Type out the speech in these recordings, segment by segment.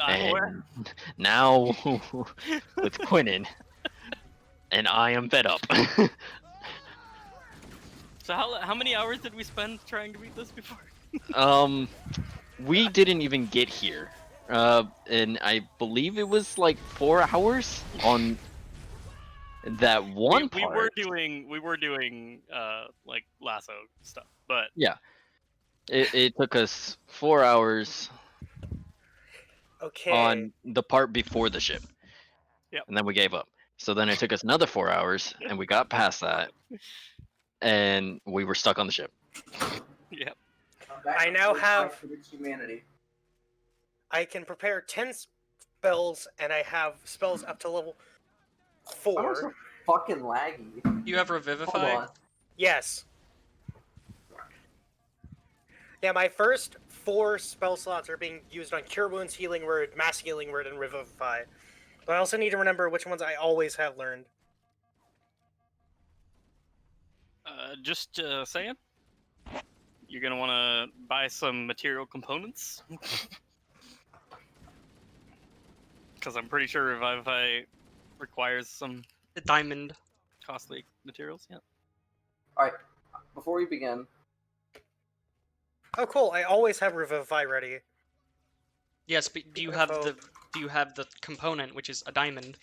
I'm aware. And now with Quinnen, and I am fed up. So how many hours did we spend trying to beat this before? We didn't even get here. And I believe it was like 4 hours on that one we part. we were doing like lasso stuff, but Yeah. It took us 4 hours Okay. on the part before the ship. Yep. And then we gave up. So then it took us another 4 hours, and we got past that, and we were stuck on the ship. yep. I now have- humanity. I can prepare 10 spells, and I have spells up to level 4. so fucking laggy. You have Hold Revivify? on. Yes. Yeah, my first 4 spell slots are being used on Cure Wounds, Healing Word, Mass Healing Word, and Revivify. But I also need to remember which ones I always have learned. Just saying. You're gonna want to buy some material components. Because I'm pretty sure Revivify requires some The diamond. costly materials. Yeah. Alright, before we begin, Oh, cool! I always have Revivify ready. Yes, but do you have the component, which is a diamond?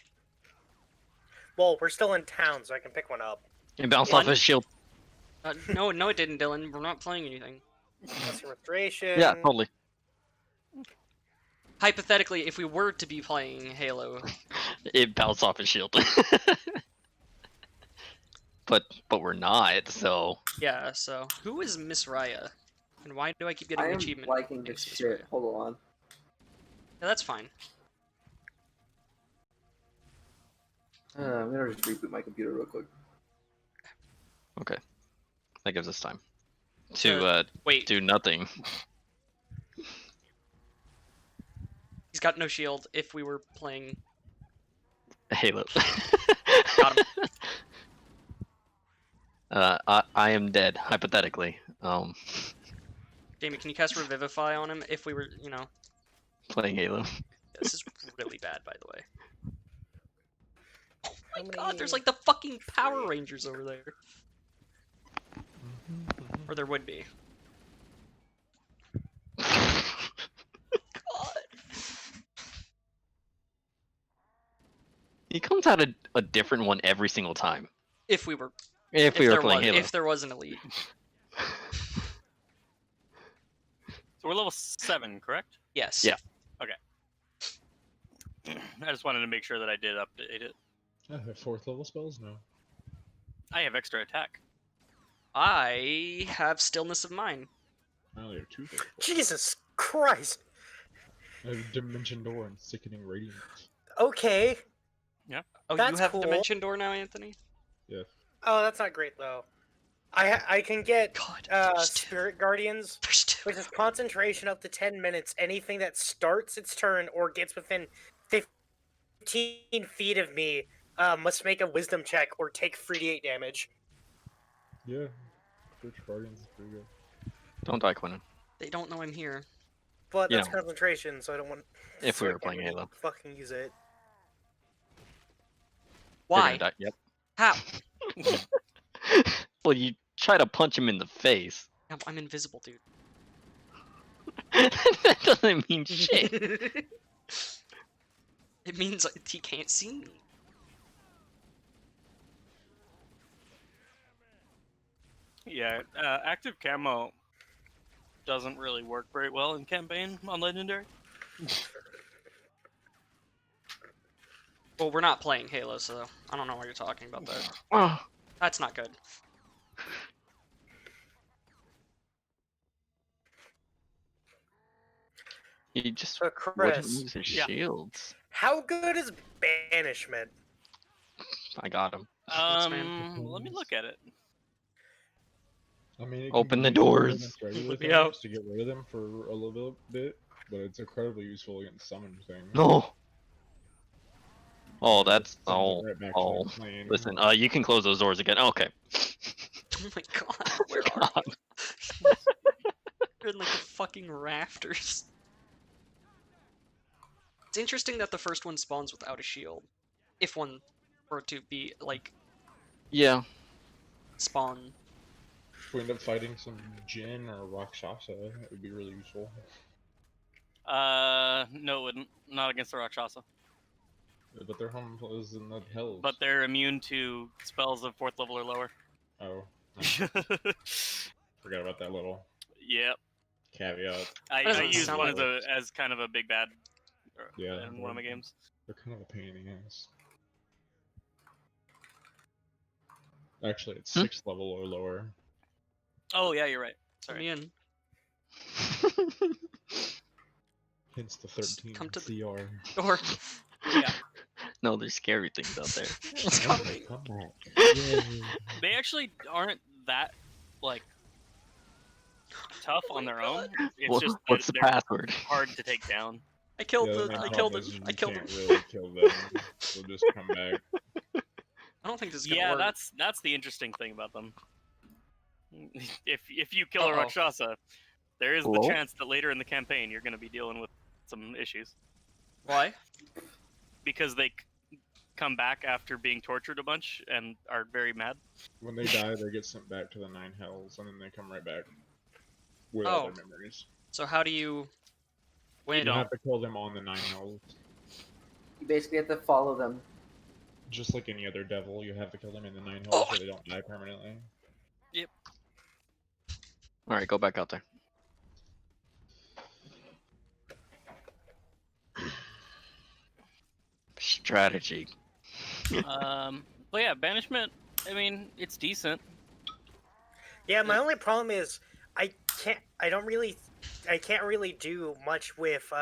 Well, we're still in town, so I can pick one up. And bounce One? off his shield. No, it didn't, Dylan. We're not playing anything. Lesser Restoration. Yeah, totally. Hypothetically, if we were to be playing Halo, It bounced off his shield. but we're not, so yeah. So who is Miss Raya, and why do I keep getting I an am achievement? liking this against Miss shit. Raya? Hold on. Yeah, that's fine. I'm gonna just reboot my computer real quick. okay. That gives us time to Wait, do nothing. he's got no shield. If we were playing, Halo. got him. I am dead, hypothetically. Jamie, can you cast Revivify on him? If we were, Playing Halo. this is really bad, by the way. Oh How my god, many- there's like the fucking Power Rangers over there. Or there would be. God. He comes out a different one every single time. If we were, If we were playing was, Halo. if there was an elite. So we're level 7, correct? Yes. Yeah. I just wanted to make sure that I did update it. I have 4th level spells now. I have extra attack. I have Stillness of Mind. I only have 2 third levels. Jesus Christ! I have Dimension Door and Sickening Radiance. Okay. Oh, That's you have cool. Dimension Door now, Anthony? Yeah. Oh, that's not great though. I can get God, there's 2. Spirit Guardians, There's 2. which is concentration up to 10 minutes. Anything that starts its turn or gets within 15 feet of me must make a Wisdom check or take 3d8 damage. Yeah. Spiritual Guardians is pretty good. Don't die, Quinnen. They don't know I'm here. But You that's know, concentration, so I don't want. if so we I were can't playing really Halo. fucking use it. You're Why? gonna die. Yep. How? Well, you try to punch him in the face. I'm invisible, dude. That doesn't mean shit. It means he can't see me. Yeah, active camo doesn't really work very well in campaign on Legendary. Well, we're not playing Halo, so I don't know why you're talking about that. Oh, That's not good. he just So wouldn't Chris, use his Yeah. shields. how good is Banishment? I got him. man. Let me look at it. I mean, it Open can the be used doors. against regular Let me out. things to get rid of them for a little bit, but it's incredibly useful against summoned things. No. Oh, that's Sends it oh. right back to Oh. their plane. Listen, you can close those doors again. Okay. Oh my god, where are God. you? You're in like the fucking rafters. It's interesting that the first one spawns without a shield. If one were to be, like, Yeah. spawn. If we end up fighting some Jin or Rakshasa, it would be really useful. No, it wouldn't. Not against the Rakshasa. But their home is in the hills. But they're immune to spells of 4th level or lower. Oh, no. Forgot about that little Yep. caveat. That I doesn't used sound one like- as kind of a big bad Yeah, in one of my games. They're kind of a pain in the ass. Actually, it's 6th level or lower. Oh yeah, you're right. Let Sorry. me in. Hence the Just 13 come to the CR. door. Yeah. No, there's scary things out there. It's Oh, coming. come back. Yay. They actually aren't that like tough on their own. It's just What's the they're password? hard to take down. I killed Yeah, the the. main I problem killed him. is you I killed him. can't really kill them. They'll just come back. I don't think this is gonna Yeah, work. that's the interesting thing about them. If you kill a Uh-oh. Rakshasa, there is the Hello? chance that later in the campaign you're going to be dealing with some issues Why? because they come back after being tortured a bunch and are very mad. When they die, they get sent back to the 9 hells, and then they come right back with Oh. all their memories. So how do you win? You don't. have to kill them on the 9 hells. You basically have to follow them. Just like any other devil, you have to kill them in the 9 Oh. hells so they don't die permanently. Alright, go back out there. Strategy. But yeah, banishment. I mean, it's decent. Yeah, my only problem is I can't really do much with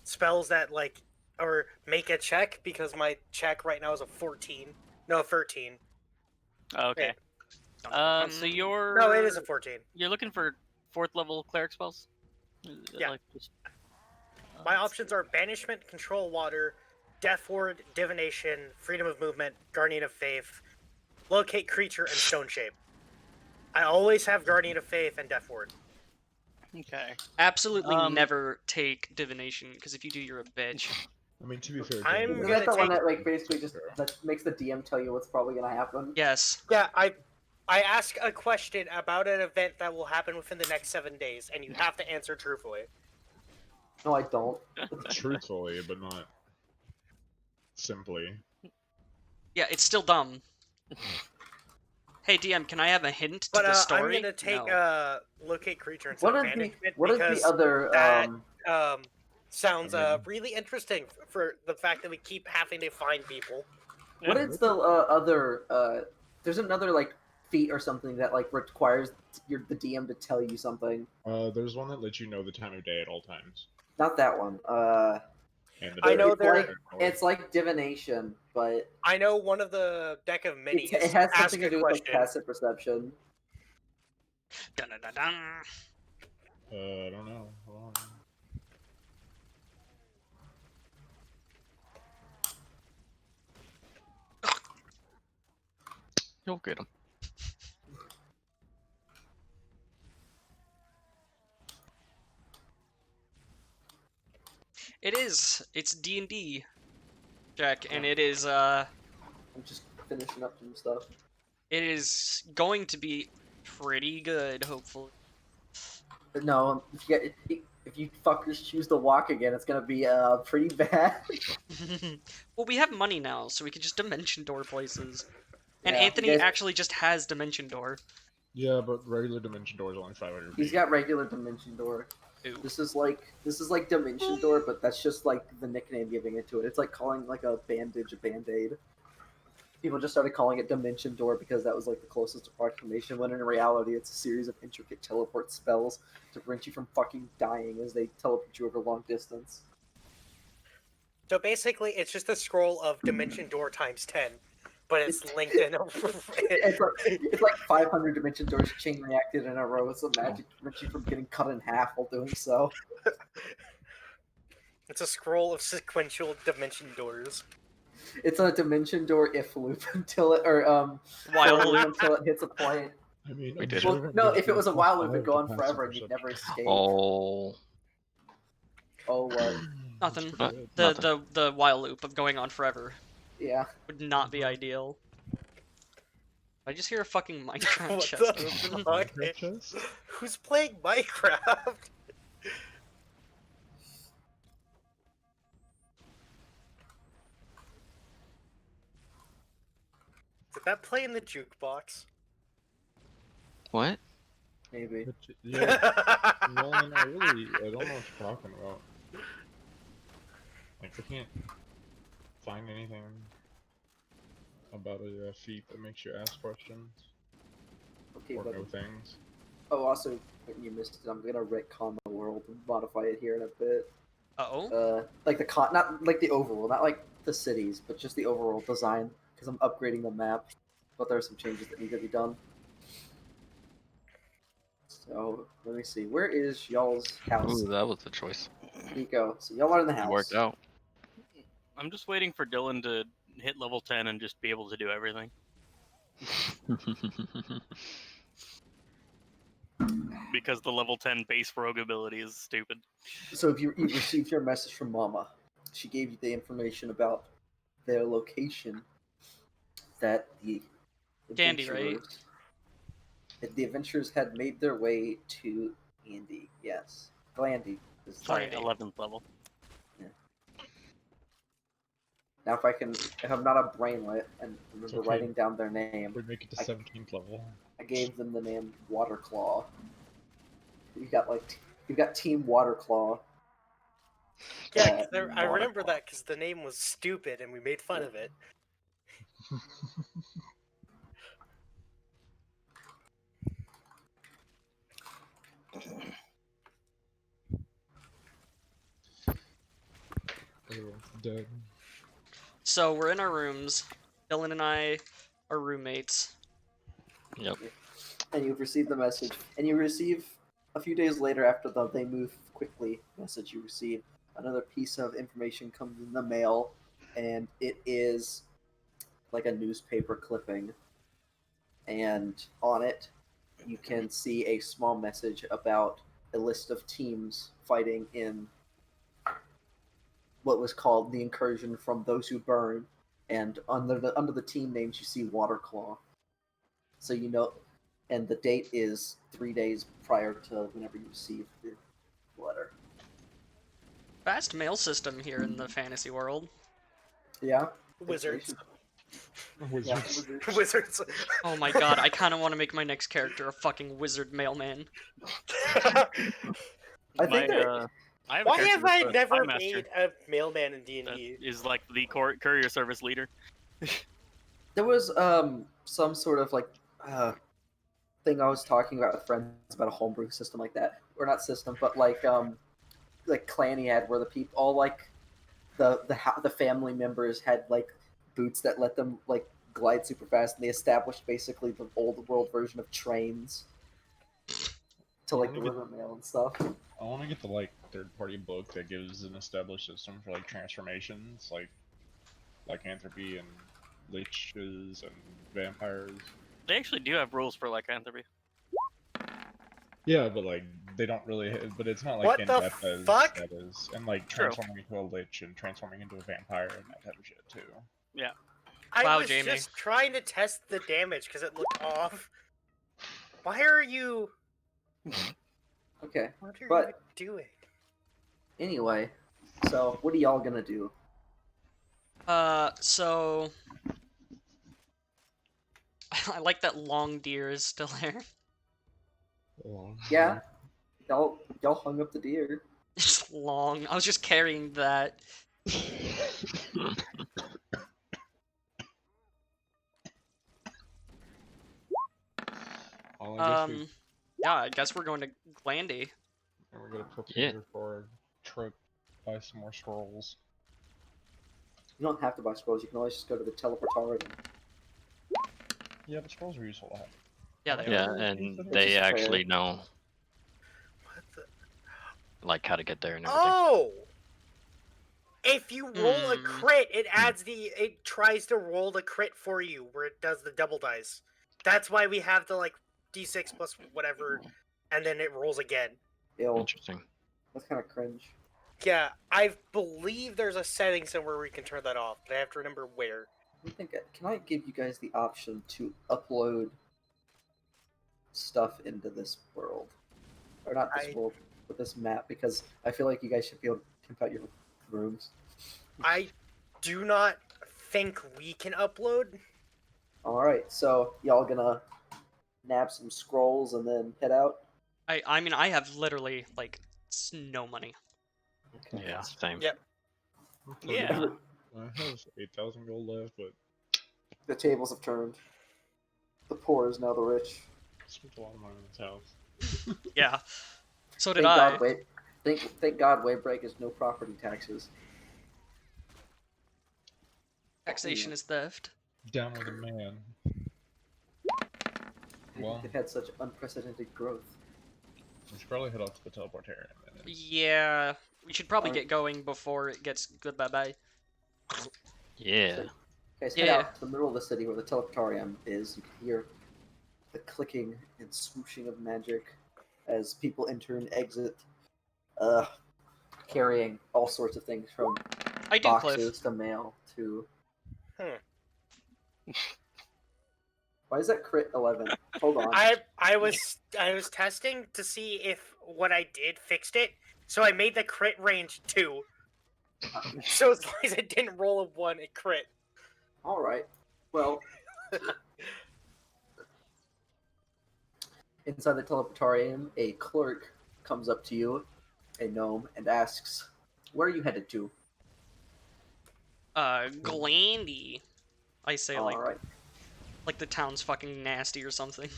spells that like or make a check because my check right now is a 14. No, 13. Okay. So you're No, it is a 14. You're looking for 4th level cleric spells. Yeah. Like just, My options are Banishment, Control Water, Death Ward, Divination, Freedom of Movement, Guardian of Faith, Locate Creature, and Stone Shape. I always have Guardian of Faith and Death Ward. Okay. Absolutely Um, never take divination because if you do, you're a bitch. I mean, to be fair, I'm Isn't Jin- gonna that the one take- that like basically just that makes the DM tell you what's probably gonna happen? Yes. Yeah, I ask a question about an event that will happen within the next 7 days, and you have to answer truthfully. No, I don't. truthfully, but not simply. Yeah, it's still dumb. Hey DM, can I have a hint to But the story? I'm gonna take No. Locate Creature instead What of is the Banishment what is because the other that sounds I mean- really interesting for the fact that we keep having to find people. what is the other there's another like feat or something that like requires the DM to tell you something. There's one that lets you know the time of day at all times. Not that one. And I know it's there- like it's like divination, but I know one of the deck of minis. it has ask something to a do with like question. passive perception. Dun-dun-dun-dun. I don't know. Hold on. You'll get him. It is. It's D&D, Jack, and it is I'm just finishing up some stuff. it is going to be pretty good, hopefully. But no, if you fuckers choose to walk again, it's gonna be pretty bad. Well, we have money now, so we could just dimension door places. And Yeah, you Anthony guys- actually just has dimension door. Yeah, but regular dimension door is only 500 He's feet. got regular dimension door. Ooh. This is like dimension door, but that's just like the nickname giving it to it. It's like calling like a bandage a band-aid. People just started calling it dimension door because that was like the closest approximation, when in reality it's a series of intricate teleport spells to prevent you from fucking dying as they teleport you over long distance. So basically, it's just a scroll of Dimension Door times 10, but it's linked in. It's like 500 dimension doors chain reacted in a row with some magic to prevent you from getting cut in half while doing so. It's a scroll of sequential Dimension Doors. It's a dimension door if loop until it While only loop. until it hits a point. I mean, We did it. Well, no, if it was a while loop, it'd go on forever and you'd never escape. Oh. Oh, what? Nothing. pretty good. The while loop of going on forever Yeah. would not be ideal. I just hear a fucking Minecraft What chest the open. fuck? Minecraft chest? Who's playing Minecraft? Did that play in the jukebox? What? Maybe. But, yeah, Nolan, I don't know what you're talking about. Like, I can't find anything about a feat that makes you ask questions Okay, or but know things. oh, also, when you missed it, I'm gonna retcon the world and modify it here in a bit. Uh-oh. Like not like the overall, not like the cities, but just the overall design, because I'm upgrading the map. But there are some changes that need to be done. So let me see. Where is y'all's house? Ooh, that was the choice. Nico. So y'all are in the It house. worked out. I'm just waiting for Dylan to hit level 10 and just be able to do everything. Because the level 10 base rogue ability is stupid. So if you received your message from Mama, she gave you the information about their location. That the Dandy, right? that the adventurers had made their way to Andy. Yes, Glandy. Sorry, Glandy. 11th level. Now, if I'm not a brainlet and remember okay. writing down their name, We make it to I- 17th level. I gave them the name Waterclaw. You've got Team Waterclaw. Yeah, 'cause I Water remember claw. that because the name was stupid and we made fun of it. Everyone's dead. So we're in our rooms. Dylan and I are roommates. Yep. And you've received the message. And you receive, a few days later after the "they move quickly" message, you receive another piece of information comes in the mail, and it is like a newspaper clipping. And on it, you can see a small message about a list of teams fighting in what was called the incursion from those who burn, and under the team names you see Waterclaw. So you know, and the date is 3 days prior to whenever you receive the letter. Fast mail system here in the fantasy world. Yeah. Wizards. Yeah. Wizards. Wizards. Oh my god, I kind of want to make my next character a fucking wizard mailman. I think My, that I have a Why character have I with a never Spy Master made a mailman in that D&D? is like the courier service leader. there was some sort of like thing I was talking about with friends about a homebrew system like that, or not system, but like clan he had where the people all like the family members had like boots that let them like glide super fast, and they established basically the old world version of trains to like deliver mail and stuff. I want to get the like third-party book that gives an established system for like transformations, like lycanthropy and liches and vampires. They actually do have rules for lycanthropy. Yeah, but like they don't really. But it's not like What in the depth as fuck? that is, and like True. transforming into a lich and transforming into a vampire and that type of shit too. I Wow, was Jamie. just trying to test the damage because it looked off. Why are you... Okay. What are But- you doing? Anyway, so what are y'all gonna do? So I like that long deer is still there. Yeah, y'all hung up the deer. It's long. I was just carrying that. Well, I guess Yeah, I guess we're going to Glandy. we're gonna prepare for a trip, buy some more scrolls. You don't have to buy scrolls. You can always just go to the teleportarium. Yeah, but scrolls are useful to have. Yeah, they Yeah, are. and It's they just actually fair. know What the... like how to get there and everything. Oh! If you roll a Hmm. crit, it tries to roll the crit for you, where it does the double dice. That's why we have the, like, d6 plus whatever, and then it rolls again. Ew, Interesting. that's kind of cringe. Yeah, I believe there's a setting somewhere where we can turn that off, but I have to remember where. Can I give you guys the option to upload stuff into this world, or not this I- world, but this map? Because I feel like you guys should be able to pimp out your rooms. I do not think we can upload. All right, so y'all gonna nab some scrolls and then head out? I mean, I have literally like no money. Okay. Yeah, same. Yep. Yeah. I have 8,000 gold left, but The tables have turned. The poor is now the rich. I spent a lot of money on this house. Yeah. So did Thank I. God, thank God, Waybreak is no property taxes. Taxation is theft. Down with the man. Well, They've had such unprecedented growth. we should probably head off to the teleportarium. And then Yeah, we should probably Alright. get going before it gets good. Bye bye. Yeah. Guys, head Yeah. out to the middle of the city where the teleportarium is. You can hear the clicking and swooshing of magic as people enter and exit, carrying all sorts of things from I do, boxes Cliff. to mail to. Hmm. Why is that crit 11? Hold on. I was testing to see if what I did fixed it, so I made the crit range 2. So as long as I didn't roll a 1, it crit. All right. Well, inside the teleportarium, a clerk comes up to you, a gnome, and asks, "Where are you headed to?" Glandy. I say All like right. like the town's fucking nasty or something.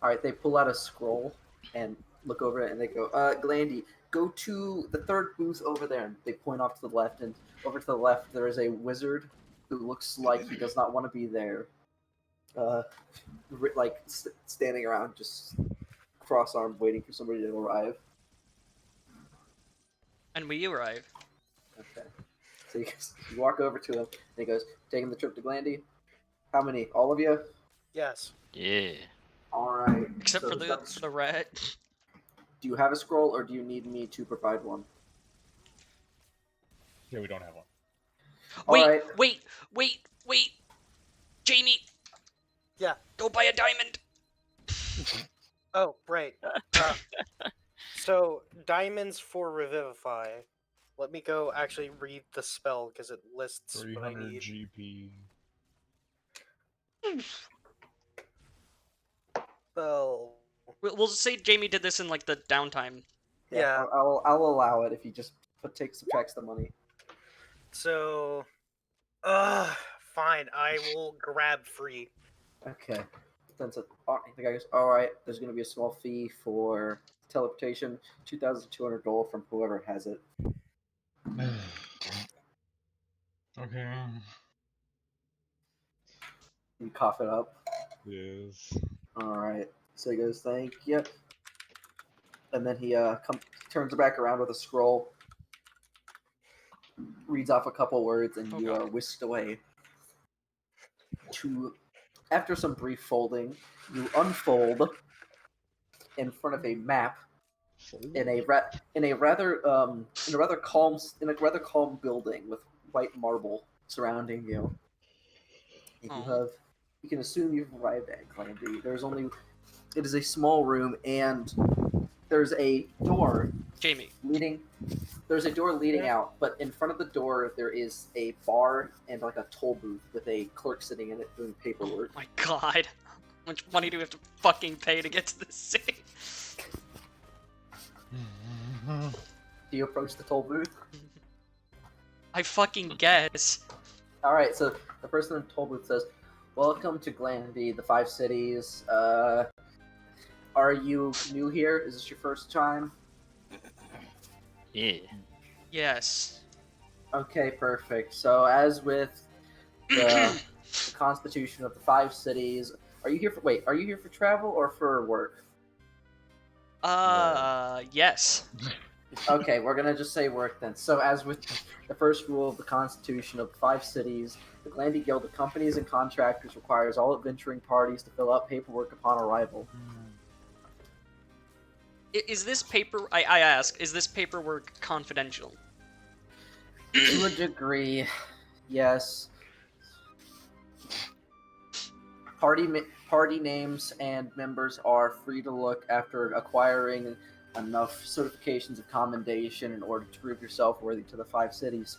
All right. They pull out a scroll and look over it, and they go, "Glandy, go to the third booth over there." And they point off to the left, and over to the left there is a wizard who looks like he does not want to be there. Standing around, just cross-armed, waiting for somebody to arrive. And we arrive. Okay. So you walk over to him, and he goes, "Taking the trip to Glandy? How many? All of you?" Yes. Yeah. All right. Except So for that's- the rat. Do you have a scroll, or do you need me to provide one? yeah, we don't have one. All Wait, right. wait. Jamie. Yeah. Go buy a diamond. Oh, right. So diamonds for revivify. Let me go actually read the spell because it lists what I 300 need. GP. Spell. We'll say Jamie did this in like the downtime. Yeah. I'll allow it if you just subtracts the money. So, fine. I will grab free. Okay. Then so, the guy goes, "All right. There's going to be a small fee for teleportation, 2,200 gold from whoever has it." Okay. You cough it up. Yes. All right. So he goes, "Thank you," and then he turns back around with a scroll, reads off a couple words, and Oh, you God. are whisked away. After some brief folding, you unfold in front of a map in a rather calm building with white marble surrounding you. If Oh. you can assume you've arrived at Glandy. It is a small room, and there's a door Jamie. leading. There's a door leading out, but in front of the door there is a bar and like a toll booth with a clerk sitting in it doing paperwork. Oh my god. How much money do we have to fucking pay to get to this city? Do you approach the toll booth? I fucking guess. All right, so the person in the toll booth says, "Welcome to Glandy, the Five Cities. Are you new here? Is this your first time?" Yeah. Yes. Okay, perfect. So, as with the Constitution of the Five Cities, are you here for travel or for work? Yes. Okay, we're gonna just say work then. So, as with the first rule of the Constitution of the Five Cities, the Glandy Guild of Companies and Contractors requires all adventuring parties to fill out paperwork upon arrival. Is this paper? I ask. Is this paperwork confidential? To a degree, yes. Party names and members are free to look after acquiring enough certifications of commendation in order to prove yourself worthy to the 5 cities.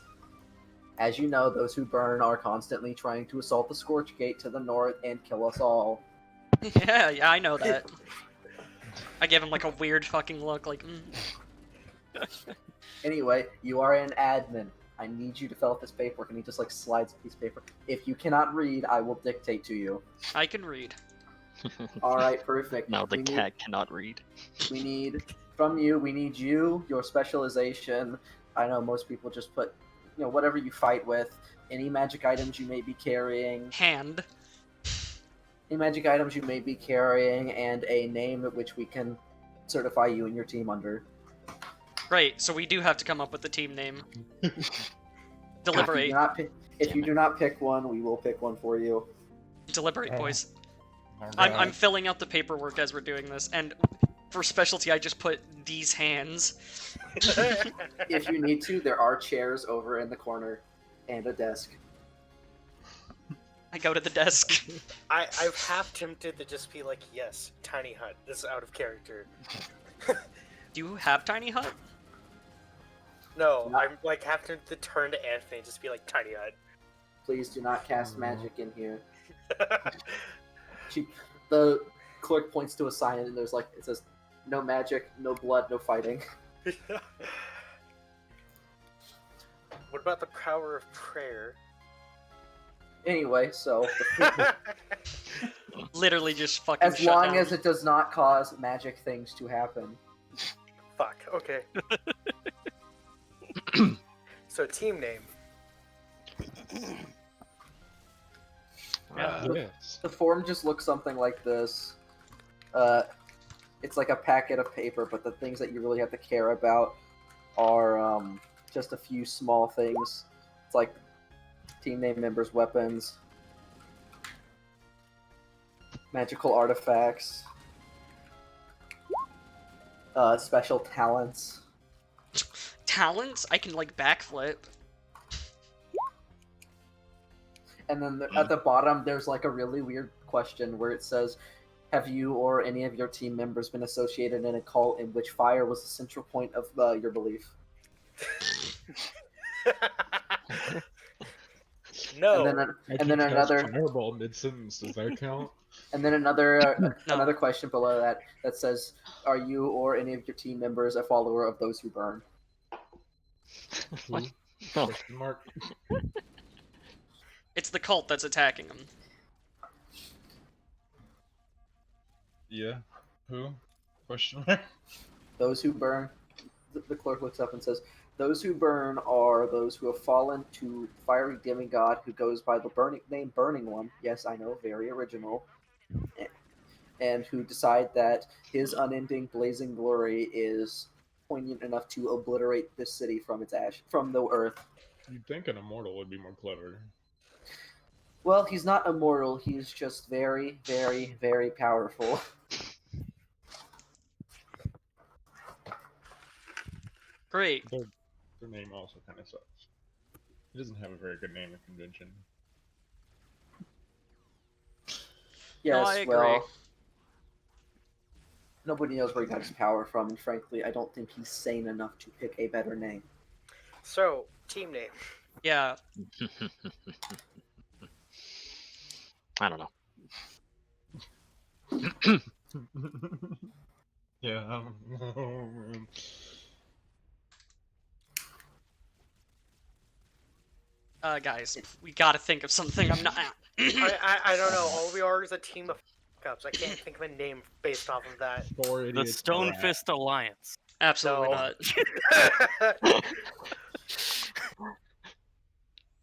As you know, those who burn are constantly trying to assault the Scorch Gate to the north and kill us all. Yeah, I know that. I gave him like a weird fucking look, like. Anyway, you are an admin. I need you to fill out this paperwork, and he just like slides a piece of paper. If you cannot read, I will dictate to you. I can read. All right, perfect. No, the We cat cannot read. We need from you. We need you, your specialization. I know most people just put, whatever you fight with. Any magic items you may be carrying. Hand. Any magic items you may be carrying, and a name at which we can certify you and your team under. Right, so we do have to come up with the team name. Deliberate. If you do not pick one, we will pick one for you. Deliberate, boys. Alright. I'm filling out the paperwork as we're doing this, and for specialty, I just put these hands. If you need to, there are chairs over in the corner, and a desk. I go to the desk. I'm half tempted to just be like, yes, tiny hut. This is out of character. Do you have tiny hut? No, No. I'm like half tempted to turn to Anthony and just be like, tiny hut. Please do not cast magic in here. The clerk points to a sign, and it says, "No magic, no blood, no fighting." What about the power of prayer? Anyway, so Literally just fucking as shut long down. as it does not cause magic things to happen. Fuck, okay. So, team name. Yes. The form just looks something like this. It's like a packet of paper, but the things that you really have to care about are just a few small things. It's like team name members, weapons, magical artifacts, special talents. Talents? I can like backflip. And then at the bottom, there's like a really weird question where it says, "Have you or any of your team members been associated in a cult in which fire was the central point of your belief?" No. And then another Fireball mid-sentence, does that count? and then another No. another question below that says, "Are you or any of your team members a follower of those who burn?" What? Who? Question mark. It's the cult that's attacking him. Yeah. Who? Question mark. Those who burn. The clerk looks up and says, "Those who burn are those who have fallen to fiery demigod who goes by the name Burning One." Yes, I know, very original. And who decide that his unending blazing glory is poignant enough to obliterate this city from the earth. You'd think an immortal would be more clever. Well, he's not immortal. He's just very, very, very powerful. Great. Their name also kind of sucks. He doesn't have a very good name in convention. Yes, I agree. well, nobody knows where he got his power from, and frankly, I don't think he's sane enough to pick a better name. So, team name. Yeah. I don't know. Yeah. Guys, we gotta think of something. I'm not. I don't know. All we are is a team of fuck-ups. I can't think of a name based off of that. Four The idiots Stone and a rat. Fist Alliance. Absolutely No. not.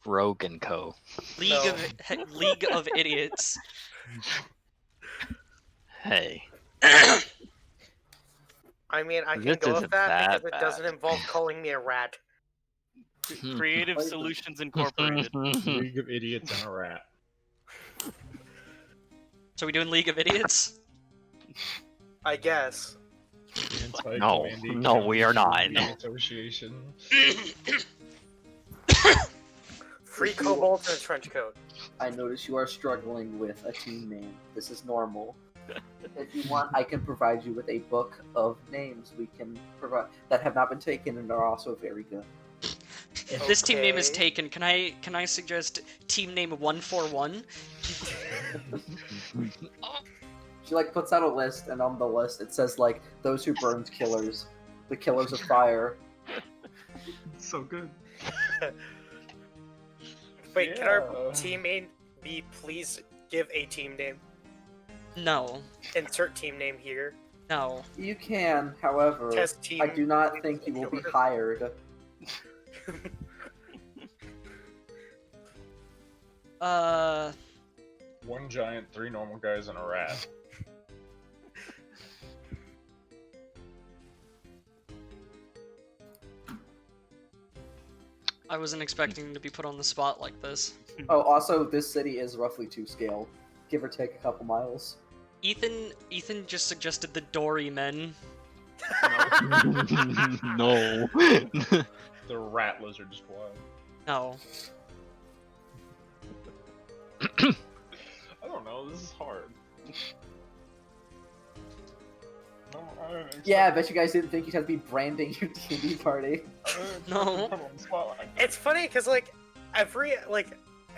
Rogue and Co. League of Idiots. Hey. I mean, I can This go with isn't that that because it doesn't involve calling me a rat. Creative Poison. Solutions Incorporated. League of idiots and a rat. So we doing League of Idiots? I guess. No, Anti-Commanding no, we are not. Association. Free kobolds and a trench coat. I notice you are struggling with a team name. This is normal. If you want, I can provide you with a book of names we can provide that have not been taken and are also very good. If this team name is Okay. taken, can I suggest team name 141? She like puts out a list, and on the list it says like those who burned killers, the killers of fire. It's so good. Wait, can our Yeah. team name be please give a team name? No. Insert team name here. No. You can, however, Test team. I do not think you will be hired. One giant, 3 normal guys, and a rat. I wasn't expecting to be put on the spot like this. Oh, also, this city is roughly to scale, give or take a couple miles. Ethan just suggested the Dory Men. No. The rat lizard squad. No. I don't know, this is hard. No, I didn't expect Yeah, I bet you guys didn't think you'd have to be branding your D&D party. No. Put on the spot like It's funny because like every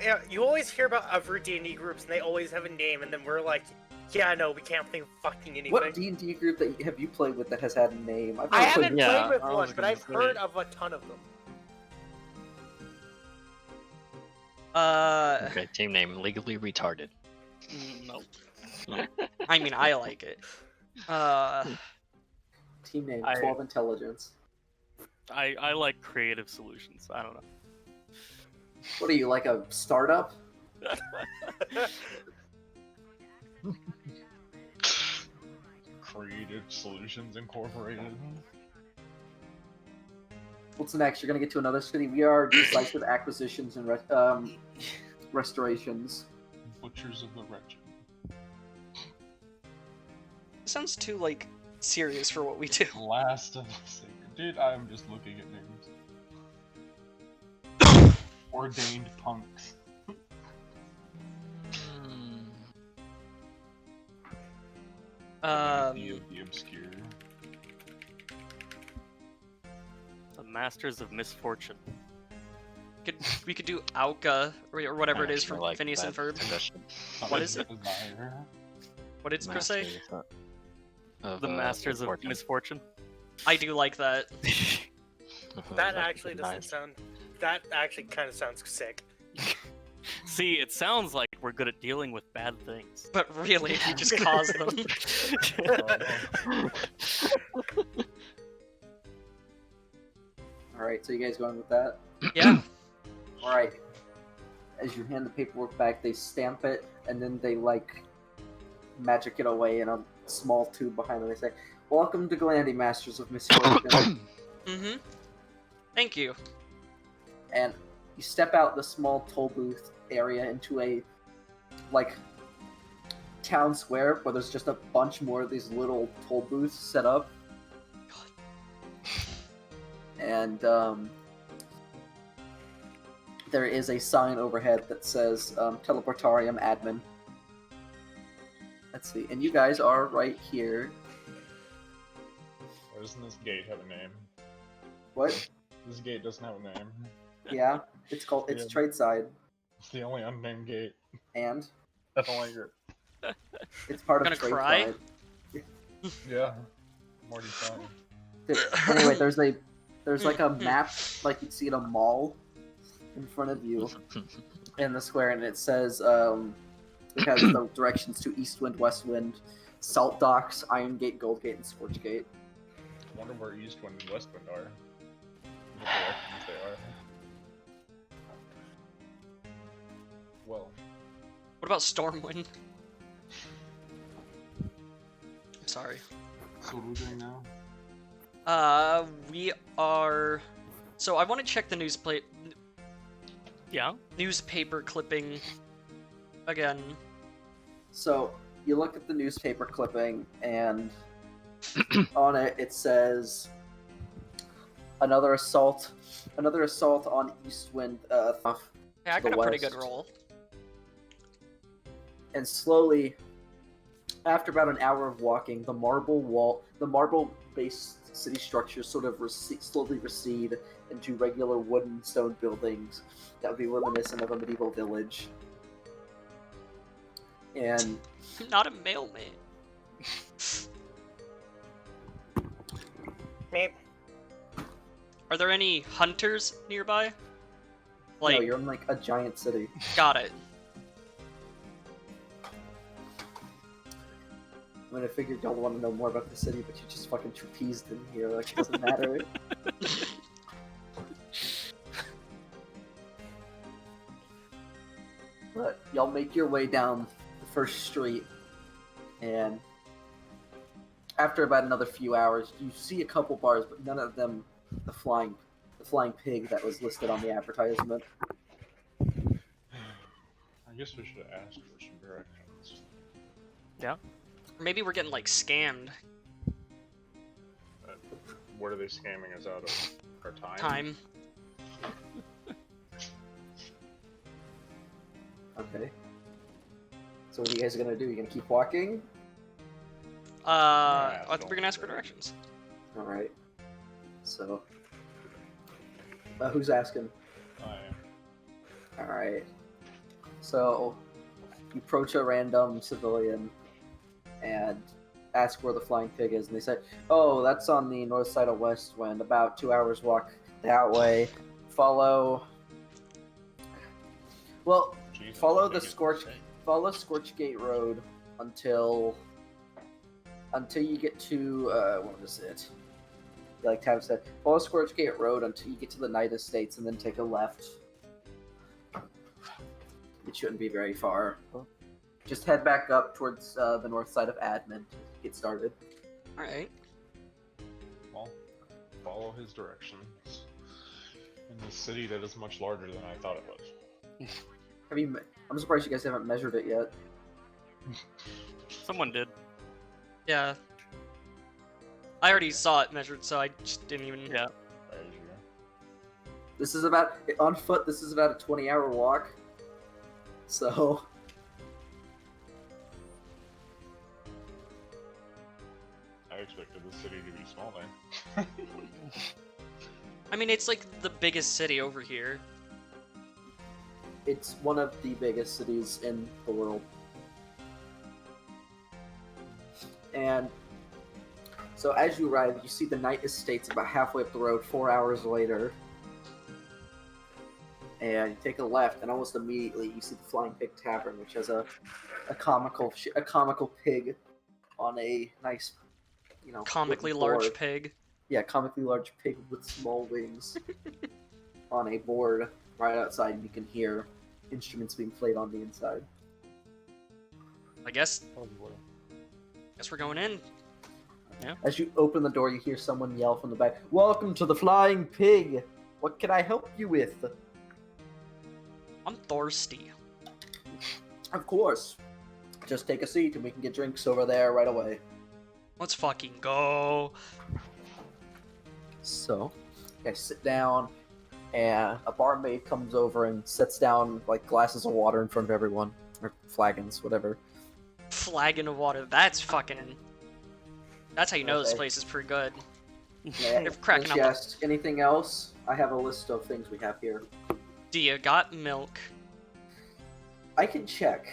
yeah, you always hear about every D&D groups and they always have a name, and then we're like, yeah, no, we can't think of fucking anything. What D&D group that have you played with that has had a name? I've I never played haven't Yeah, played with I was one, but gonna I've say. heard of a ton of them. Okay, team name legally retarded. No. I mean, I like it. Team name, I- 12 Intelligence. I like creative solutions. I don't know. What are you, like a startup? Creative Solutions Incorporated. What's next? You're gonna get to another city. We are decisive acquisitions and restorations. Butchers of the Wretched. Sounds too like serious for what we do. Last of the Sacred. Dude, I'm just looking at names. Ordained punks. The obscure. The Masters of Misfortune. We could do Auka or whatever I it is actually from like Phineas that and Ferb. suggestion. What is it? Desire. What did Chris say? Masters of, The Masters of Misfortune. Misfortune. I do like that. That That actually would be doesn't nice. sound. That actually kind of sounds sick. See, it sounds like we're good at dealing with bad things. But really, you just cause them. Alright, so you guys going with that? Yeah. Alright. As you hand the paperwork back, they stamp it, and then they, like, magic it away in a small tube behind them. They say, "Welcome to Glandy, Masters of Misfortune." Mm-hmm. Thank you. And you step out the small toll booth area into a, like, town square where there's just a bunch more of these little toll booths set up. And there is a sign overhead that says Teleportarium Admin. Let's see, and you guys are right here. Or doesn't this gate have a name? What? This gate doesn't have a name. Yeah, it's called, it's Yeah. Tradeside, It's the only unnamed gate. and I don't like it. it's part of Gonna cry? Tradeside. Yeah. I'm already trying. Anyway, there's like a map like you'd see at a mall in front of you in the square, and it says it has the directions to East Wind, West Wind, Salt Docks, Iron Gate, Gold Gate, and Scorch Gate. I wonder where East Wind and West Wind are. What directions they are. Well, What about Stormwind? Sorry. so what are we doing now? We are. So I want to check the Yeah? newspaper clipping again. So you look at the newspaper clipping, and on it it says Another assault on Eastwind. Hey, I to the got a pretty good west. roll. And slowly, after about an hour of walking, the marble-based city structures sort of slowly recede into regular wood and stone buildings that would be reminiscent of a medieval village. And Not a mailman. Maybe. Are there any hunters nearby? no, Like, you're in like a giant city. got it. I mean, I figured y'all want to know more about the city, but you just fucking trapezed in here. Like, it doesn't matter. But y'all make your way down the first street, and after about another few hours, you see a couple bars, but none of them the flying pig that was listed on the advertisement. I guess we should ask for some directions. Or maybe we're getting, like, scammed. What are they scamming us out of? Our time? Time. Okay. So what are you guys gonna do? You gonna keep walking? I think we're gonna ask for directions. All right. So, who's asking? I am. All right. So, you approach a random civilian and ask where the flying pig is, and they say, "Oh, that's on the north side of Westwind. About 2 hours walk that way. Follow. Well, Jeez, follow I the think it's Scorch. insane. Follow Scorchgate Road until you get to what is it? Like Tab said, follow Scorchgate Road until you get to the Night Estates, and then take a left. It shouldn't be very far. Just head back up towards the north side of Admin to get started. Alright. Well, follow his directions. In this city that is much larger than I thought it was. I'm surprised you guys haven't measured it yet. Someone did. Yeah. I already saw it measured, so I just didn't even... Yeah. As you This is about on foot. This is about a 20-hour walk. So I expected the city to be small then. I mean, it's like the biggest city over here. it's one of the biggest cities in the world. And so as you arrive, you see the Night Estates about halfway up the road 4 hours later. And you take a left, and almost immediately you see the Flying Pig Tavern, which has a comical pig on a nice, Comically wooden large board. pig. Yeah, comically large pig with small wings on a board right outside, and you can hear instruments being played on the inside. I guess we're going in. As you open the door, you hear someone yell from the back, "Welcome to the Flying Pig! What can I help you with?" I'm thirsty. Of course. Just take a seat and we can get drinks over there right away. Let's fucking go. So, you guys sit down, and a barmaid comes over and sets down like glasses of water in front of everyone, or flagons, whatever. Flagon of water. That's fucking... That's how you know this Okay. place is pretty good. Yeah, They're cracking unless you up. ask anything else, I have a list of things we have here. Do you got milk? I can check.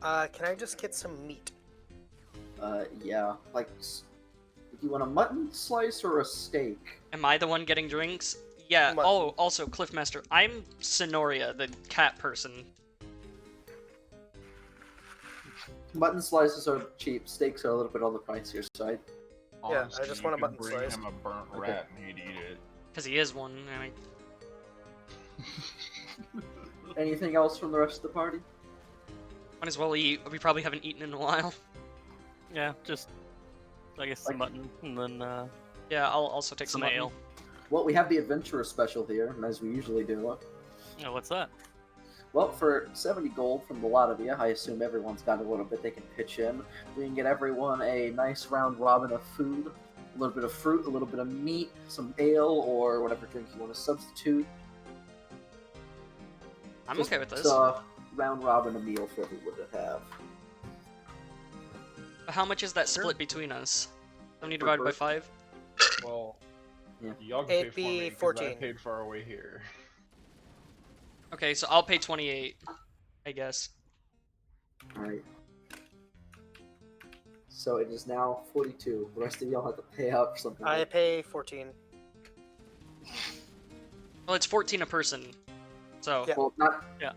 Can I just get some meat? Yeah, like, do you want a mutton slice or a steak? Am I the one getting drinks? Yeah. Mutton. Oh, also, Cliffmaster. I'm Sonoria, the cat person. Mutton slices are cheap. Steaks are a little bit on the pricier side. Yeah, I Honestly, just you want a could mutton bring slice. him a burnt Okay. rat and he'd eat it. Because he is one. I mean, Anything else from the rest of the party? might as well eat. We probably haven't eaten in a while. Yeah, just I guess some mutton and then Yeah, I'll also take some some ale. Well, we have the adventurer special here, as we usually do. Oh, what's that? Well, for 70 gold from the lot of you, I assume everyone's got a little bit they can pitch in. We can get everyone a nice round robin of food a little bit of fruit, a little bit of meat, some ale, or whatever drink you want to substitute. I'm Just, okay with this. round robin a meal for everyone to have. But how much is that split between us? 70 divided by 5? Well, Yeah. y'all can pay It'd for me be 'cause 14. I paid for our way here. Okay, so I'll pay 28, I guess. Alright. So it is now 42. The rest of y'all have to pay up for something. I like pay 14. Well, it's 14 a person. So, Yeah. Well, not. Yeah.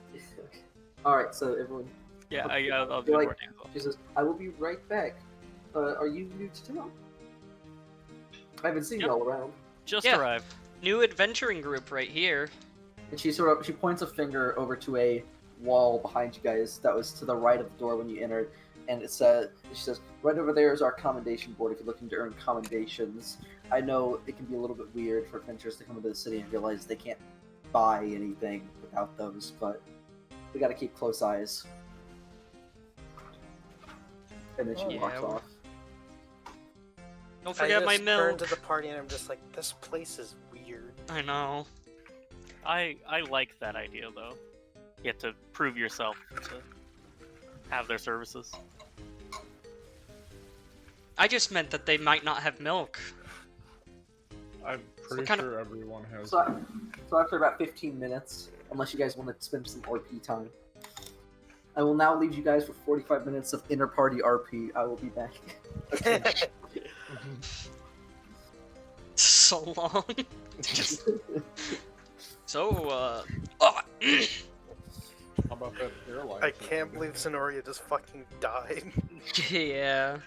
Alright, so everyone. Yeah, I'll do You're like- 14 as well. She says, I will be right back. Are you new to town? I haven't seen Yep. y'all around. Just Yeah. arrived. new adventuring group right here. And she points a finger over to a wall behind you guys that was to the right of the door when you entered, and she says, right over there is our commendation board if you're looking to earn commendations. I know it can be a little bit weird for adventurers to come into the city and realize they can't buy anything without those, but we gotta keep close eyes. And then she Yeah, walks we're- off. Don't I forget just my turn milk. to the party and I'm just like, this place is weird. I know. I like that idea though. You have to prove yourself to have their services. I just meant that they might not have milk. I'm pretty kind of- sure everyone has. So after about 15 minutes, unless you guys want to spend some RP time, I will now leave you guys for 45 minutes of inter-party RP. I will be back. So long. So, How about that airline? I can't believe Sonoria just fucking died. yeah.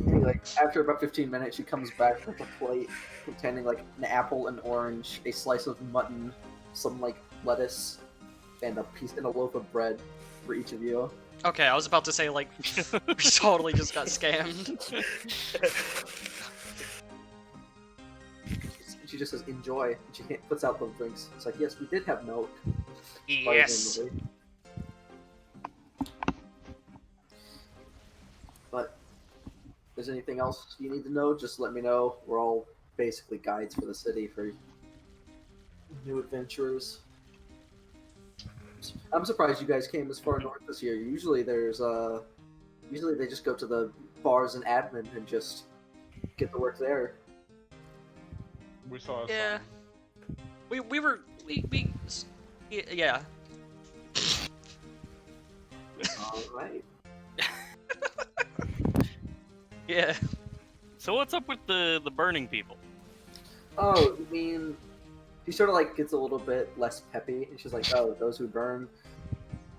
Anyway, after about 15 minutes, she comes back with a plate containing like an apple, an orange, a slice of mutton, some like lettuce, and a loaf of bread for each of you. Okay, I was about to say, like, we totally just got scammed. She just says, "Enjoy," and she puts out the drinks. It's like, yes, we did have milk. Yes. But if there's anything else you need to know, just let me know. We're all basically guides for the city for new adventurers. I'm surprised you guys came as far north this year. Usually they just go to the bars and admin and just get to work there. We saw. Yeah. Some. Yeah. All right. Yeah. So what's up with the burning people? Oh, you mean she sort of like gets a little bit less peppy, and she's like, "Oh, those who burn.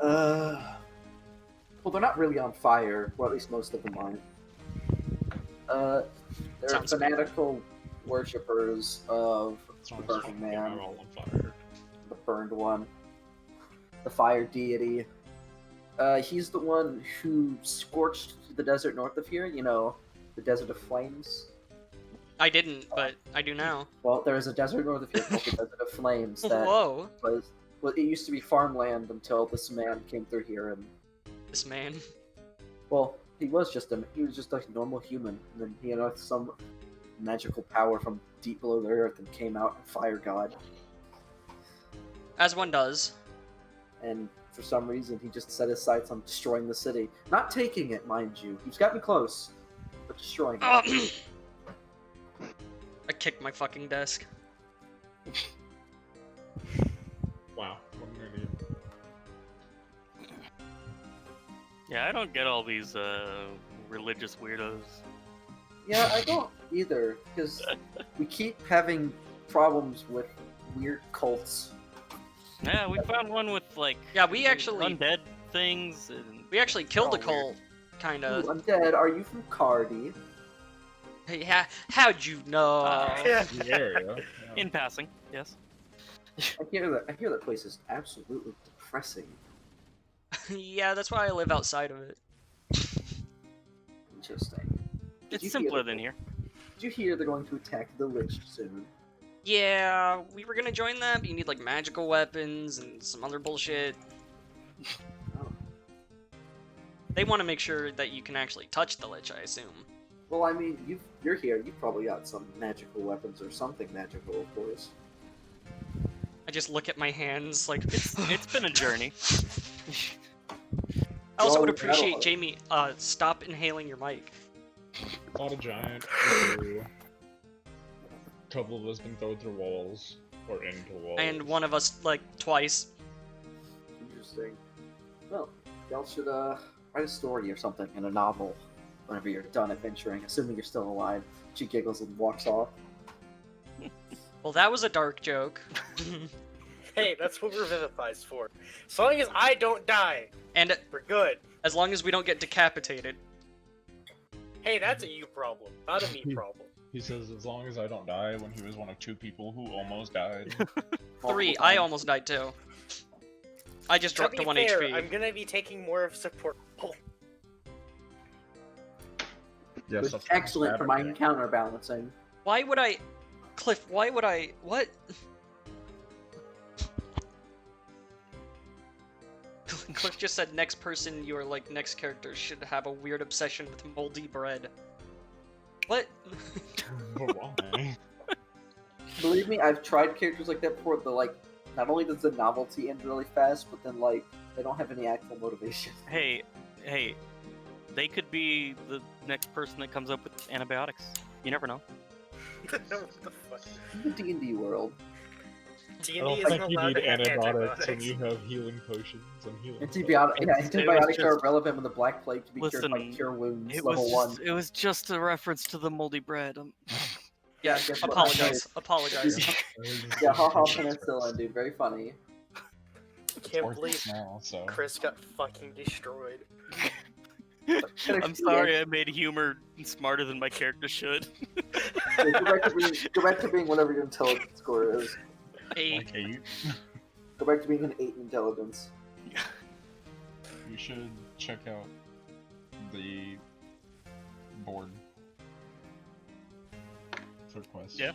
Well, they're not really on fire, or at least most of them aren't. They're Sounds good. fanatical worshippers of the Sounds Burning fucking Man, all on fire. the burned one, the fire deity. He's the one who scorched the desert north of here. You know, the Desert of Flames. I didn't, but I do now. Well, there is a desert north of here called the Desert of Flames that Whoa. well, it used to be farmland until this man came through here, and This man. well, he was just a normal human, and then he unearthed some magical power from deep below the earth and came out and fire god. As one does. And for some reason, he just set his sights on destroying the city, not taking it, mind you. He's gotten close, but destroying it. I kicked my fucking desk. Wow. What an idiot. Yeah, I don't get all these religious weirdos. Yeah, I don't either, because we keep having problems with weird cults. Yeah, we found one with like Yeah, we actually undead things and killed a Oh, cult, kinda. Ooh, undead, are you from Cardi? Yeah, how'd you know? Yeah. The area. Yeah. in passing. Yes. I hear that place is absolutely depressing. Yeah, that's why I live outside of it. Interesting. Did It's you simpler hear than here. Did you hear they're going to attack the Lich soon? Yeah, we were gonna join them, but you need like magical weapons and some other bullshit. Oh. They want to make sure that you can actually touch the Lich, I assume. Well, I mean, you're here. You've probably got some magical weapons or something magical, of course. I just look at my hands like. It's been a journey. I also Well, would we've had a appreciate lot. Jamie. Stop inhaling your mic. Fought a giant. Couple of us been thrown through walls or into walls. And one of us like twice. Interesting. Well, y'all should write a story or something in a novel whenever you're done adventuring, assuming you're still alive. She giggles and walks off. Well, that was a dark joke. Hey, that's what Revivifies for. As long as I don't die, And we're good. as long as we don't get decapitated. Hey, that's a you problem, not a me problem. He says, as long as I don't die, when he was one of 2 people who almost died. 3. I almost died too. I just dropped to To be 1 fair, HP. I'm gonna be taking more of support. Oh, Yes, Which that's excellent for my Saturday. counterbalancing. Why would I... Cliff, why would I... What? Cliff just said next person, your like next character should have a weird obsession with moldy bread. What? But why? Believe me, I've tried characters like that before. But like, not only does the novelty end really fast, but then like they don't have any actual motivation. Hey, they could be the next person that comes up with antibiotics. You never know. what the fuck? In the D&D world, I D&D don't isn't think you allowed need to have antibiotics when antibiotics. you have healing potions and healing antibiotics are just- relevant when the Black Plague can be cured by Listen, cure wounds. It Level was 1. just, it was just a reference to the moldy bread. Yeah, guess what? apologize. Apologize. Yeah, haha, penicillin, dude. Very funny. Can't believe now, so. Chris got fucking destroyed. I'm sorry, I made humor smarter than my character should. Yeah, go back to being whatever your intelligence score is. 8. Like 8. Go back to being an 8 in intelligence. You should check out the board for quests. Yeah.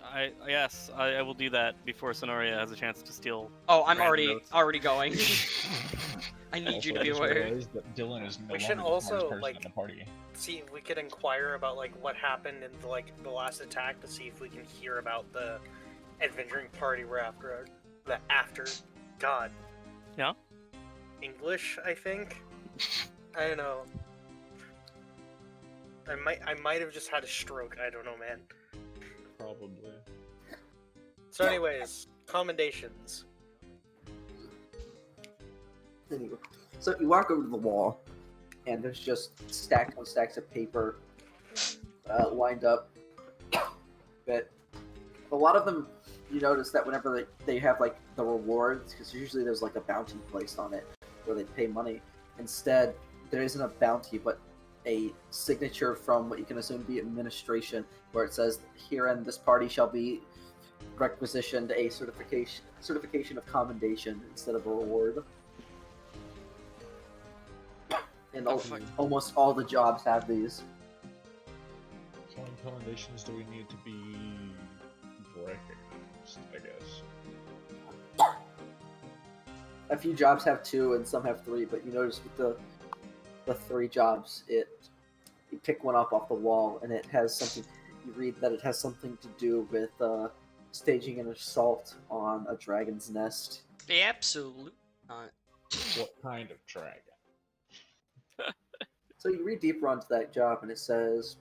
I will do that before Sonoria has a chance to steal. Oh, I'm Random already notes. going. I need you to Also, I be just aware. realized that Dylan is no We should longer the also, smartest person like- in the party. See if we could inquire about like what happened in the last attack to see if we can hear about the adventuring party we're after. God. Yeah? English, I think. I don't know. I might have just had a stroke. I don't know, man. Probably. So, anyways, commendations. Anyway, so you walk over to the wall, and there's just stacks on stacks of paper lined up. But a lot of them, you notice that whenever they have like the rewards, because usually there's like a bounty placed on it where they pay money. Instead, there isn't a bounty, but a signature from what you can assume to be administration, where it says, "Herein, this party shall be requisitioned a certification of commendation instead of a reward." And almost all the jobs have these. How many commendations do we need to be recognized, I guess? A few jobs have 2 and some have 3, but you notice with the 3 jobs, you pick one up off the wall, and it has something. You read that it has something to do with staging an assault on a dragon's nest. Absolutely not. What kind of dragon? So you read deeper onto that job, and it says,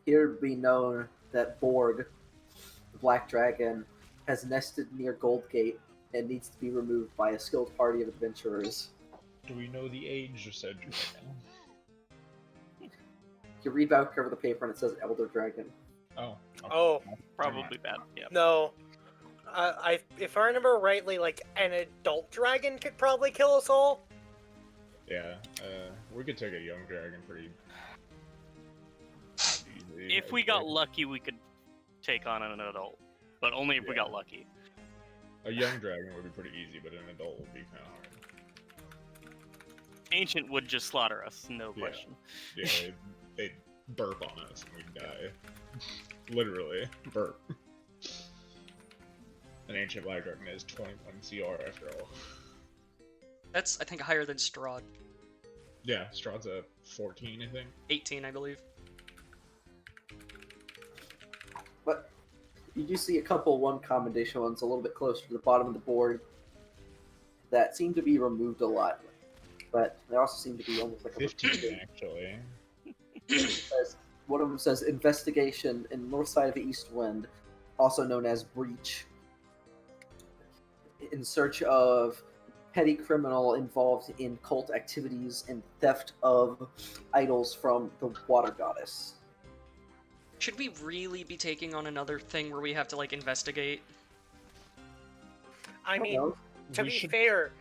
"Here be known that Borg, the Black Dragon, has nested near Goldgate and needs to be removed by a skilled party of adventurers." Do we know the age of said dragon? You read back over the paper, and it says Elder Dragon. Oh. Okay. Oh, Probably bad. Yeah. no. If I remember rightly, like, an adult dragon could probably kill us all. Yeah, we could take a young dragon pretty easy. If we got lucky, we could take on an adult, but only if we got lucky. A young dragon would be pretty easy, but an adult would be kind of hard. Ancient would just slaughter us, no Yeah. question. Yeah, they'd burp on us and we'd die. Literally, burp. An ancient black dragon is 21 CR after all. That's, I think, higher than Strahd. Yeah, Strahd's a 14, I think. 18, I believe. You do see a couple one commendation ones a little bit closer to the bottom of the board that seem to be removed a lot, but they also seem to be almost like a 15 actually. says, one of them says investigation in north side of East Wind, also known as breach, in search of petty criminal involved in cult activities and theft of idols from the water goddess. Should we really be taking on another thing where we have to like investigate? I mean, know. to We be should- fair,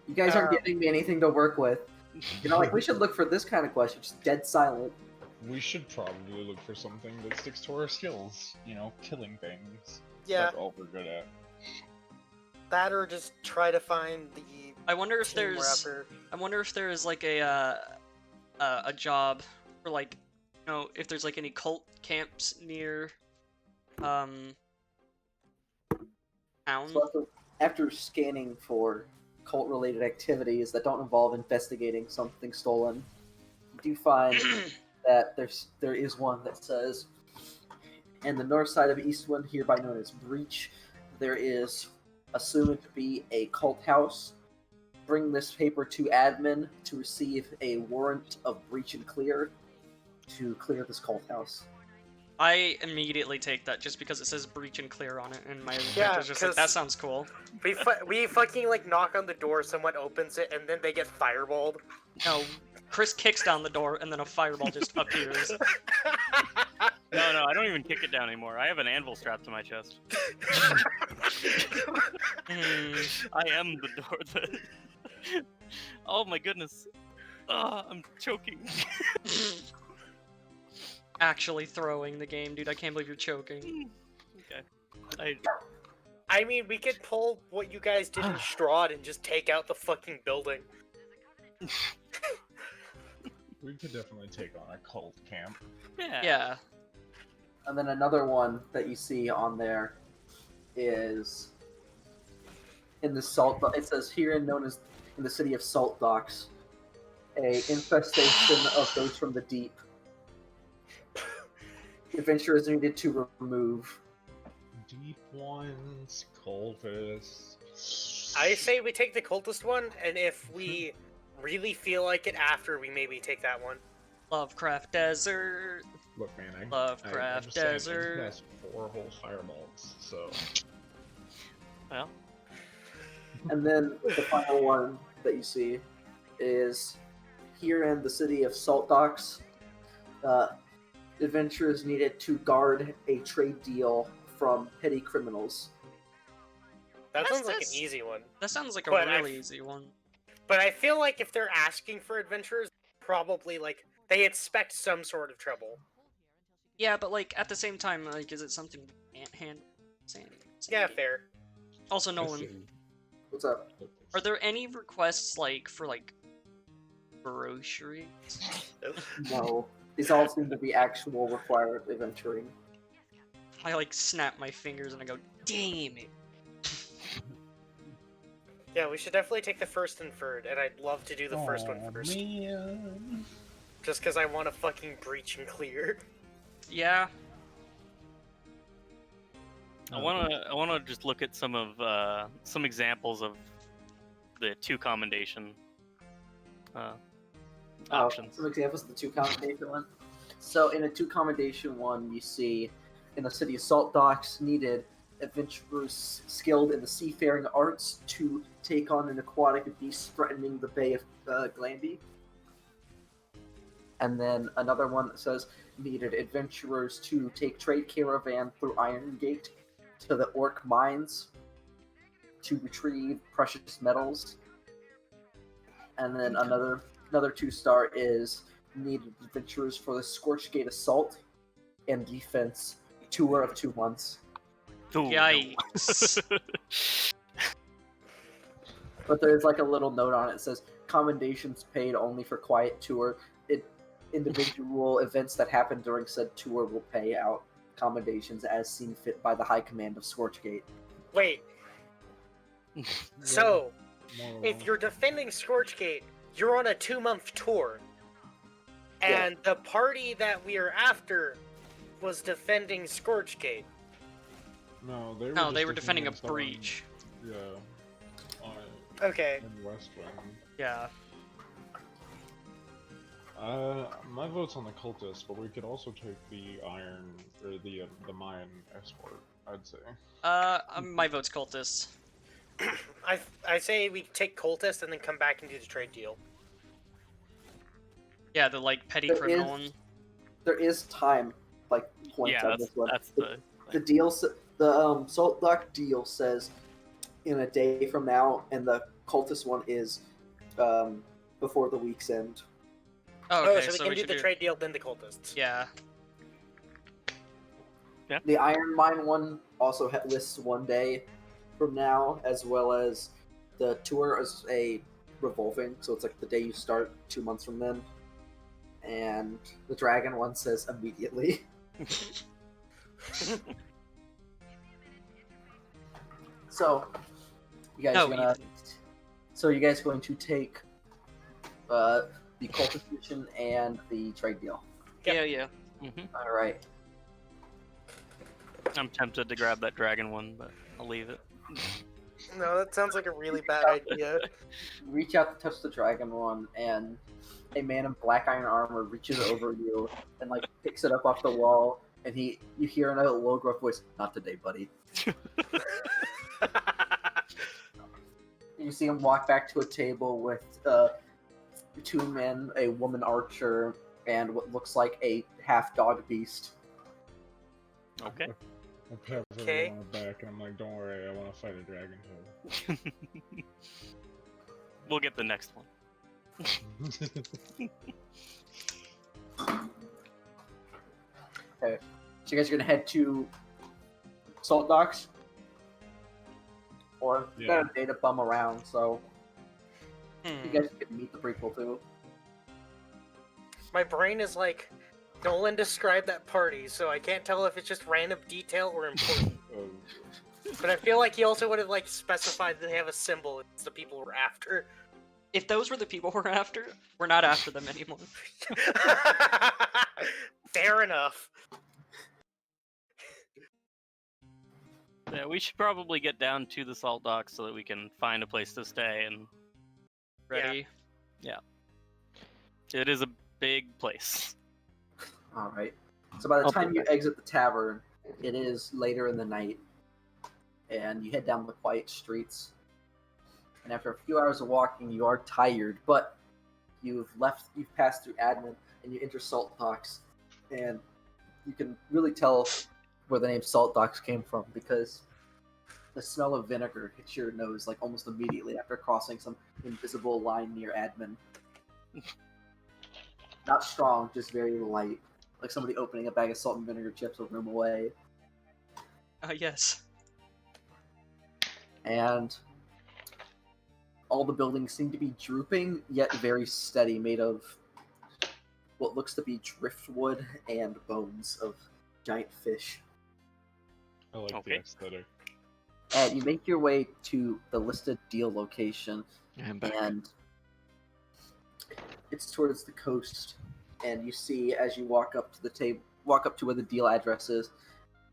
You guys aren't giving me anything to work with. You know, like, we should look for this kind of question, just dead silent. We should probably look for something that sticks to our skills. You know, killing things. yeah, That's all we're good at. that or just try to find the I wonder if team we're there's after. I wonder if there is like a job for like, you know, if there's like any cult camps near town. So after scanning for cult-related activities that don't involve investigating something stolen, you do find that there is one that says, in the north side of Eastwind, hereby known as Breach, there is assumed to be a cult house. Bring this paper to admin to receive a warrant of breach and clear to clear this cult house. I immediately take that just because it says breach and clear on it, and my Yeah, character's just like, 'cause- that sounds cool. We fucking like knock on the door, someone opens it, and then they get fireballed. No, Chris kicks down the door, and then a fireball just appears. No, I don't even kick it down anymore. I have an anvil strapped to my chest. I am the door that... Oh my goodness. I'm choking. Actually throwing the game, dude. I can't believe you're choking. Okay. I mean, we could pull what you guys did in Strahd and just take out the fucking building. We could definitely take on a cult camp. Yeah. And then another one that you see on there is in the salt. It says here, known as in the city of Salt Docks, a infestation of those from the deep. Adventurers needed to remove. Deep ones, cultists. I say we take the cultist one, and if we really feel like it after, we maybe take that one. Lovecraft Desert. Look, man, I Lovecraft understand I Desert. cast 4 whole fireballs, so Well, And then the final one that you see is here in the city of Salt Docks. Adventurers needed to guard a trade deal from petty criminals. That sounds like an That's- easy one. That sounds like a But really easy one. But I feel like if they're asking for adventurers, probably like they expect some sort of trouble. Yeah, but like at the same time, like, is it something we can't handle? Yeah, fair. Also, I Nolan, say What's up? are there any requests like for like groceries? No. These all seem to be actual required adventuring. I like snap my fingers and I go, damn it. Yeah, we should definitely take the first and third, and I'd love to do the first one Aw, first. Man. Just because I want to fucking breach and clear. Yeah. I wanna just look at some of some examples of the 2 commendation options. Some examples of the 2 commendation one. So in a 2 commendation one, you see in the city of Salt Docks needed adventurers skilled in the seafaring arts to take on an aquatic beast threatening the Bay of Glanby. And then another one that says needed adventurers to take trade caravan through Iron Gate to the Orc mines to retrieve precious metals. And then another 2-star is needed adventurers for the Scorchgate assault and defense tour of 2 months. Ooh, Yikes. But there's like a little note on it that says commendations paid only for quiet tour. Individual events that happen during said tour will pay out commendations as seen fit by the High Command of Scorchgate. Wait, so More if you're defending Scorchgate, you're on a 2-month tour. And the party that we are after was defending Scorchgate. No, they were. No, just they were defending a against the one- breach. Yeah. On Okay. in West Wing. Yeah. My vote's on the cultist, but we could also take the iron or the Mayan escort. I'd say. My vote's cultists. I say we take cultist and then come back and do the trade deal. Yeah, the like petty There criminal is- one. There is time, like points Yeah, on that's this one. that's the, the the deal. The Salt Dock deal says in a day from now, and the cultist one is before the week's end. Oh, Oh, okay, so we can do should the trade deal then the cultists. Yeah. The Iron Mine one also lists 1 day from now, as well as the tour is a revolving, so it's like the day you start 2 months from then. And the Dragon one says immediately. So, you guys No, gonna? Ethan. So you guys going to take the cultist mission and the trade deal? Yep. Yeah, yeah. Mhm. All right. I'm tempted to grab that dragon one, but I'll leave it. No, that sounds like a really bad idea. Reach out to touch the dragon one, and a man in black iron armor reaches over you and like picks it up off the wall, and you hear in a low gruff voice, "Not today, buddy." You see him walk back to a table with 2 men, a woman archer, and what looks like a half dog beast. Okay. I pat Okay. everyone on the back, and I'm like, "Don't worry, I want to fight a dragon too." We'll get the next one. So you guys are gonna head to Salt Docks, or you got a day to bum around, so you Hmm. guys can meet the prequel too. My brain is like, Nolan described that party, so I can't tell if it's just random detail or important. Oh, But I feel like he also would have like specified that they have a symbol. It's the people we're after. If those were the people we're after, we're not after them anymore. Fair enough. Yeah, we should probably get down to the salt docks so that we can find a place to stay. And Ready? it is a big place. All right. So by the I'll time put you exit the tavern, it is later in the night, and you head down the quiet streets. And after a few hours of walking, you are tired, but you've passed through admin, and you enter Salt Docks, and you can really tell where the name Salt Docks came from because the smell of vinegar hits your nose like almost immediately after crossing some invisible line near admin. Not strong, just very light, like somebody opening a bag of salt and vinegar chips a room away. Yes. And all the buildings seem to be drooping, yet very steady, made of what looks to be driftwood and bones of giant fish. I like the Okay. aesthetic. And you make your way to the listed deal location, I'm back. and it's towards the coast. And you see, as you walk up to the table, walk up to where the deal address is,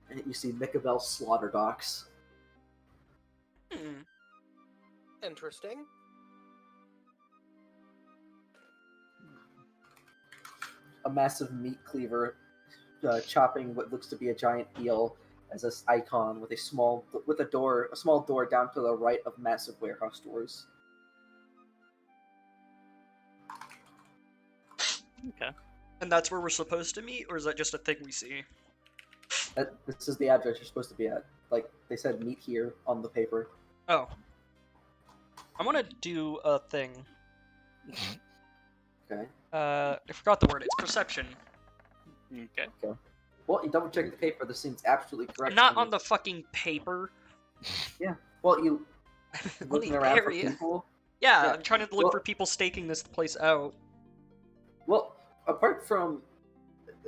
and you see Micabel Slaughter Docks. Hmm. Interesting. A massive meat cleaver chopping what looks to be a giant eel as this icon with a small door down to the right of massive warehouse doors. Okay. And that's where we're supposed to meet, or is that just a thing we see? This is the address you're supposed to be at. Like they said, meet here on the paper. Oh. I want to do a thing. Okay. I forgot the word. It's perception. Okay. Well, you double check the paper. This seems absolutely correct. Not to on you. the fucking paper. Well, you On looking the around for area. people. Yeah, Yeah, I'm trying to look well- for people staking this place out. Well, apart from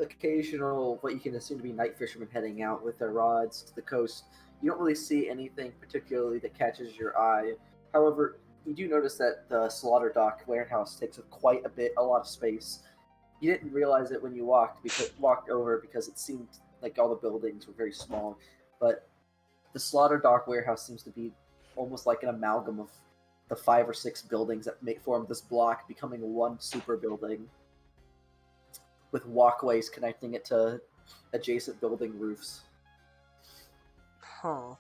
occasional, what you can assume to be night fishermen heading out with their rods to the coast, you don't really see anything particularly that catches your eye. However, you do notice that the slaughter dock warehouse takes up quite a lot of space. You didn't realize it when you walked over because it seemed like all the buildings were very small, but The Slaughter Dock warehouse seems to be almost like an amalgam of the 5 or 6 buildings that form this block, becoming one super building with walkways connecting it to adjacent building roofs. Huh.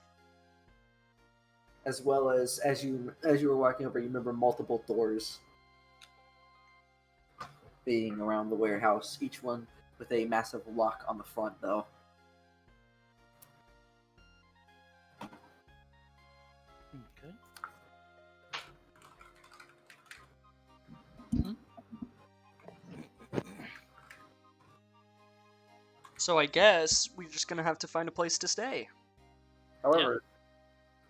As well as you were walking over, you remember multiple doors being around the warehouse, each one with a massive lock on the front, though. Okay. So I guess we're just gonna have to find a place to stay. However,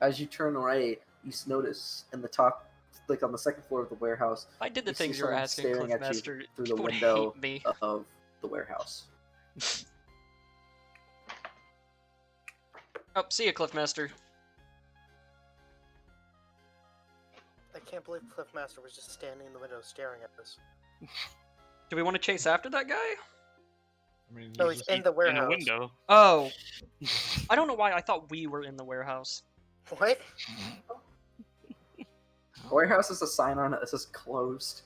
as you turn right, you notice in the top, like on the second floor of the warehouse, If I did the you see things you were someone asking, staring at you Cliffmaster, through the people would window hate me. of the warehouse. Oh, see ya, Cliffmaster. I can't believe Cliffmaster was just standing in the window staring at us. Do we want to chase after that guy? I mean, No, he's he's just- in the In warehouse. the window. Oh. I don't know why I thought we were in the warehouse. What? The warehouse has a sign on it that says closed.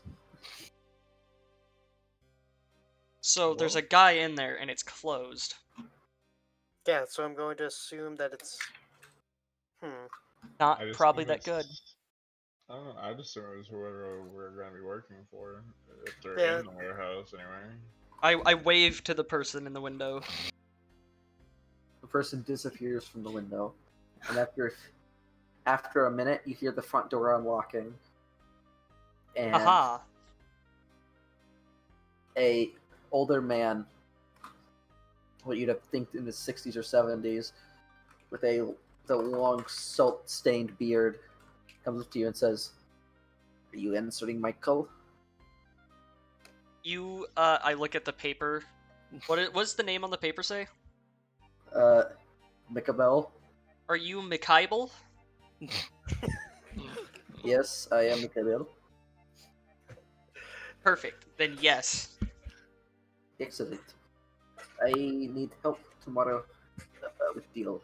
So there's a guy in there and it's closed. Yeah, so I'm going to assume that it's. Not I just probably assume that good. it's- I don't know. I'd assume it was whoever we're going to be working for. If they're Yeah. in the warehouse, anyway. I waved to the person in the window. The person disappears from the window, and after a minute, you hear the front door unlocking, and Aha. a older man, what you'd have think in his 60s or 70s, with the long salt-stained beard, comes up to you and says, "Are you answering my call?" I look at the paper. What's the name on the paper say? Mikabel? Are you Mikhail? Yes, I am Mikabel. Perfect. Then yes. Excellent. I need help tomorrow with deal.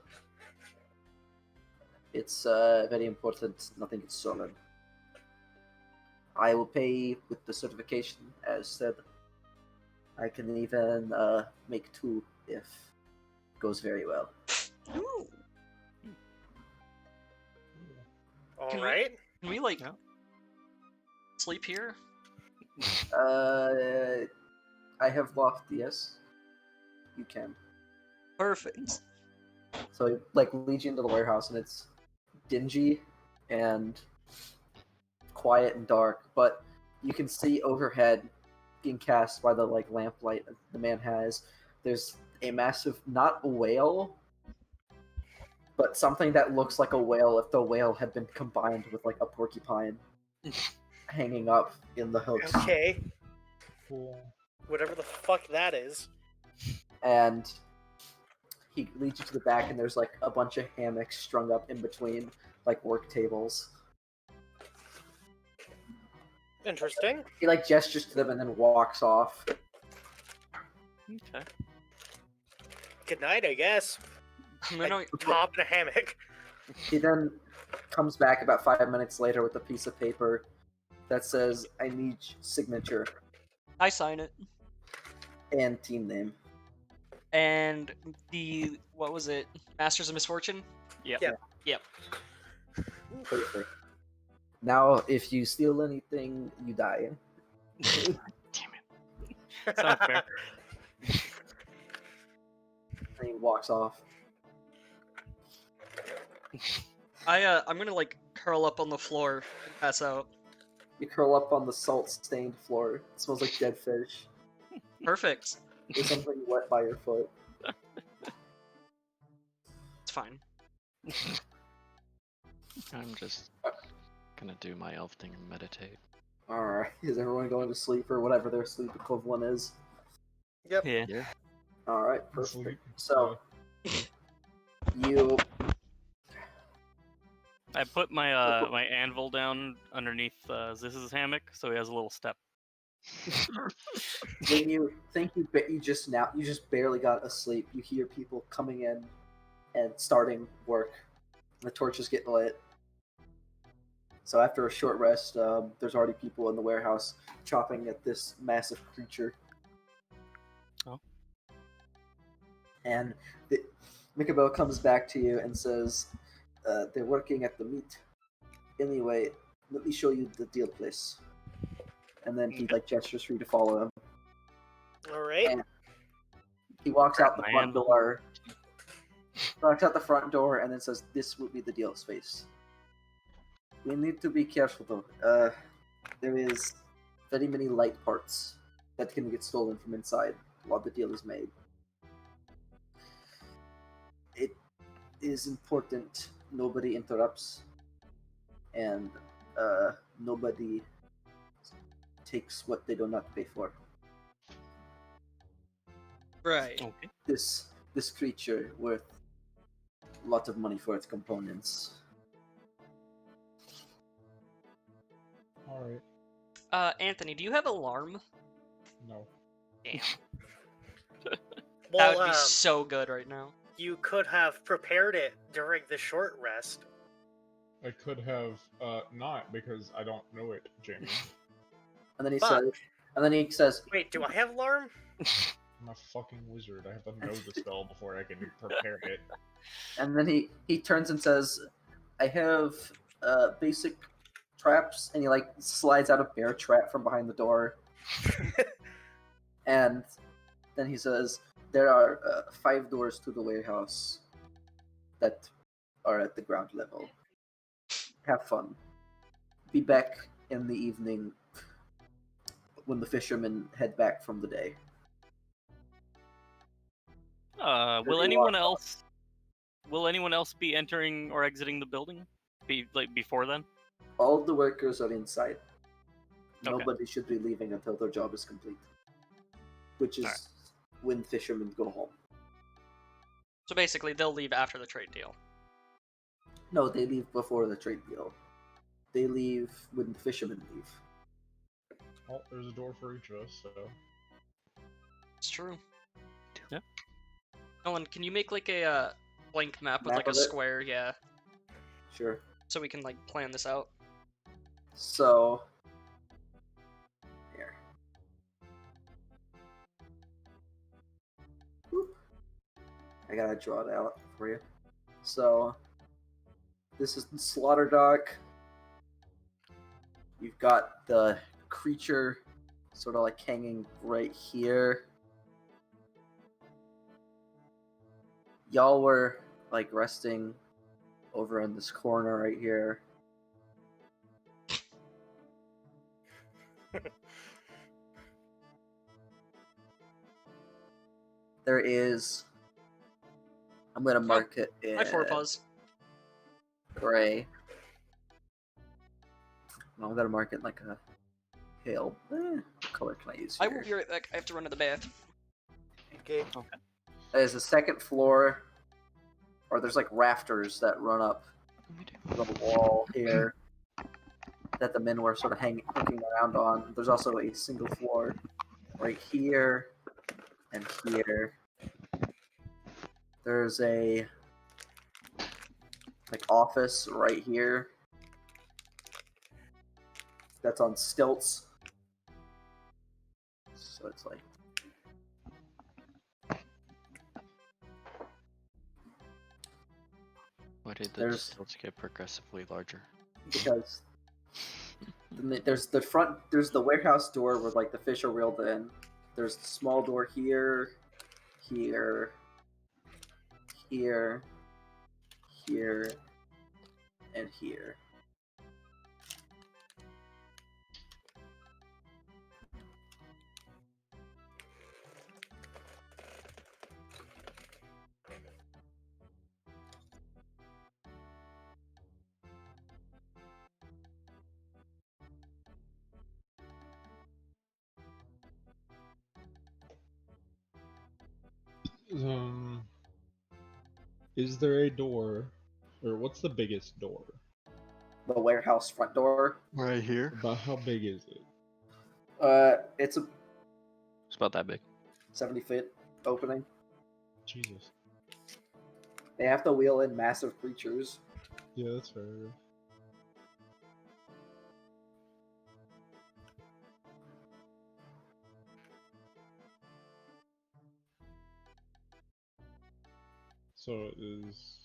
It's very important. Nothing gets stolen. I will pay with the certification, as said. I can even make 2 if it goes very well. Ooh. All Can we- right. Can we like Yeah. sleep here? I have loft. Yes, you can. Perfect. So it, like leads you into the warehouse, and it's dingy and quiet and dark, but you can see overhead, being cast by the like lamplight the man has. There's a massive, not a whale, but something that looks like a whale if the whale had been combined with like a porcupine, hanging up in the hooks. Okay. Cool. Whatever the fuck that is. And he leads you to the back, and there's like a bunch of hammocks strung up in between like work tables. Interesting. He like gestures to them and then walks off. Okay. Good night, I guess. I'm gonna Like, top in a hammock. He then comes back about 5 minutes later with a piece of paper that says, "I need signature I sign it. and team name." And what was it? Masters of Misfortune? Yep. Yeah. Yep. Perfect. Now, if you steal anything, you die. Damn it. It's not fair. And he walks off. I'm gonna like curl up on the floor and pass out. You curl up on the salt-stained floor. It smells like dead fish. Perfect. There's something wet by your foot. It's fine. I'm just gonna do my elf thing and meditate. Alright, is everyone going to sleep or whatever their sleep equivalent is? Yep. Yeah. Yeah. Alright, perfect. Sleep. So, you I put my my anvil down underneath Ziz's hammock, so he has a little step. when you think you just barely got asleep, you hear people coming in and starting work. The torches get lit. So after a short rest, there's already people in the warehouse chopping at this massive creature. Oh. And Mikabel comes back to you and says, they're working at the meat. Anyway, let me show you the deal place. And then he like gestures for you to follow him. All right. And he walks out the front door. Walks out the front door and then says, "This will be the deal space. We need to be careful though. There is very many light parts that can get stolen from inside while the deal is made. It is important nobody interrupts and nobody takes what they do not pay for. Right. Okay. This creature worth a lot of money for its components." Alright. Anthony, do you have alarm? No. Damn. Well, That would be so good right now. you could have prepared it during the short rest. I could have not because I don't know it, Jamie. And then he Fuck. says, Wait, do I have alarm? I'm a fucking wizard. I have to know the spell before I can prepare it. and then he turns and says, "I have basic traps," and he like slides out a bear trap from behind the door. And then he says, "There are 5 doors to the warehouse that are at the ground level. Have fun. Be back in the evening when the fishermen head back from the day." Will There you anyone are. else? Will anyone else be entering or exiting the building? Before then? All the workers are inside. Okay. Nobody should be leaving until their job is complete, which is Alright. when fishermen go home. So basically, they'll leave after the trade deal. No, they leave before the trade deal. They leave when the fishermen leave. Well, there's a door for each of us, so. It's true. Yeah. Nolan, can you make like a blank map with Map like a of it? square? Yeah. Sure. So we can like plan this out. So, here. Whoop. I gotta draw it out for you. So, this is the slaughter dock. You've got the creature sort of like hanging right here. Y'all were like resting over in this corner right here. There is. I'm gonna mark it in My forepaws. gray. I'm gonna mark it like a pale. What color can I use I here? will be right back. I have to run to the bath. Okay. There's a second floor, or there's like rafters that run up the wall here that the men were sort of hooking around on. There's also a single floor right here and here. There's a like office right here that's on stilts. So it's like Why did the There's- stilts get progressively larger? because there's the front, there's the warehouse door where like the fish are reeled in. There's the small door here, here, here, here, and here. Is there a door, or what's the biggest door? The warehouse front door. Right here. About how big is it? It's a It's about that big. 70-foot opening. Jesus. They have to wheel in massive creatures. Yeah, that's fair. So is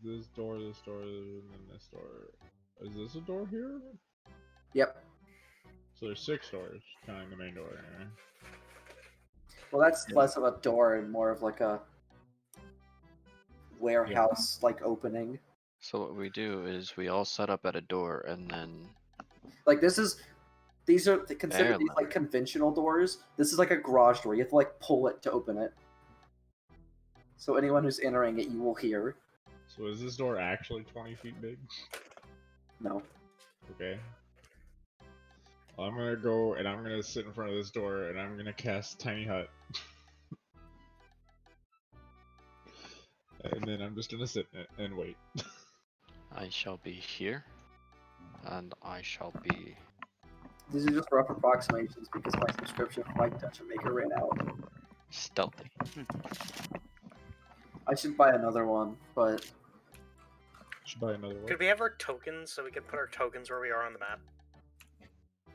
this door, and then this door? Is this a door here? Yep. So there's 6 doors, counting the main door. Yeah. Well, that's less of a door and more of like a warehouse like opening. So what we do is we all set up at a door, and then Like these are consider these Barely. like conventional doors. This is like a garage door. You have to like pull it to open it. So anyone who's entering it, you will hear. So is this door actually 20 feet big? No. Okay. Well, I'm gonna go and I'm gonna sit in front of this door and I'm gonna cast Tiny Hut. And then I'm just gonna sit in it and wait. I shall be here, and I shall be. These are just rough approximations because my subscription for my Dungeon Maker ran out. Stealthy. I should buy another one, but Should buy another one. Could we have our tokens so we can put our tokens where we are on the map?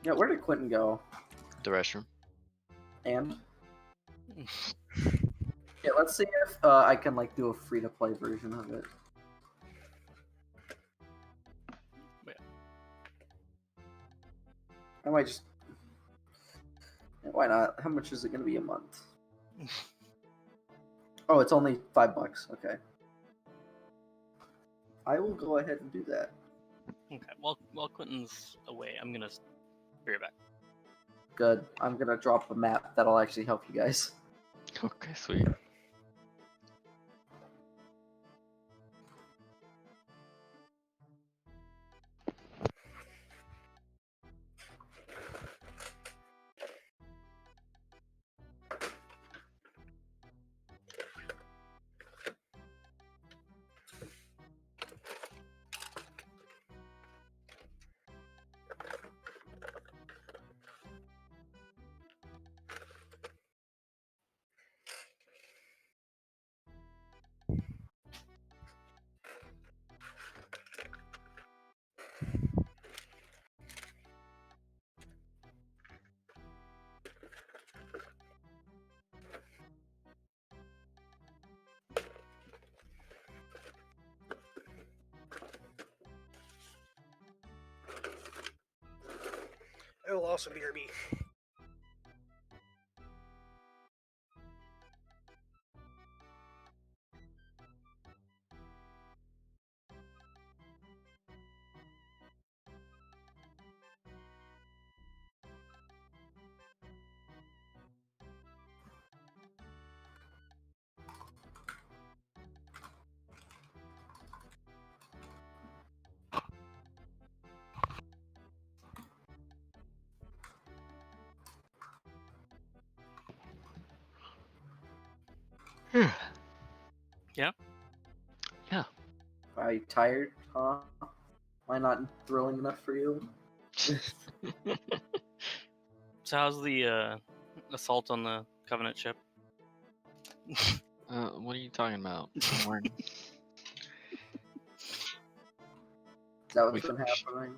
yeah, where did Quentin go? The restroom. And yeah, let's see if I can like do a free to play version of it. I might just. Yeah, why not? How much is it going to be a month? Oh, it's only $5. Okay. I will go ahead and do that. Okay. While Quentin's away, I'm gonna be right back. Good. I'm gonna drop a map that'll actually help you guys. Okay, sweet. It will also be RB. Yeah. Yeah. Are you tired, huh? Am I not thrilling enough for you? So how's the assault on the Covenant ship? What are you talking about? Warren? Is that what's We- been happening?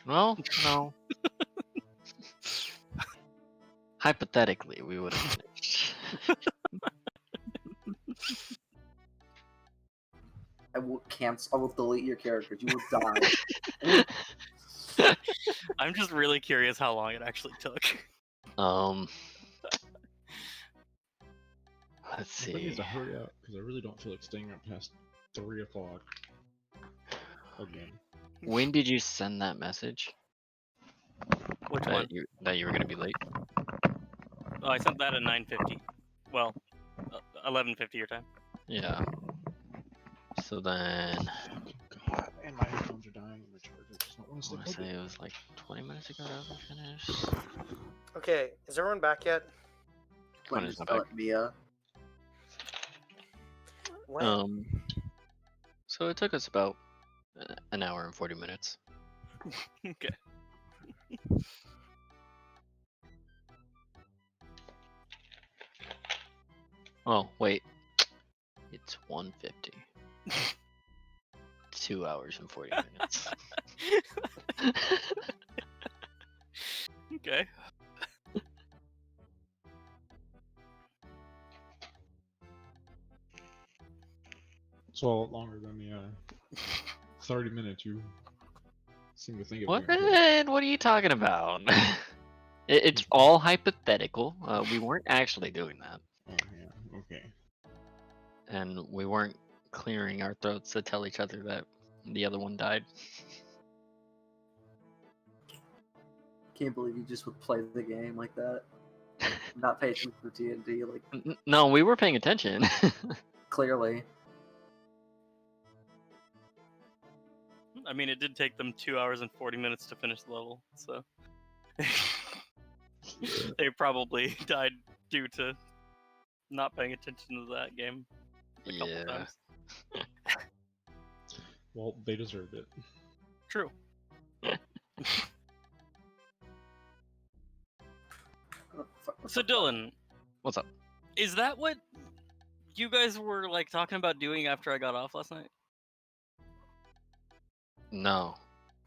Well, no. Hypothetically, we would have finished. I will cancel. I will delete your character. You will die. I'm just really curious how long it actually took. Let's I need see. to hurry up because I really don't feel like staying up past 3 o'clock. Again. When did you send that message? Which one? That you were gonna be late? Oh, I sent that at 9:50. Well, 11:50 your time. Yeah. So then, God, and my headphones are dying and my charger does not want to I stay want to plugged say in. it was like 20 minutes ago that we finished. Okay, is everyone back yet? Quentin's Quentin's not still back. at Mia. When? So it took us about an hour and 40 minutes. Okay. Oh, wait. It's 1:50. 2 hours and 40 minutes. Okay. It's a lot longer than the 30 minutes you seem to think it What? would be. What are you talking about? It's all hypothetical. We weren't actually doing that, Oh yeah, okay. and we weren't clearing our throats to tell each other that the other one died. Can't believe you just would play the game like that. Not pay attention to D&D, like, No, we were paying attention. clearly. I mean, it did take them 2 hours and 40 minutes to finish the level, so they probably died due to not paying attention to that game a couple Yeah. times. Well, they deserved it. True. So Dylan, What's up? is that what you guys were like talking about doing after I got off last night? No.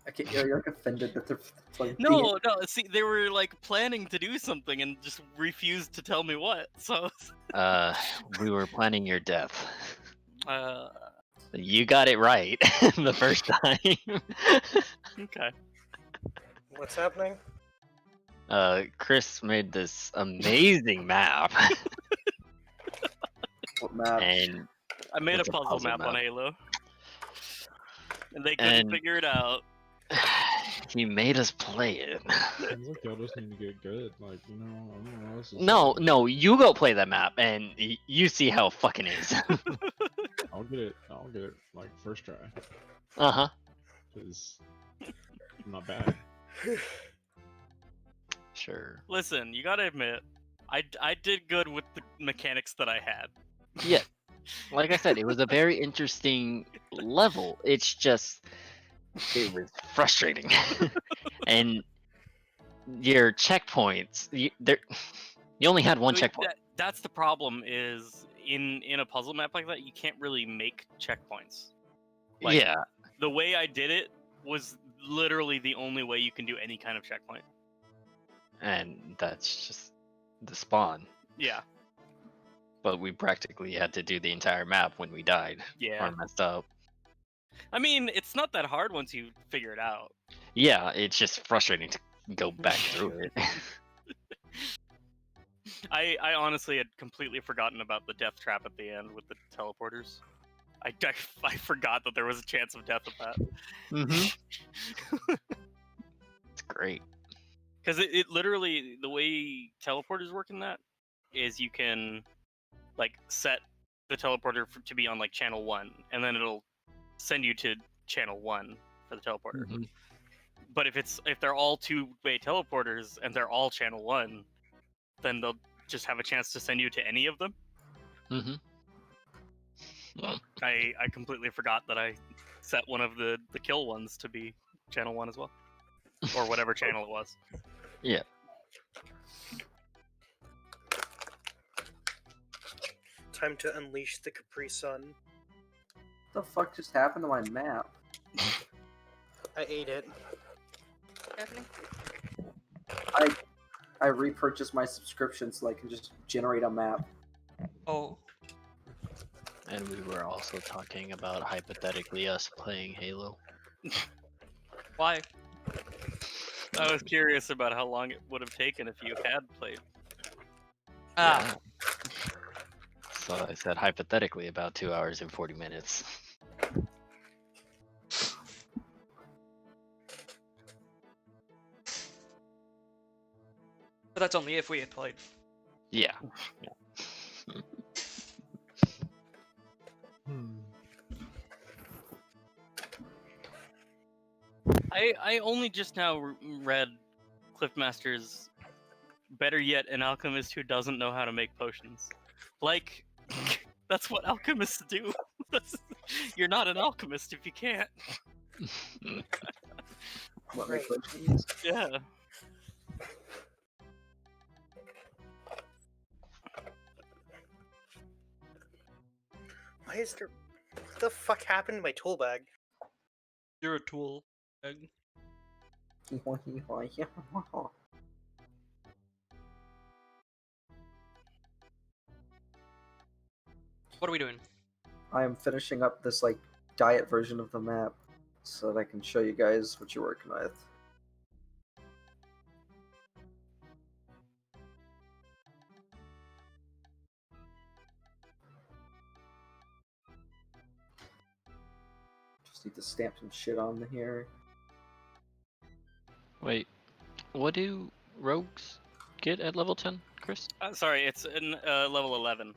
Okay, you're like offended that they're playing No, no. See, they were like planning to do something and just refused to tell me what. So, We were planning your death. uh, You got it right the first time. okay. What's happening? Chris made this amazing map, What map? and I made a It's a puzzle puzzle map on map. Halo, and they couldn't And- figure it out. he made us play it. Seems like y'all just need to get good. Like, I don't know what else to No, say. no, you go play that map, and you see how it fucking is. I'll get it, like, first try. Uh-huh. Because I'm not bad. Sure. Listen, you gotta admit, I did good with the mechanics that I had. Yeah. Like I said, it was a very interesting level. It's just, it was frustrating. And your checkpoints, you only had one But checkpoint. That's the problem. Is in a puzzle map like that, you can't really make checkpoints. Like, Yeah. The way I did it was literally the only way you can do any kind of checkpoint. And that's just the spawn. Yeah. But we practically had to do the entire map when we died Yeah. or messed up. I mean, it's not that hard once you figure it out. Yeah, it's just frustrating to go back through it. I honestly had completely forgotten about the death trap at the end with the teleporters. I forgot that there was a chance of death with that. Mm-hmm. It's great. Because it literally, the way teleporters work in that is you can like set the teleporter to be on like channel 1, and then it'll send you to channel 1 for the teleporter. Mhm. But if they're all two-way teleporters and they're all channel 1, then they'll just have a chance to send you to any of them. Mm-hmm. I completely forgot that I set one of the kill ones to be channel 1 as well, or whatever channel it was. Yeah. Time to unleash the Capri Sun. What the fuck just happened to my map? I ate it. Happening? I repurchased my subscription so I can just generate a map. Oh, And we were also talking about hypothetically us playing Halo. why? I was curious about how long it would have taken if you had played. Ah, So I said hypothetically about 2 hours and 40 minutes. but that's only if we had played. Yeah. I only just now read Cliffmaster's Better Yet, an alchemist who doesn't know how to make potions. Like, that's what alchemists do. You're not an alchemist if you can't. What Right. make potions? Yeah. Why is there? What the fuck happened to my tool bag? You're a tool. Egg. What are we doing? I am finishing up this like diet version of the map so that I can show you guys what you're working with. Just need to stamp some shit on here. Wait, what do rogues get at level 10, Chris? Sorry, it's in level 11.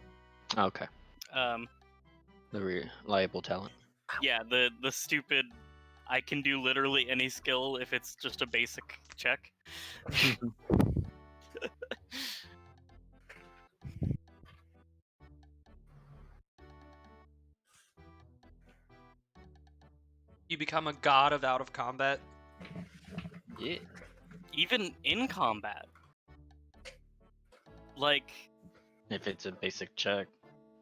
Oh, okay. Um, The reliable talent. yeah, the stupid. I can do literally any skill if it's just a basic check. You become a god of out of combat. Yeah. Even in combat. Like, If it's a basic check,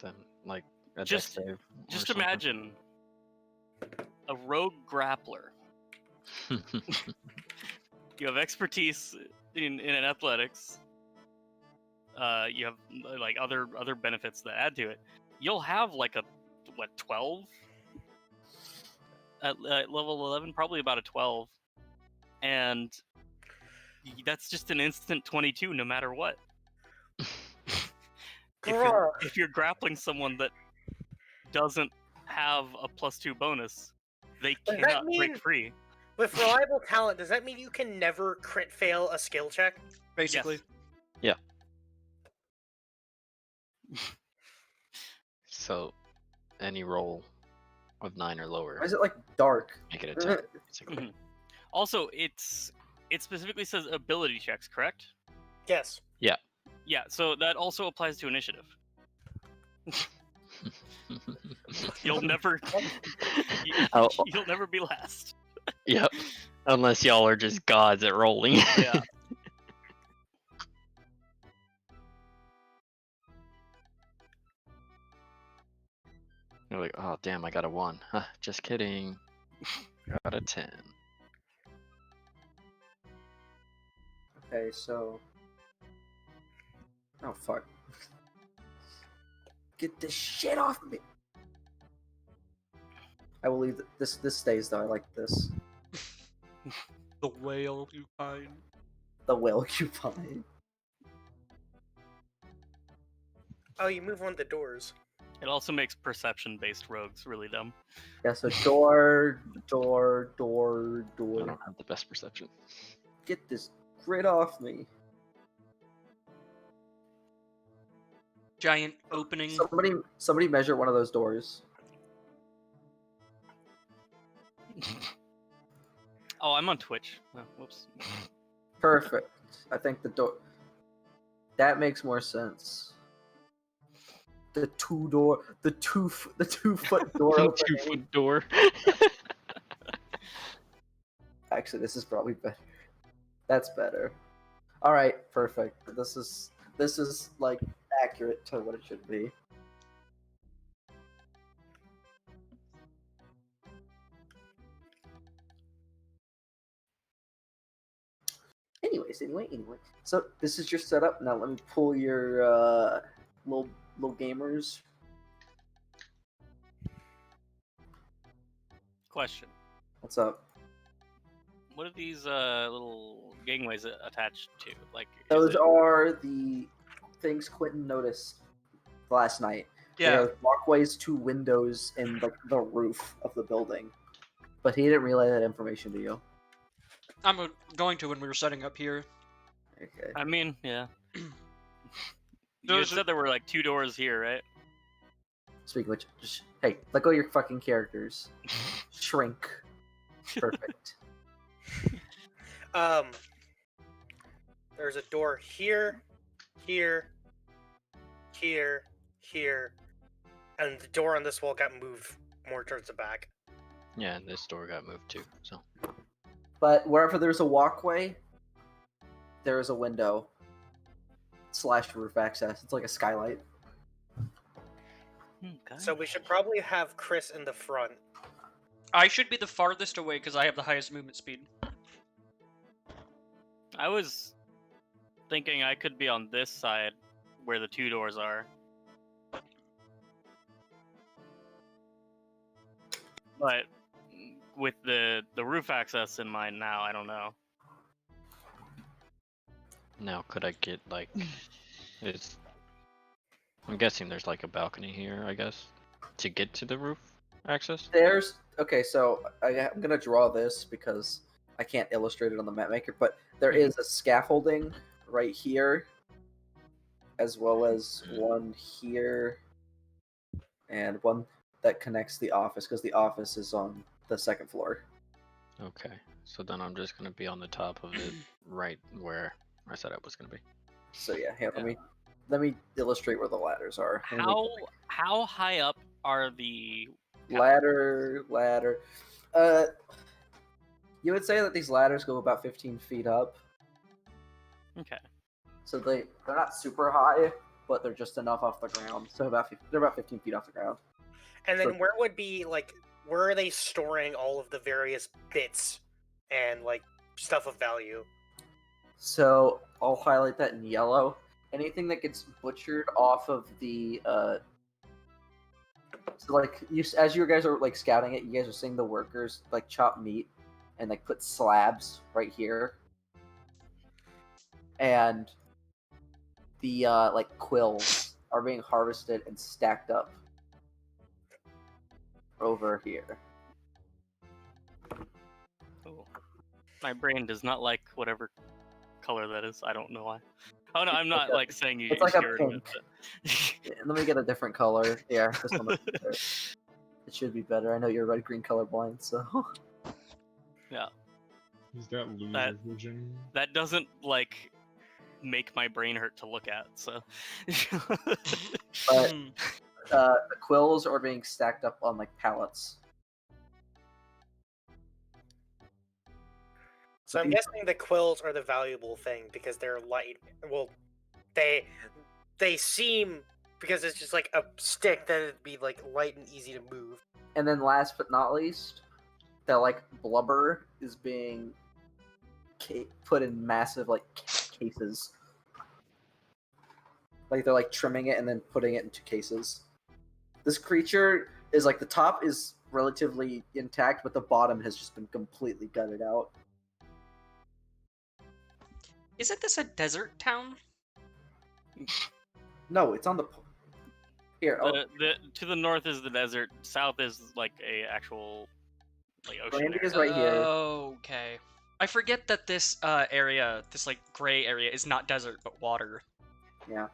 then like a Just- dex save. or just something. imagine a rogue grappler. You have expertise in athletics. You have like other benefits that add to it. You'll have like a 12 at level 11, probably about a 12, and that's just an instant 22 no matter what. Bruh. If you're grappling someone that doesn't have a +2 bonus, they Does that cannot mean- break free. With reliable talent, does that mean you can never crit fail a skill check? Basically. Yes. So, any roll of 9 or lower, Why is it like dark? make it a 10. basically. Mhm. Also, it specifically says ability checks, correct? Yes. Yeah, so that also applies to initiative. You'll never, Oh, you'll never be last. yep. Unless y'all are just gods at rolling. Yeah. You're like, oh damn, I got a 1. Huh, just kidding. Got a 10. Okay, so. Oh fuck. Get this shit off me! I will leave this stays though, I like this. The whale you find. The whale you find. Oh, you move one of the doors. It also makes perception-based rogues really dumb. Yeah, so door. I don't have the best perception. Get this grit off me. Giant opening. Somebody measure one of those doors. Oh, I'm on Twitch. Oh, whoops. Perfect. I think the door. That makes more sense. The 2 foot door opening. 2-foot door. Actually, this is probably better. That's better. All right, perfect. This is like accurate to what it should be. Anyway. So this is your setup. Now let me pull your little gamers. Question. What's up? What are these little gangways attached to? Like, is Those it- are the things Quentin noticed last night. Yeah. There are walkways to windows in the roof of the building, but he didn't relay that information to you. I'm going to when we were setting up here. Okay. I mean, yeah. You Those are- said there were like 2 doors here, right? Speaking of which, hey, let go of your fucking characters. Shrink. Perfect. There's a door here, here, and the door on this wall got moved more towards the back. Yeah, and this door got moved too. So But wherever there's a walkway, there is a window / roof access. It's like a skylight. Okay. So we should probably have Chris in the front. I should be the farthest away because I have the highest movement speed. I was thinking I could be on this side where the 2 doors are. But with the roof access in mind now, I don't know. Now, could I get like? It's. I'm guessing there's like a balcony here, I guess, to get to the roof access. There's okay, so I'm gonna draw this because I can't illustrate it on the map maker, but there is a scaffolding right here, as well as one here, and one that connects the office because the office is on the 2nd floor. Okay, so then I'm just gonna be on the top of it, right where I said I was gonna be. So yeah, here, let me illustrate where the ladders are. How high up are the Ladder. You would say that these ladders go about 15 feet up, Okay. so they're not super high, but they're just enough off the ground. So they're about 15 feet off the ground. And then So- where would be like where are they storing all of the various bits and like stuff of value? So I'll highlight that in yellow. Anything that gets butchered off of the so like as you guys are like scouting it, you guys are seeing the workers like chop meat and like put slabs right here, and the like quills are being harvested and stacked up over here. Oh. My brain does not like whatever color that is. I don't know why. Oh no, I'm not like saying you. It's like a scared of it, pink. Let me get a different color. Yeah, this one looks better. It should be better. I know you're red-green colorblind, so. Yeah. Is that loser That- vision? That doesn't like make my brain hurt to look at. So. But Hmm. the quills are being stacked up on like pallets. So I'm guessing the quills are the valuable thing because they're light. Well, they seem because it's just like a stick that it'd be like light and easy to move. And then last but not least, the like blubber is being put in massive like cases. Like they're like trimming it and then putting it into cases. This creature is like the top is relatively intact, but the bottom has just been completely gutted out. Isn't this a desert town? No, it's on the here. Oh, To the north is the desert. South is like a actual like ocean. Landing area. is right here. Okay. I forget that this area, this like gray area, is not desert but water. Yeah.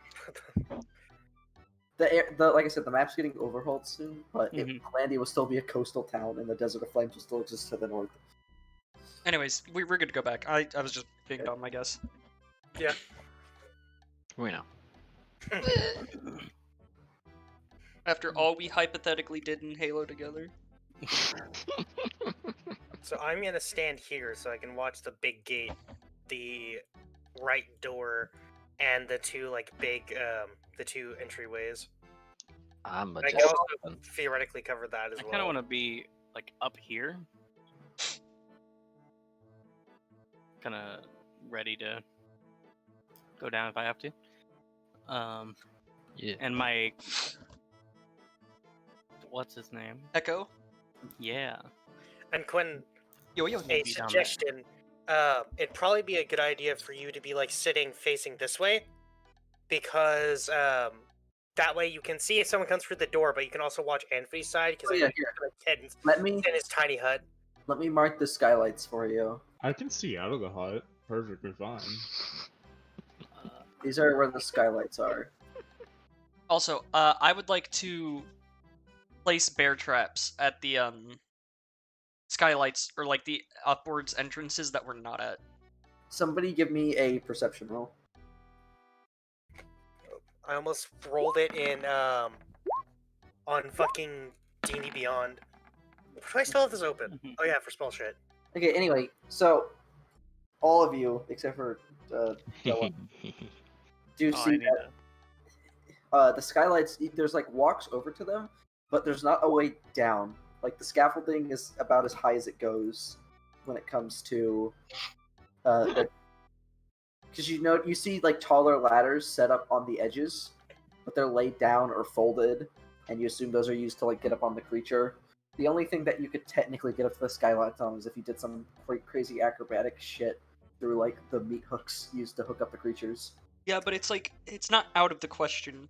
The like I said, the map's getting overhauled soon, but Landy will still be a coastal town, and the Desert of Flames will still exist to the north. Anyways, we're good to go back. I was just being dumb, I guess. We know. After all we hypothetically did in Halo together. So I'm gonna stand here so I can watch the big gate, the right door, and the two like big the two entryways. I'm a I can just. also theoretically cover that as I well. kind of want to be like up here, kind of ready to go down if I have to. Yeah. And my what's his name? Echo? Yeah. And Quinn, Yo, yo. a Be down there. suggestion. It'd probably be a good idea for you to be like sitting facing this way, because that way you can see if someone comes through the door, but you can also watch Anthony's side because Oh, yeah, here. Ken's Let me in his tiny hut. mark the skylights for you. I can see out of the hut perfectly fine. These are where the skylights are. Also, I would like to place bear traps at the skylights or like the upwards entrances that we're not at. Somebody give me a perception roll. I almost rolled it in on fucking D&D Beyond. Do I still have this open? Oh yeah, for spell shit. Okay, anyway, so all of you except for Dylan, do Oh, I see need that the skylights. There's like walks over to them, but there's not a way down. Like the scaffolding is about as high as it goes when it comes to because you see like taller ladders set up on the edges, but they're laid down or folded, and you assume those are used to like get up on the creature. The only thing that you could technically get up to the skylights on is if you did some crazy acrobatic shit through like the meat hooks used to hook up the creatures. Yeah, but it's like it's not out of the question.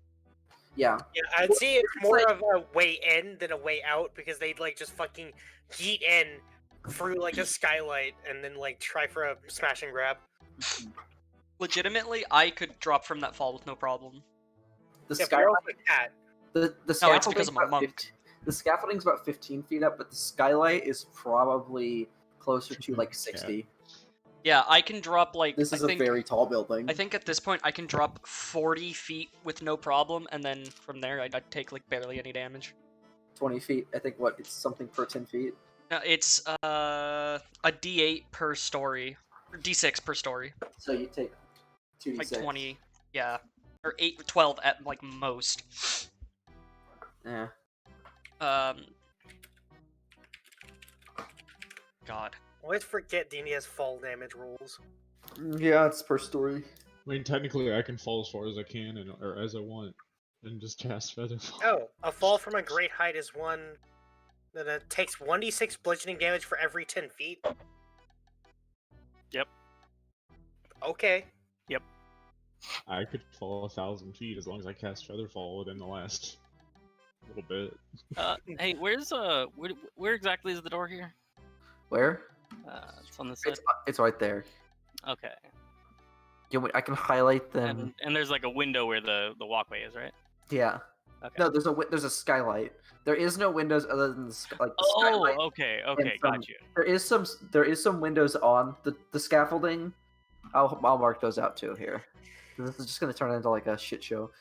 Yeah. Yeah, I'd see it's It's more like- of a way in than a way out because they'd like just fucking yeet in through like a skylight and then like try for a smash and grab. Legitimately, I could drop from that fall with no problem. The Yeah, but skylight, also cat. the No, it's scaffolding's because I'm a about monk. 15 the scaffolding's about 15 feet up, but the skylight is probably closer to like 60. Yeah, I can drop like This is I a think, very tall building. I think at this point I can drop 40 feet with no problem, and then from there I'd take like barely any damage. 20 feet. I think what it's something per 10 feet. No, it's a D8 per story, or D6 per story, So you take 2d6. like 20, yeah, or 12 at like most. Yeah. God. I always forget D&D has fall damage rules. Yeah, it's per story. I mean, technically, I can fall as far as I can or as I want, and just cast Featherfall. Oh, a fall from a great height is one that takes 1d6 bludgeoning damage for every 10 feet. Yep. Okay. I could fall 1,000 feet as long as I cast Featherfall within the last little bit. Hey, where exactly is the door here? Where? It's on this side. It's right there. Okay. I can highlight them. And there's like a window where the walkway is, right? Yeah. Okay. No, there's a skylight. There is no windows other than the the Oh, skylight. okay, and some- got you. There is some windows on the scaffolding. I'll mark those out too here. This is just gonna turn into like a shit show.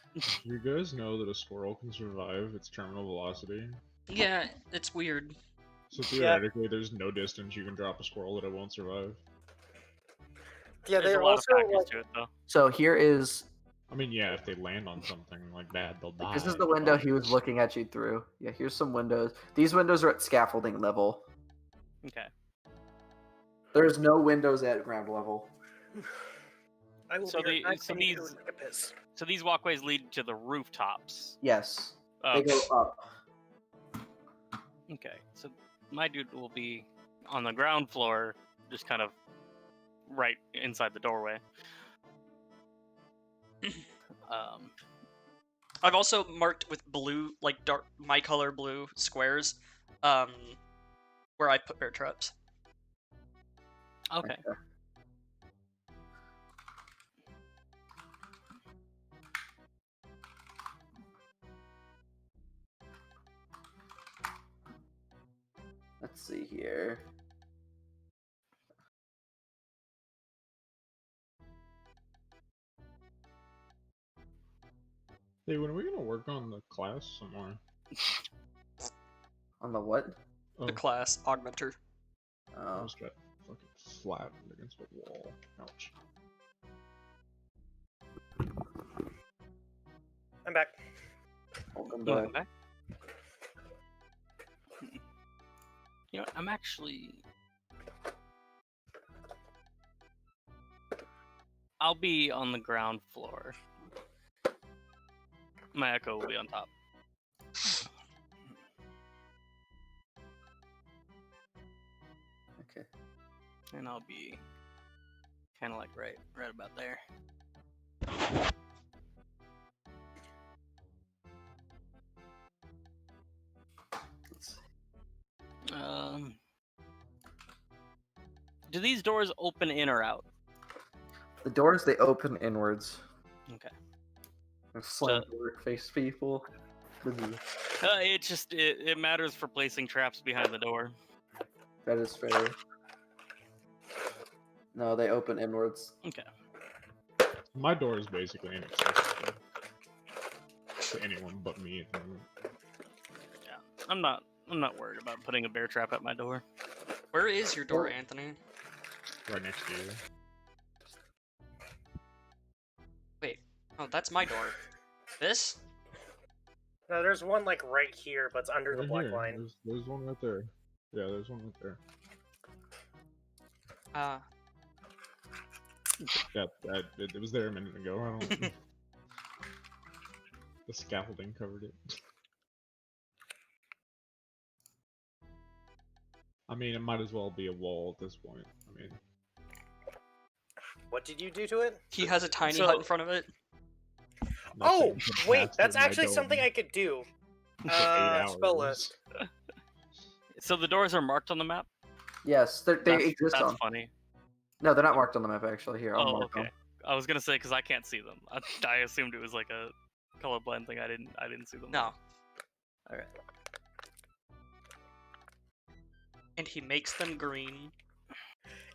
You guys know that a squirrel can survive its terminal velocity? Yeah, it's weird. So theoretically, there's no distance you can drop a squirrel that it won't survive. Yeah, There's they're a lot also of factors like, to it, though. So here is I mean, yeah, if they land on something like that, they'll die. this is the window he was looking at you through. Yeah, here's some windows. These windows are at scaffolding level. Okay. There's no windows at ground level. I will So be your so knife these- into like a piss. So these walkways lead to the rooftops. Yes, Oh, they go up. okay. So my dude will be on the ground floor, just kind of right inside the doorway. I've also marked with blue, like dark, my color blue squares, where I put bear traps. Okay. Let's see here. Hey, when are we gonna work on the class some more? On the what? Oh, The class augmenter. I Oh. just got fucking flattened against the wall. Ouch. I'm back. Welcome Welcome back. back. You know, I'm actually. I'll be on the ground floor. My echo will be on top. Okay. And I'll be kind of like right about there. Let's see. Do these doors open in or out? The doors they open inwards. Okay. Slam door face people. It matters for placing traps behind the door. That is fair. No, they open inwards. Okay. My door is basically inaccessible to anyone but me at the moment. I'm not worried about putting a bear trap at my door. Where is your door, Anthony? Right next to you. Wait. Oh, that's my door. This? No, there's one like right here, but it's under the Right black here. line. There's one right there. Yeah, there's one right there. Yeah, it was there a minute ago. I don't. The scaffolding covered it. I mean, it might as well be a wall at this point. I mean, What did you do to it? He has a tiny So- hut in front of it. that's Oh, it. You can wait, pass that's through my actually dome something I could do. for 8 Spell hours. list. So the doors are marked on the map. Yes, they That's, exist that's on. funny. No, they're not marked on the map actually. Here, I'll Oh, mark okay. I was gonna say because I can't see them. I assumed it was like a colorblind thing. I didn't see them. No. All right. And he makes them green.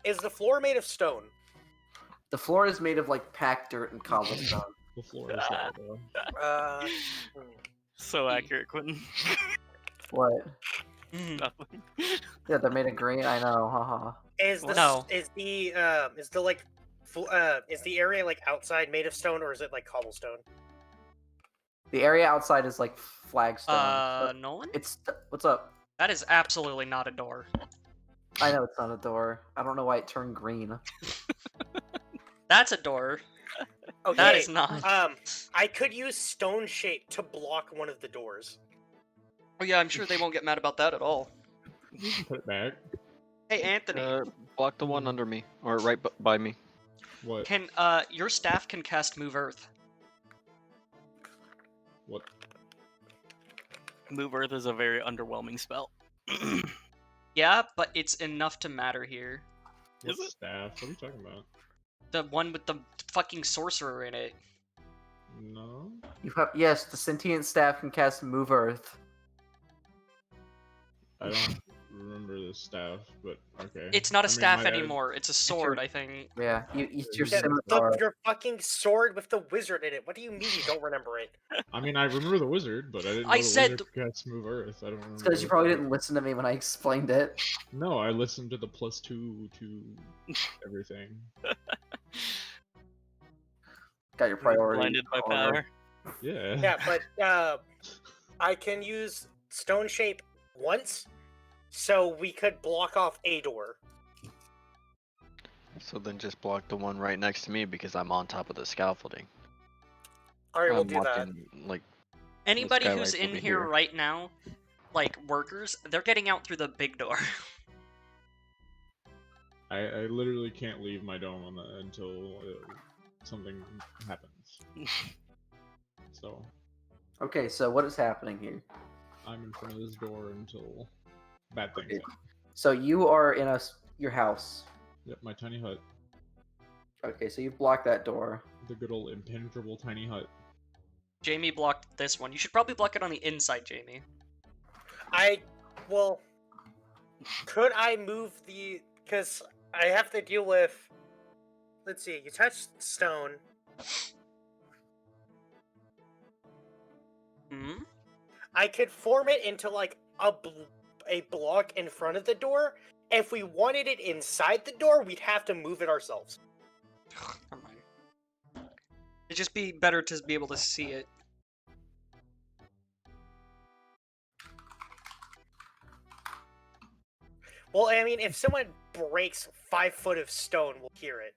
Is the floor made of stone? The floor is made of like packed dirt and cobblestone. The floor is lava. Hmm. So accurate, Quentin. What? Mhm. Nothing. Yeah, they're made of green. I know, haha. Is the No. is the like is the area like outside made of stone or is it like cobblestone? The area outside is like flagstone. Nolan? It's what's up? That is absolutely not a door. I know it's not a door. I don't know why it turned green. That's a door. Okay. That is not. I could use stone shape to block one of the doors. Oh yeah, I'm sure they won't get mad about that at all. You can put it back. Hey Anthony, Block the one under me, or right by me. What? can your staff can cast Move Earth? What? Move Earth is a very underwhelming spell. Yeah, but it's enough to matter here. What Is it? staff? What are you talking about? The one with the fucking sorcerer in it. No. You have yes, the sentient staff can cast Move Earth. I don't remember the staff, but okay. It's not a I mean, staff my- anymore. It's a sword, I think. Yeah, it's your Yeah, scimitar. Your fucking sword with the wizard in it. What do you mean you don't remember it? I mean, I remember the wizard, but I didn't know I the said wizard could cast Move Earth. I don't remember. It's because you what probably the- didn't listen to me when I explained it. No, I listened to the +2 to everything. Got your priority. Blinded by order. power. Yeah. Yeah, but I can use stone shape once, so we could block off a door. So then just block the one right next to me because I'm on top of the scaffolding. All right, we'll I'm do that. watching, like, Anybody guy who's right in over here here. right now, like workers, they're getting out through the big door. I literally can't leave my dome on until something happens. So Okay, so what is happening here? I'm in front of this door until bad things Okay. happen. So you are in your house. Yep, my tiny hut. Okay, so you block that door. The good old impenetrable tiny hut. Jamie blocked this one. You should probably block it on the inside, Jamie. Well, could I move the? Because I have to deal with. Let's see. You touch stone. Hmm? I could form it into like a block in front of the door. If we wanted it inside the door, we'd have to move it ourselves. Never mind. It'd just be better to be able to see it. Well, I mean, if someone breaks 5 foot of stone, we'll hear it.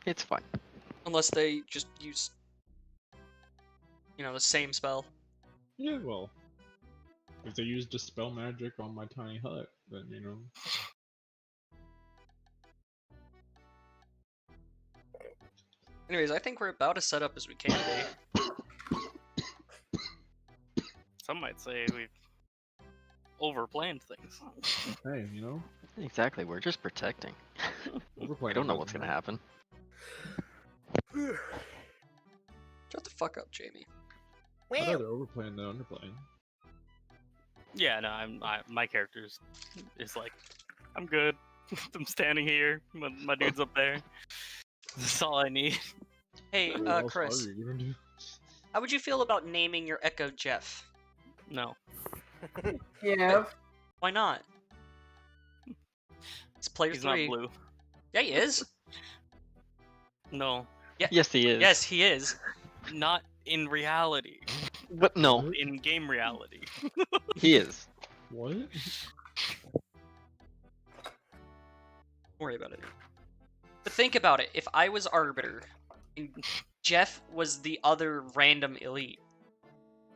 it's fine. Unless they just use, the same spell. Yeah, well, if they use dispel magic on my tiny hut, then Anyways, I think we're about as set up as we can be. Some might say we've overplanned things. Hey, Exactly, we're just protecting. We overplaying. don't know what's gonna happen. Shut the fuck up, Jamie. I'd Well, rather overplaying than underplaying. Yeah, no, my character's is like, I'm good. I'm standing here. My dude's up there. That's all I need. Hey, What else Chris, are you gonna do? how would you feel about naming your Echo Jeff? No. Yeah. Why not? It's player He's 3. not blue. Yeah, he is. No. Yes, he is. Yes, he is. Not in reality. But no, in game reality. he is. What? Don't worry about it. But think about it. If I was Arbiter, and Jeff was the other random elite.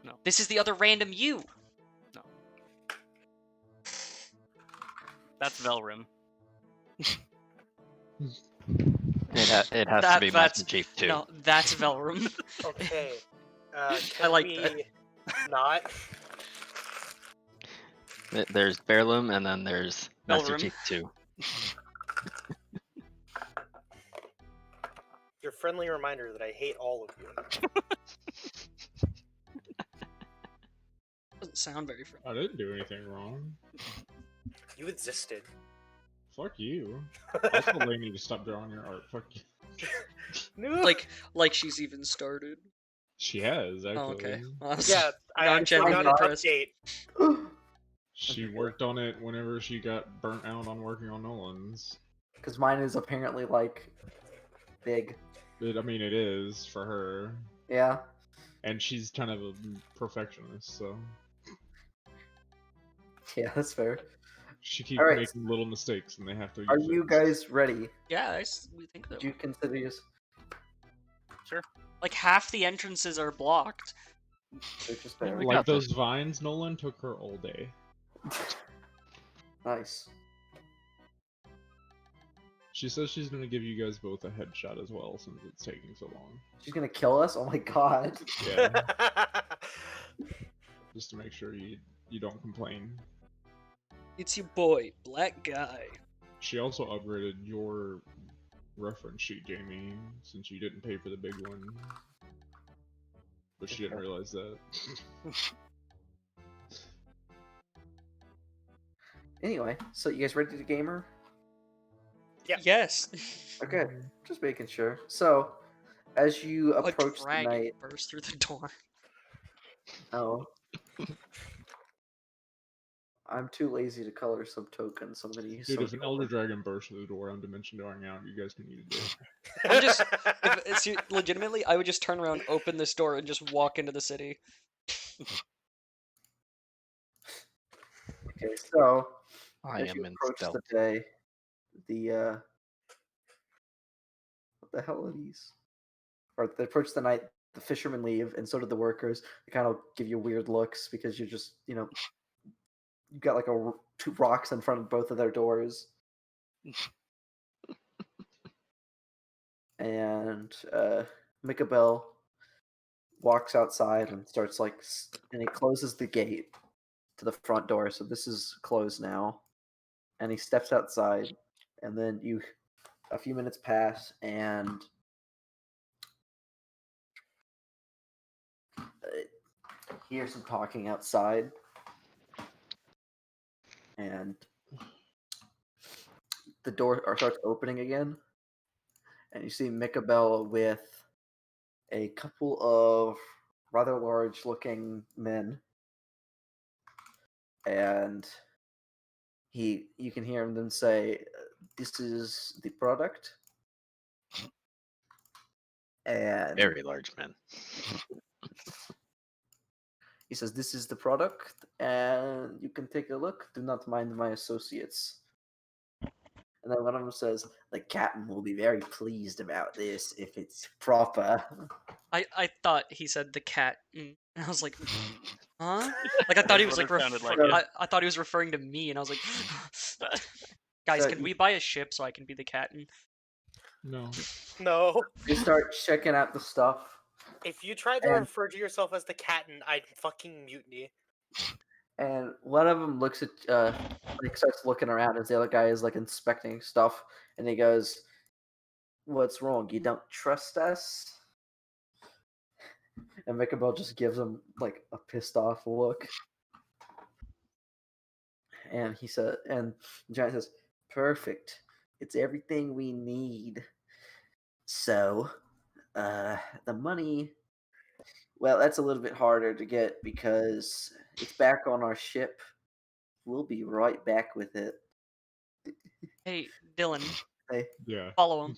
No. This is the other random you. That's Velrim. It has to be That's Master Chief too. No, that's Velrum. Okay. I Can like we that. not? There's Bearloom, and then there's Master Belrum. Chief 2. Your friendly reminder that I hate all of you. Doesn't sound very friendly. I didn't do anything wrong. You existed. Fuck you. I told Lainey to stop drawing your art. Fuck you. No. Like she's even started. She has, actually. Oh, okay. Well, I was Yeah, I not actually got genuinely an impressed. update. She worked on it whenever she got burnt out on working on Nolan's. Because mine is apparently like big. I mean, it is for her. Yeah. And she's kind of a perfectionist, so Yeah, that's fair. she keeps Alright. making little mistakes, and they have to. Are use you it. guys ready? Yeah, we think so. Do you consider yours? Like half the entrances are blocked. Which is fair. We Like got those vines, Nolan took her all day. Nice. She says she's gonna give you guys both a headshot as well, since it's taking so long. She's gonna kill us? Oh my god. Yeah, just to make sure you don't complain. It's your boy, Black Guy. She also upgraded your reference sheet, Jamie, since you didn't pay for the big one. But she didn't realize that. Anyway, so you guys ready to gamer? Yeah. Yes. Okay, just making sure. So, as you A approach the dragon night, burst through the door. oh, I'm too lazy to color some tokens, so I'm gonna use Dude, some. if an Elder Dragon bursts through the door, I'm dimension dooring out. You guys can eat it. I'm just legitimately, I would just turn around, open this door, and just walk into the city. Okay, so I as am you in approach stealth. the day, the what the hell are these? Or they approach the night, the fishermen leave, and so do the workers. They kind of give you weird looks because you're just, you've got like two rocks in front of both of their doors. And Michabel walks outside and starts and he closes the gate to the front door. So this is closed now. And he steps outside, and then a few minutes pass, and hear some talking outside, and the door starts opening again, and you see Michabel with a couple of rather large-looking men, and you can hear them say, "This is the product." And Very large men. he says, "This is the product, and you can take a look. Do not mind my associates." And then one of them says, "The captain will be very pleased about this if it's proper." I thought he said the cat, and I was like, huh? Like I thought he was That's like, what it sounded like, yeah. I thought he was referring to me, and I was like, guys, So can you- we buy a ship so I can be the captain? No. No. You start checking out the stuff, If you try to And- refer to yourself as the captain, I'd fucking mutiny. and one of them looks at, starts looking around as the other guy is inspecting stuff, and he goes, "What's wrong? You don't trust us?" And Michabel just gives him a pissed off look. And and Giant says, "Perfect. It's everything we need. So, the money, well, that's a little bit harder to get because it's back on our ship. We'll be right back with it." Hey, Dylan, Hey, Yeah. follow him.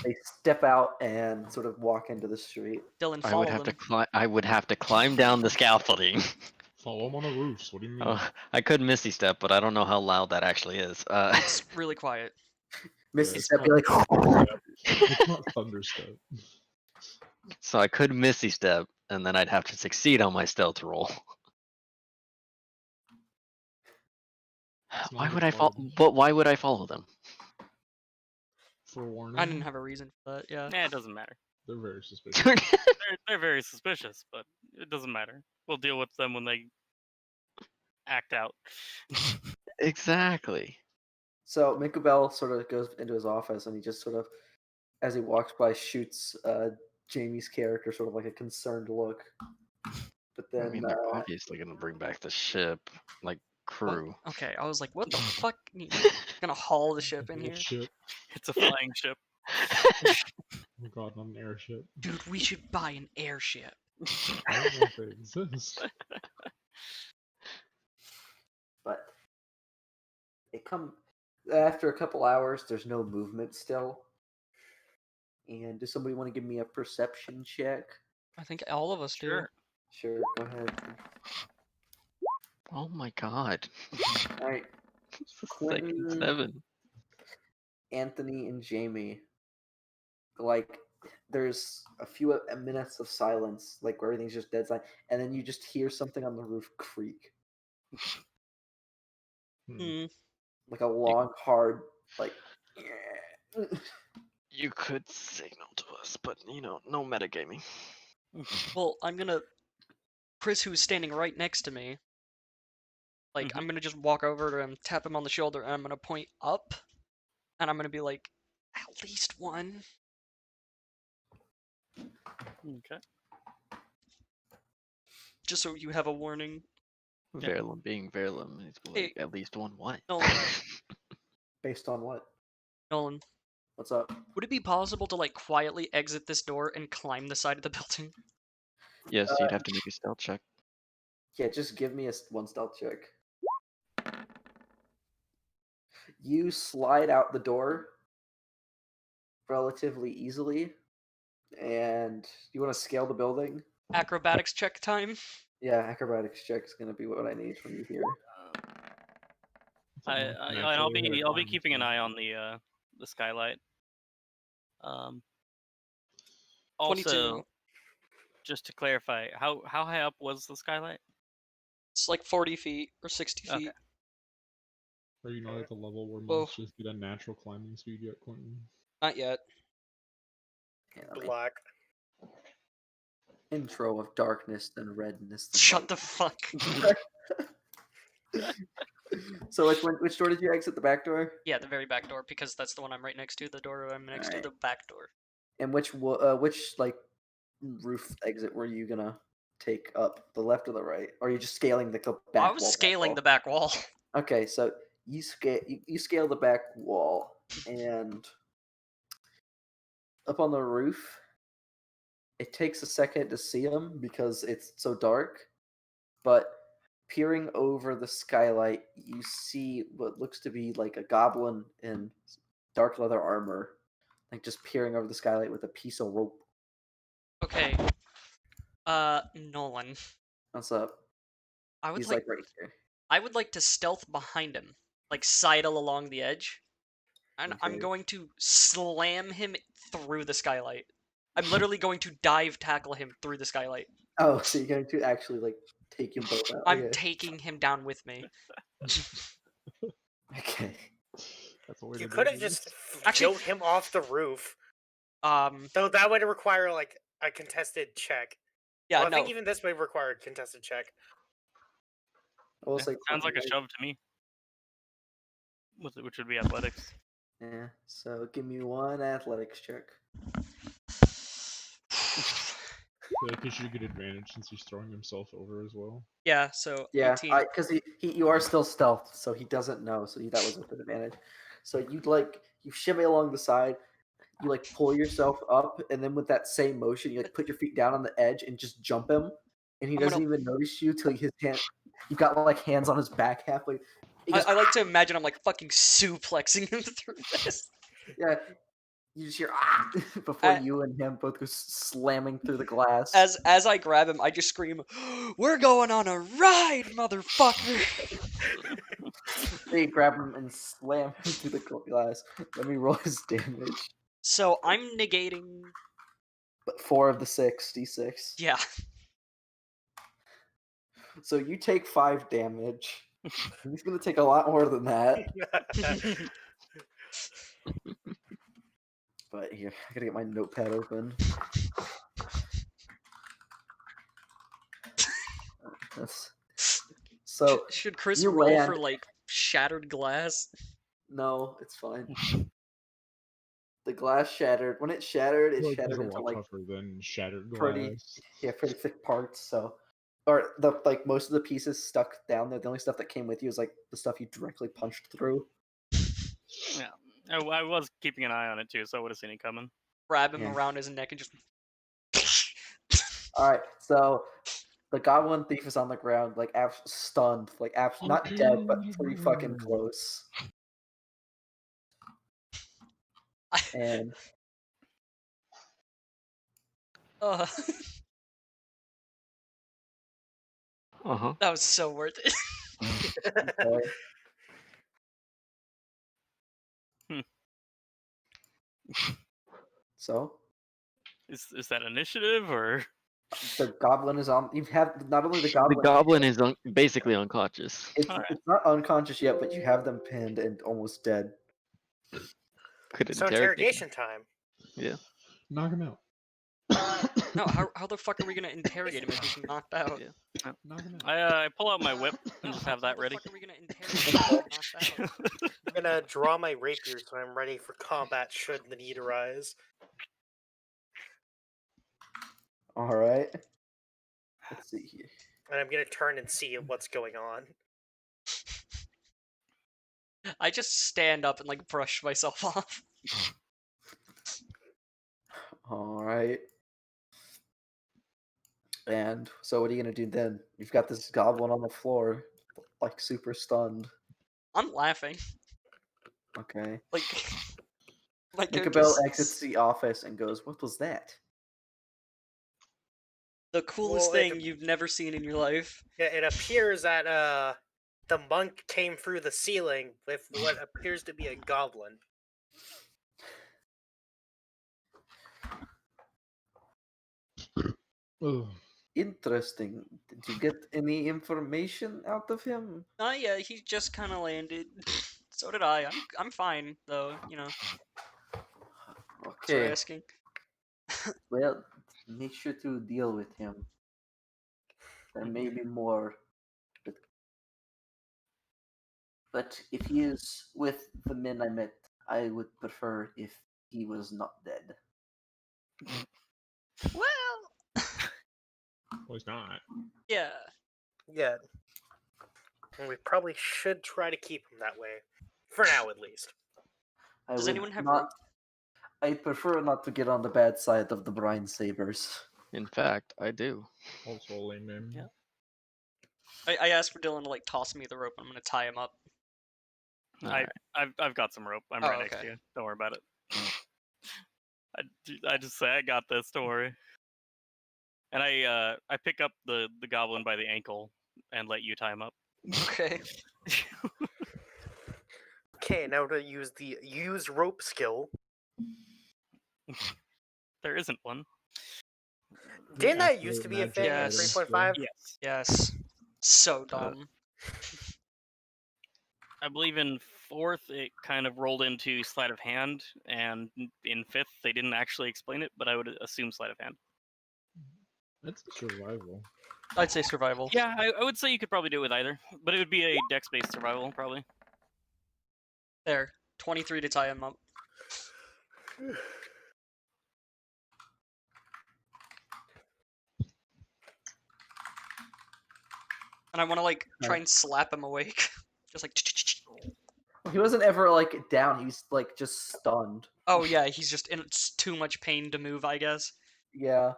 They step out and sort of walk into the street. Dylan, I follow would have to them. climb. I would have to climb down the scaffolding. Follow him on the roofs. What do you mean? Oh, I could Misty Step, but I don't know how loud that actually is. It's really quiet. Misty it's step, be like, It's not thunderstep. so I could Misty Step, and then I'd have to succeed on my stealth roll. It's not Why a would I problem. follow? But why would I follow them? For warning. I didn't have a reason for that. Yeah. Nah, it doesn't matter. They're very suspicious. They're very suspicious, but it doesn't matter. We'll deal with them when they act out. Exactly. So Minkabel sort of goes into his office and he just sort of, as he walks by, shoots Jamie's character sort of like a concerned look. But then I mean, they're obviously gonna bring back the ship, like crew. Okay, I was like, what the fuck? You gonna haul the ship in here? Ship. It's a flying ship. Oh my god, not an airship. Dude, we should buy an airship. I don't know if they exist. but it come after a couple hours. There's no movement still. And does somebody want to give me a perception check? I think all of us do. Sure. Sure, go ahead. Oh my god. All right, Second Quentin. 7. Anthony and Jamie. Like, there's a few minutes of silence, like where everything's just dead silent, and then you just hear something on the roof creak, Hmm. like a long, hard, like. You could signal to us, but no metagaming. Well, I'm gonna. Chris, who's standing right next to me, like, Mhm. I'm gonna just walk over to him, tap him on the shoulder, and I'm gonna point up, and I'm gonna be like, at least one. Okay. Just so you have a warning. Yeah. Verlum being Verlum, it's like Hey. at least one what? Nolan, Based on what? Nolan, What's up? would it be possible to, like, quietly exit this door and climb the side of the building? Yes, you'd have to make a stealth check. Yeah, just give me one stealth check. You slide out the door relatively easily, and you want to scale the building. Acrobatics check time. Yeah, acrobatics check is gonna be what I need from you here. I'll be keeping an eye on the skylight. Also, 22. just to clarify, how high up was the skylight? It's like 40 feet or 60 Okay. feet. Are you not at the level where Whoa. monks just get a natural climbing speed yet, Quentin? Not yet. Okay, let me- Black. Intro of darkness and redness. and Shut light. the fuck. So which door did you exit? The back door? Yeah, the very back door, because that's the one I'm right next to. The door I'm next to, Alright. the back door. And which like roof exit were you gonna take up? The left or the right? Or are you just scaling the back I was wall, scaling wall? the back wall. Okay, so you scale the back wall, and up on the roof, it takes a second to see them because it's so dark. But peering over the skylight, you see what looks to be like a goblin in dark leather armor, like just peering over the skylight with a piece of rope. Okay. Nolan. What's up? I would He's like like right here. I would like to stealth behind him, like sidle along the edge. And I'm Okay. going to slam him through the skylight. I'm literally going to dive tackle him through the skylight. Oh, so you're going to actually like take him both out? I'm Okay. taking him down with me. Okay. That's the way You to do could have this. just Actually- float him off the roof. So that would require like a contested check. yeah, Well, I no. think even this may require a contested check. Well, Yeah, sounds like a shove to me. Which would be athletics. Yeah. So give me one athletics check. Yeah, because you get advantage since he's throwing himself over as well. Yeah, so Yeah, 18. because you are still stealthed, so he doesn't know. So that was with an advantage. So you shimmy along the side, you like pull yourself up, and then with that same motion, you like put your feet down on the edge and just jump him, and he I'm doesn't gonna- even notice you till his hand. You've got like hands on his back halfway. He goes, I like to imagine I'm like fucking suplexing him through this. yeah, You just hear ah! before you and him both go slamming through the glass. As I grab him, I just scream, "We're going on a ride, motherfucker!" They grab him and slam him through the glass. Let me roll his damage. So I'm negating. But 4 of the 6 d6. Yeah. So you take 5 damage. He's gonna take a lot more than that. But here, I gotta get my notepad open. So Should Chris you roll land- for like shattered glass? no, it's fine. The glass shattered. When it shattered, it Like, shattered those are a into lot like tougher than shattered glass. pretty thick parts. So, or the like most of the pieces stuck down there. The only stuff that came with you is like the stuff you directly punched through. Yeah, I was keeping an eye on it too, so I would have seen it coming. Grab him Yeah. around his neck and just. All right, so the goblin thief is on the ground, like stunned, like not dead, but pretty fucking close. And Uh, Uh-huh. that was so worth it. okay, so Is that initiative or? the goblin is on. You have not only the The goblin. goblin is basically unconscious. Alright. It's not unconscious yet, but you have them pinned and almost dead. Could So interrogate interrogation time. Knock him out. No, how the fuck are we gonna interrogate him if he's knocked out? Yeah. Knock him out. I pull out my whip and just have that How ready. the fuck are we gonna interrogate him if he's knocked out? I'm gonna draw my rapier so I'm ready for combat should the need arise. All right. Let's see here. And I'm gonna turn and see what's going on. I just stand up and like brush myself off. All right. And so, what are you gonna do then? You've got this goblin on the floor, like super stunned. I'm laughing. Okay. Like my Nicabelle character's exits the office and goes, "What was that?" the coolest Well, it- thing you've never seen in your life. Yeah, it appears that the monk came through the ceiling with what appears to be a goblin. Ugh. Interesting. Did you get any information out of him? Yeah, he just kind of landed. So did I. I'm fine though. You know, for Okay. asking. Well, make sure to deal with him. There may be more. But if he is with the men I met, I would prefer if he was not dead. Well, Well, he's not. yeah. Yeah. And we probably should try to keep him that way. For now, at least. I Does would anyone have not. rope? I prefer not to get on the bad side of the brine sabers. In fact, I do. Also lame name. Yeah. I asked for Dylan to like toss me the rope. I'm gonna tie him up. Alright. I've got some rope. I'm Oh, right next okay. to you. Don't worry about it. I just say I got this. Don't worry. And I pick up the goblin by the ankle and let you tie him up. Okay. Okay, now to use the use rope skill. There isn't one. Didn't that used to be a thing in Yes. 3.5? Yes. Yes. So dumb. I believe in 4th it kind of rolled into sleight of hand, and in 5th they didn't actually explain it, but I would assume sleight of hand. That's survival. I'd say survival. Yeah, I would say you could probably do it with either, but it would be a dex-based survival probably. There. 23 to tie him up. And I want to like try and slap him awake. Just like. He wasn't ever like down. He's like just stunned. Oh yeah, he's just in too much pain to move, I guess. Yeah.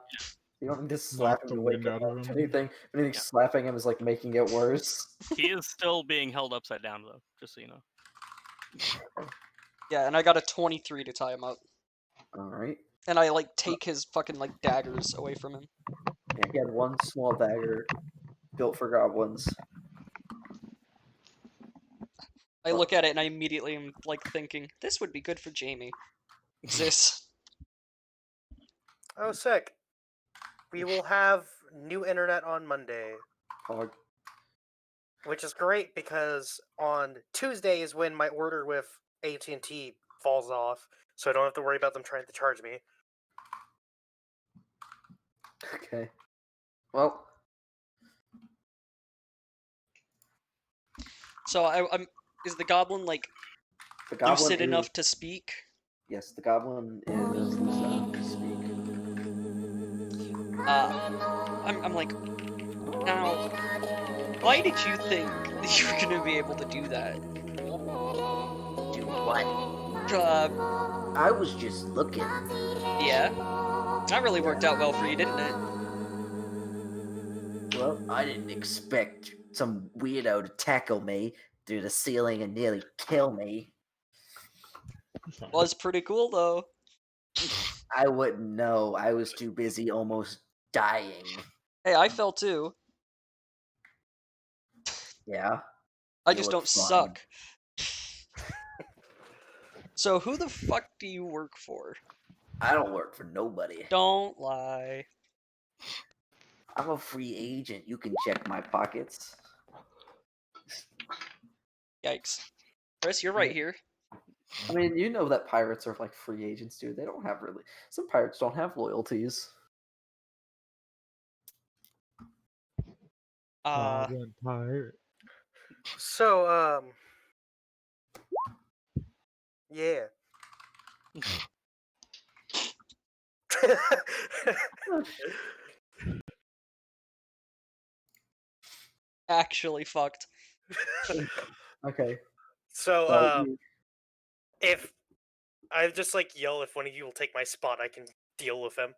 You don't need to slap Knock him the to wake wind him out up. of If him. anything, Yeah. slapping him is like making it worse. He is still being held upside down though, just so you know. Yeah, and I got a 23 to tie him up. Alright. And I like take his fucking like daggers away from him. Yeah, he had one small dagger built for goblins. I look at it and I immediately am like thinking, this would be good for Jamie. This. Oh, sick. We will have new internet on Monday, Pog. which is great because on Tuesday is when my order with AT&T falls off, so I don't have to worry about them trying to charge me. Okay. Well, So I'm. Is the goblin like the goblin lucid is, enough to speak? Yes, the goblin is lucid enough to speak. I'm like, now, why did you think that you were gonna be able to do that? Do what? I was just looking. Yeah. That really worked out well for you, didn't it? Well, I didn't expect some weirdo to tackle me through the ceiling and nearly kill me. Was pretty cool though. I wouldn't know. I was too busy almost dying. Hey, I fell too. Yeah? I You just look don't fine. suck. So who the fuck do you work for? I don't work for nobody. Don't lie. I'm a free agent. You can check my pockets. Yikes. Chris, you're right here. I mean, you know that pirates are like free agents, dude. They don't have really. Some pirates don't have loyalties. Goblin pirate. So, yeah. Actually fucked. Okay. So, So if I just like yell if one of you will take my spot, I can deal with him.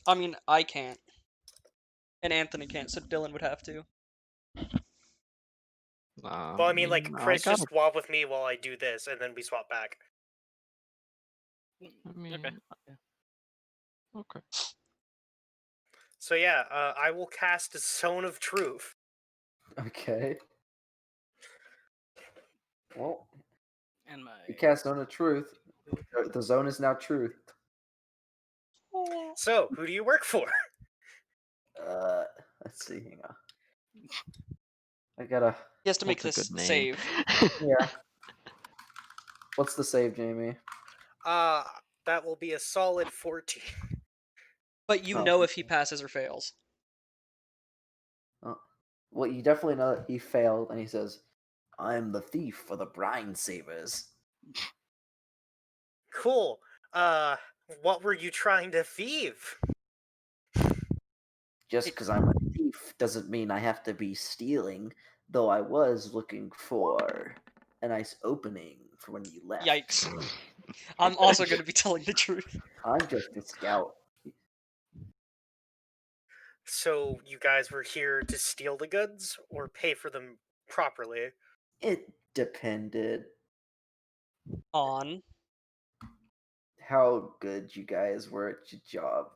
I mean, I can't. And Anthony can't, so Dylan would have to. Well, I mean, like, Chris just swap with me while I do this, and then we swap back. Okay. Okay. So yeah, I will cast a Zone of Truth. okay. Well, And my you cast Zone of Truth. The zone is now truth. So, who do you work for? Let's see. Hang on. I gotta. He has to make That's a this good name. save. Yeah. What's the save, Jamie? That will be a solid 14. But you Oh, know if he passes or fails. Well, you definitely know that he failed, and he says, "I'm the thief for the brine savers." Cool. What were you trying to thieve? Just because I'm a thief doesn't mean I have to be stealing, though I was looking for a nice opening for when you left. Yikes. I'm also going to be telling the truth. I'm just a scout. So, you guys were here to steal the goods, or pay for them properly? It depended On. how good you guys were at your job.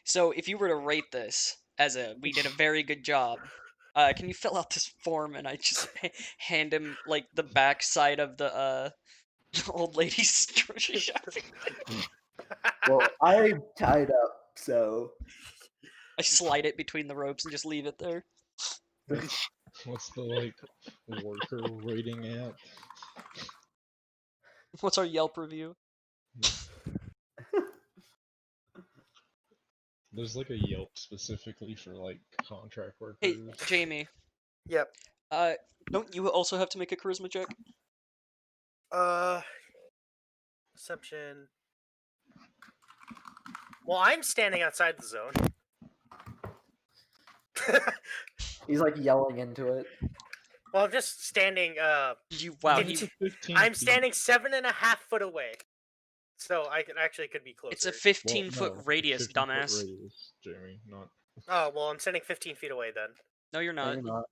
So if you were to rate this as a we did a very good job, can you fill out this form and I just hand him like the back side of the old lady's grocery shopping? Well, I'm tied up, so I slide it between the ropes and just leave it there. What's the like worker rating app? What's our Yelp review? There's like a Yelp specifically for like contract workers. Hey, Jamie. Yep. Don't you also have to make a charisma check? Perception. Well, I'm standing outside the zone. He's like yelling into it. Well, I'm just standing. Wow, Did he, you- 15 I'm feet. standing 7.5 foot away, so I could be closer. it's a Well, 15-foot no, radius, 15 foot dumbass. radius, Jamie, not. Oh well, I'm standing 15 feet away then. No, you're No, not. you're not.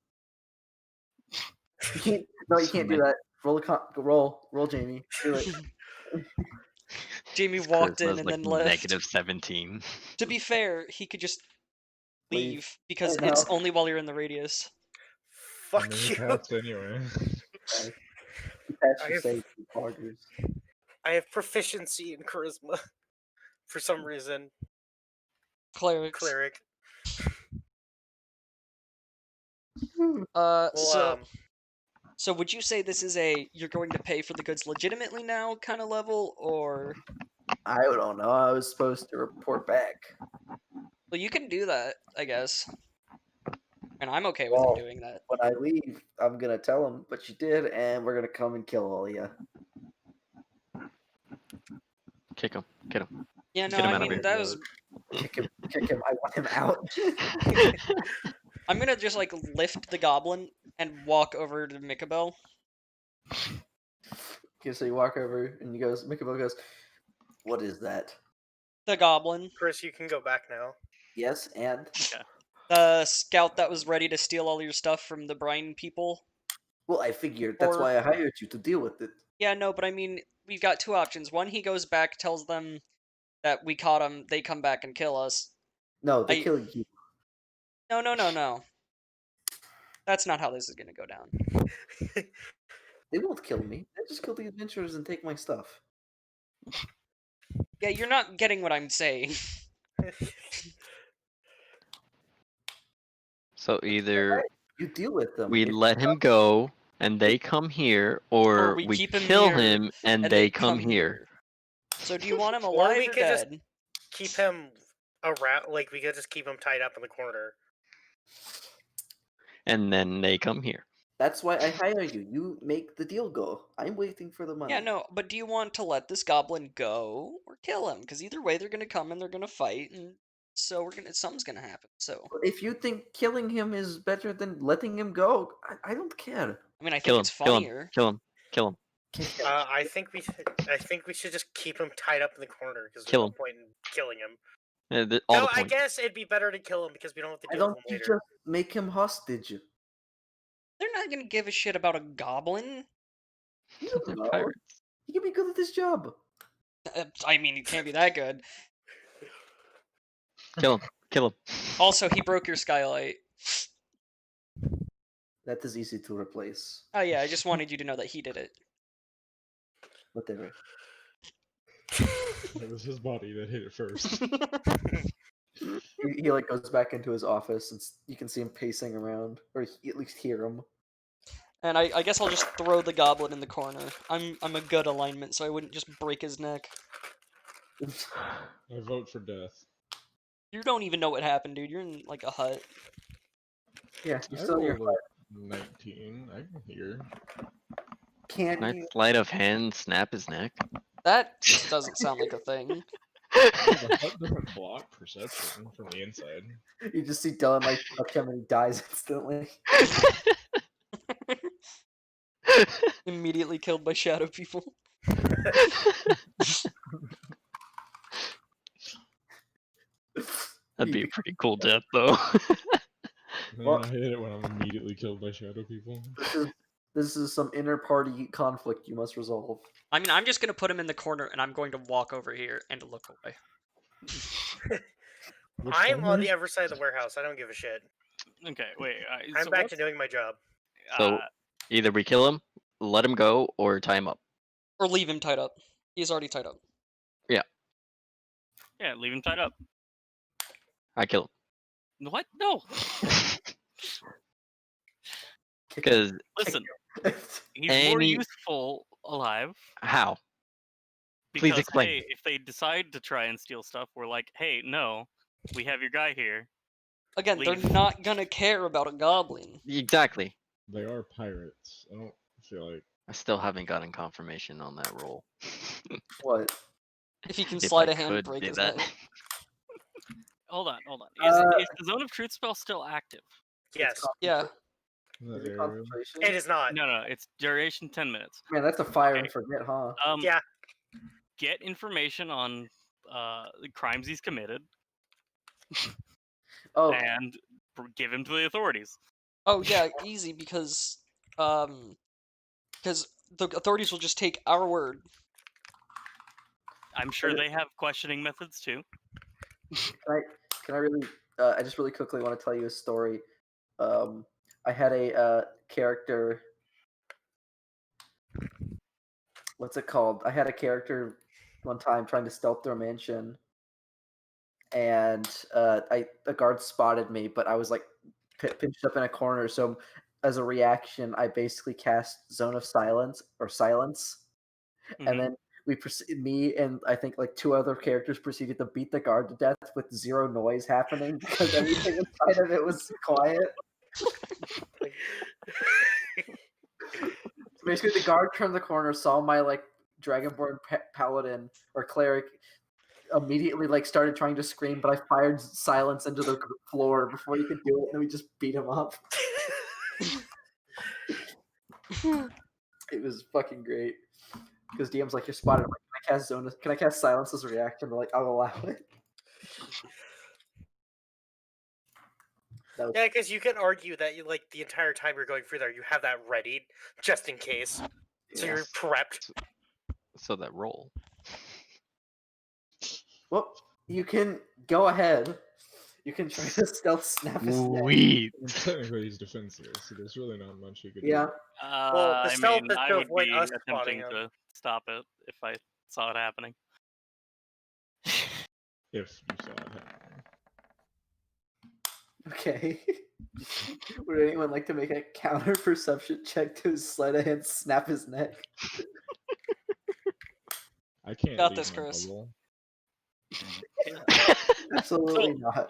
You can't. No, you can't do that. Roll, Jamie. Do it. Jamie His walked in charisma's and like then left. negative 17. To be fair, he could just Leave. leave because I it's know. only while you're in the radius. I Fuck mean, he you. passed anyway. You passed I your have- save poggers. I have proficiency in charisma for some reason. Clerics. Cleric. So Well, so would you say this is a you're going to pay for the goods legitimately now kind of level, or I don't know. I was supposed to report back. well, you can do that, I guess, and I'm okay with him Well, doing that. when I leave, I'm gonna tell him what you did, and we're gonna come and kill all of you. Kick him. Get him. Yeah, no, Get him I out of mean here. that was. Kick him! Kick him! I want him out. I'm gonna just like lift the goblin and walk over to Mikabel. Okay, so you walk over, and he goes. Mikabel goes, "What is that?" The goblin, Chris, you can go back now. Yes, and the scout that was ready to steal all your stuff from the brine people. well, I figured that's Or- why I hired you to deal with it. Yeah, no, but I mean, we've got two options. One, he goes back, tells them that we caught him, they come back and kill us. No, they I- kill you. No. That's not how this is gonna go down. They won't kill me. They just kill the adventurers and take my stuff. Yeah, you're not getting what I'm saying. So either You deal with them. we If- let him go and they come here, or we we keep him kill here him and they come here. So do you want him Or alive we or could just- dead? Keep him around. Like we could just keep him tied up in the corner. And then they come here. That's why I hire you. You make the deal go. I'm waiting for the money. Yeah, no, but do you want to let this goblin go or kill him? Because either way, they're gonna come and they're gonna fight, and so something's gonna happen. So If you think killing him is better than letting him go, I don't care. I mean, I Kill think him. it's Kill him. funnier. Kill him. Kill him. I think we should just keep him tied up in the corner because there's Kill no him. point in killing him. All No, the I points. guess it'd be better to kill him because we don't have to Why deal don't with you him later. just make him hostage? They're not gonna give a shit about a goblin. You don't They're know. pirates. He can be good at this job. I mean, he can't be that good. Kill him. Kill him. Also, he broke your skylight. That is easy to replace. Oh yeah, I just wanted you to know that he did it. Whatever. It was his body that hit it first. He like goes back into his office, and you can see him pacing around, or at least hear him. And I guess I'll just throw the goblin in the corner. I'm a good alignment, so I wouldn't just break his neck. I vote for death. You don't even know what happened, dude. You're in like a hut. Yeah, you're I still in your rolled a 19. I can hear. Can Nice you? sleight of hand, snap his neck. That just doesn't sound like a thing. The hut doesn't block perception from the inside. You just see Dylan like touch him and he dies instantly. Immediately killed by shadow people. That'd be a pretty cool death, though. Man, Well- I hate it when I'm immediately killed by shadow people. This is some inner party conflict you must resolve. I mean, I'm just gonna put him in the corner, and I'm going to walk over here and look away. Which I'm on corner? the other side of the warehouse. I don't give a shit. Okay, wait. I'm so back what's- to doing my job. So- Either we kill him, let him go, or tie him up. Or leave him tied up. He's already tied up. yeah, leave him tied up. I kill What? No. Because Listen, he's more Any- useful alive. how? Because Please explain. hey, if they decide to try and steal stuff, we're like, hey, no, we have your guy here. Again, Leave. they're not gonna care about a goblin. Exactly. They are pirates. I don't feel like. I still haven't gotten confirmation on that roll. What? If he can If slide I a hand, could break do his that. neck. Hold on. Is the Zone of Truth spell still active? Yes, Yeah. That Is it area. concentration? it is not. No, it's duration 10 minutes. Man, that's a fire Okay. and forget, huh? Yeah. Get information on the crimes he's committed Oh, and give him to the authorities. Oh yeah, easy because because the authorities will just take our word. I'm sure they have questioning methods too. Can I really? I just really quickly want to tell you a story. I had a character. What's it called? I had a character one time trying to stealth through a mansion, and the guard spotted me, but I was like pinched up in a corner. So as a reaction, I basically cast Zone of Silence or Silence, and then me and I think like 2 other characters proceeded to beat the guard to death with 0 noise happening because everything inside of it was quiet. Basically, the guard turned the corner, saw my like Dragonborn paladin or cleric, immediately like started trying to scream, but I fired silence into the floor before he could do it, and we just beat him up. It was fucking great. Because DM's like, you're spotted. I'm like, can I cast silence as a reaction? They're like, I'll allow it. Yeah, because you can argue that you like the entire time you're going through there, you have that ready just in case, so you're prepped. So that roll. Well, you can go ahead. You can try to stealth snap his neck. Sweet. Technically, he's defenseless, so there's really not much you could Yeah. do. Well, the I stealth mean, is I to would avoid be us attempting spotting him. to stop it if I saw it happening. If you saw it happening. Okay. Would anyone like to make a counter perception check to sleight of hand snap his neck? I can't Got leave this, my Chris. bubble. Absolutely not.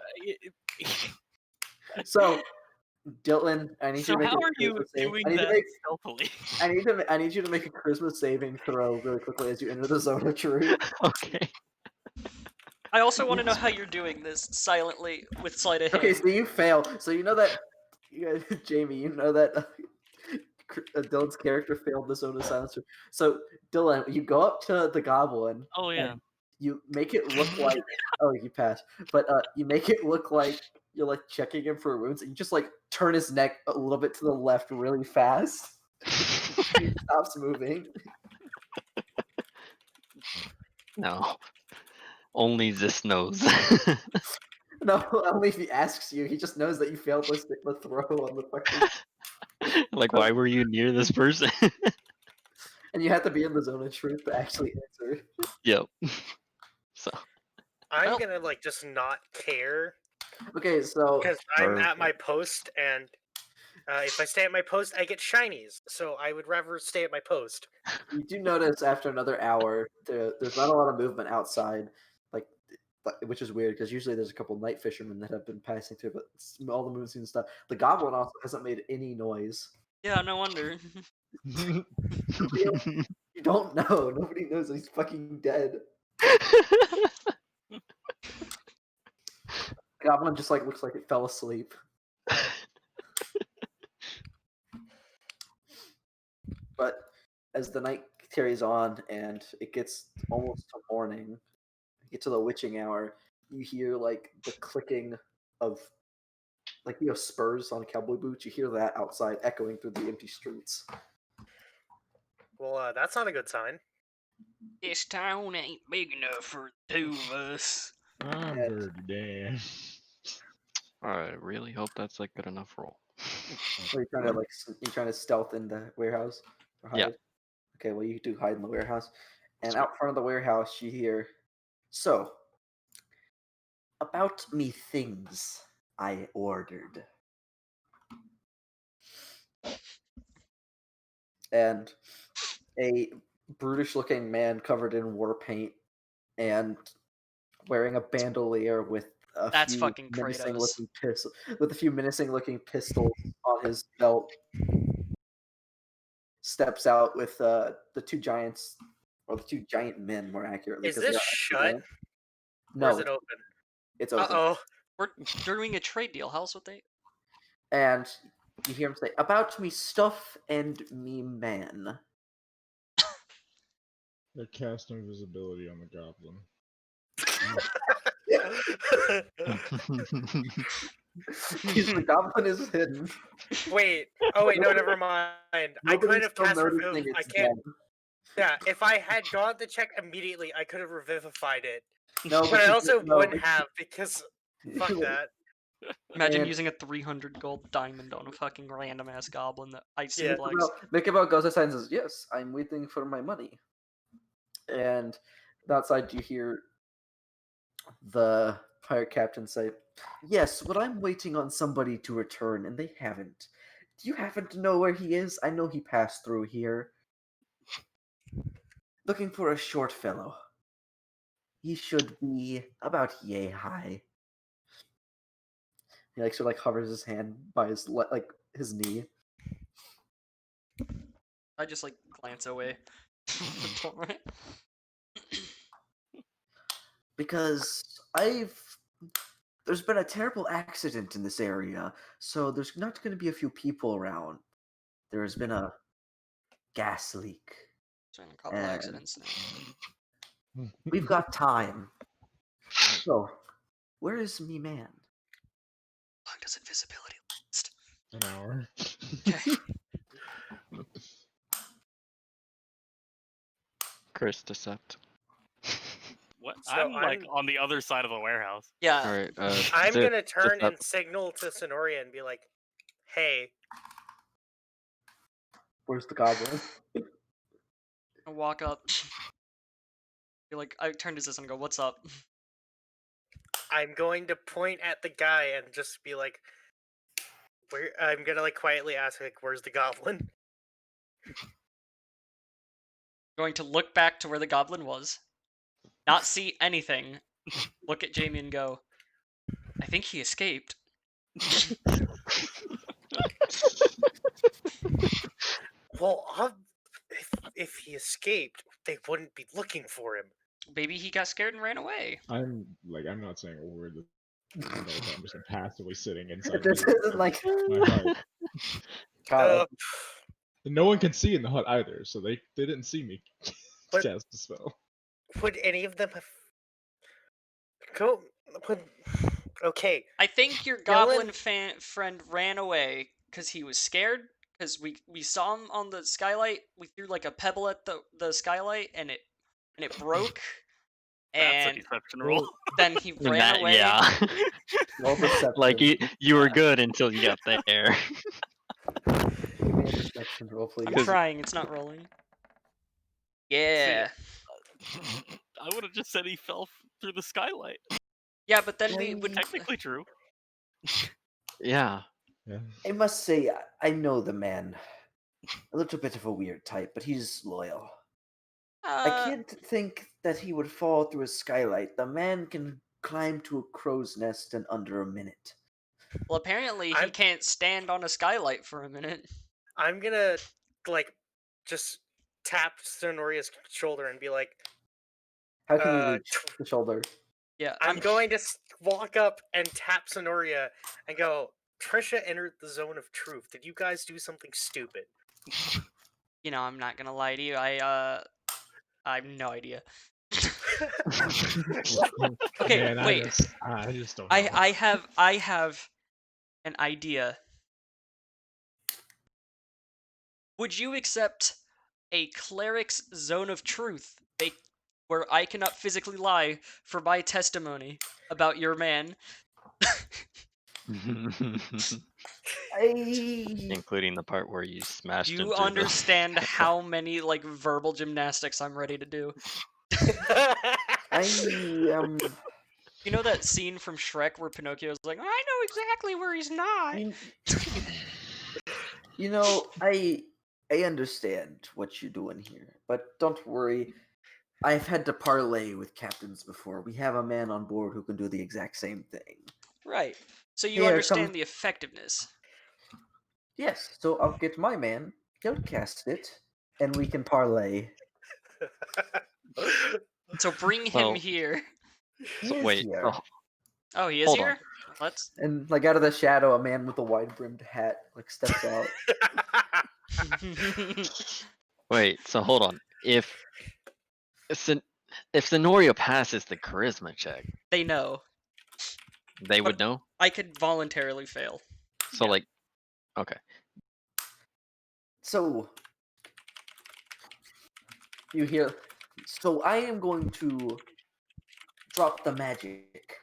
So, Dylan, I need So you to make how a are you charisma save. doing I need that to make, stealthily? I need you to make a charisma saving throw really quickly as you enter the zone of truth. Okay. I also want to know how you're doing this silently with sleight of hand. Okay, so you fail. So you know that, Jamie, you know that Dylan's character failed the zone of silence. So Dylan, you go up to the goblin. Oh yeah. And you make it look like you passed, but you make it look like you're like checking him for wounds, and you just like turn his neck a little bit to the left really fast. He stops moving. No. Only this knows. No, only if he asks you. He just knows that you failed the throw on the fucking. Like, why were you near this person? And you have to be in the zone of truth to actually answer. Yep. So. I'm gonna like just not care Okay, so because I'm at my post, and if I stay at my post, I get shinies. So I would rather stay at my post. you do notice after another hour, there's not a lot of movement outside, like which is weird because usually there's a couple night fishermen that have been passing through, but all the movements and stuff. The goblin also hasn't made any noise. Yeah, no wonder. You don't know. Nobody knows he's fucking dead. Goblin just like looks like it fell asleep. But as the night carries on and it gets almost to morning, you get to the witching hour, you hear like the clicking of like spurs on cowboy boots. You hear that outside echoing through the empty streets. Well, that's not a good sign. This town ain't big enough for 2 of us. I'm Yeah. very damn. I really hope that's like good enough roll. Are you trying to stealth in the warehouse? Or hide? Yeah. Okay, well you do hide in the warehouse. And out front of the warehouse you hear, so about me things I ordered. And a brutish looking man covered in war paint and wearing a bandolier with a few menacing looking pistols on his belt steps out with the 2 giants, or the 2 giant men more accurately. Is this shut? No, Or is it open? It's open. Uh-oh. We're doing a trade deal. How's what they? And you hear him say, "About me stuff and me man." They're casting invisibility on the goblin. The goblin is hidden. Wait. Oh wait, no, never mind. I could Nobody's have still cast noticing Revivify. I it's can't. dead. Yeah, if I had got the check immediately, I could have revivified it. No, But I because- also no, wouldn't because- have because fuck that. Imagine And- using a 300 gold diamond on a fucking random ass goblin that I Yeah. suplex. Mikael goes outside and says, "Yes, I'm waiting for my money." And outside, you hear the pirate captain say, "Yes, well, I'm waiting on somebody to return, and they haven't. Do you happen to know where he is? I know he passed through here. Looking for a short fellow. He should be about yay high." He like sort of like hovers his hand by his his knee. I just like glance away. Because there's been a terrible accident in this area, so there's not going to be a few people around. There has been a gas leak. There's been a couple And- accidents now. We've got time. So, where is me man? How long does invisibility last? An hour. Okay. Curse Decept. What? So I'm like I'm- on the other side of the warehouse. Yeah. Alright, I'm Zip, gonna turn Decept. and signal to Sonoria and be like, "Hey." Where's the goblin? I walk up. Be like, I turn to this and go, "What's up?" I'm going to point at the guy and just be like, "Where?" I'm gonna like quietly ask like, "Where's the goblin?" Going to look back to where the goblin was, not see anything, look at Jamie and go, "I think he escaped." Well, if he escaped, they wouldn't be looking for him. Maybe he got scared and ran away. I'm not saying a word. I'm just passively sitting inside This isn't like my hut. God. And no one can see in the hut either, so they didn't see me But- cast the spell. Would any of them have go? Okay, I think your goblin friend ran away because he was scared. Because we saw him on the skylight. We threw like a pebble at the skylight, and it broke. That's a And deception roll. then he ran That, away. yeah. Roll deception. Like you were good until you got there. Give me a deception roll, please. I'm trying. It's not rolling. Yeah. I would have just said he fell through the skylight. Yeah, but then we would Technically true. Yeah. Yeah. I must say, I know the man. A little bit of a weird type, but he's loyal. I can't think that he would fall through a skylight. The man can climb to a crow's nest in under a minute. Well, apparently he I'm- can't stand on a skylight for a minute. I'm gonna like just tap Sonoria's shoulder and be like, How can you Uh, reach the shoulder? Yeah, I'm going to walk up and tap Sonoria and go, "Trisha entered the zone of truth. Did you guys do something stupid?" You know, I'm not gonna lie to you. I have no idea. Okay, Man, wait. I just don't know. I have an idea. Would you accept a cleric's zone of truth, where I cannot physically lie for my testimony about your man? Including the part where you smashed Do him you through understand how many like verbal gymnastics I'm ready to do? I You know that scene from Shrek where Pinocchio's like, "I know exactly where he's not." you know, I understand what you're doing here, but don't worry. I've had to parlay with captains before. We have a man on board who can do the exact same thing. Right. So you Here, understand come- the effectiveness. Yes, so I'll get my man. He'll cast it, and we can parlay. So bring him Well, here. He is Wait. here. Oh, Oh, he is Hold on. here? Let's. And like out of the shadow, a man with a wide brimmed hat like steps out. wait. So hold on. If Sonoria passes the charisma check, They know. they would know. I could voluntarily fail. So Yeah. like, okay. So you hear. So I am going to drop the magic,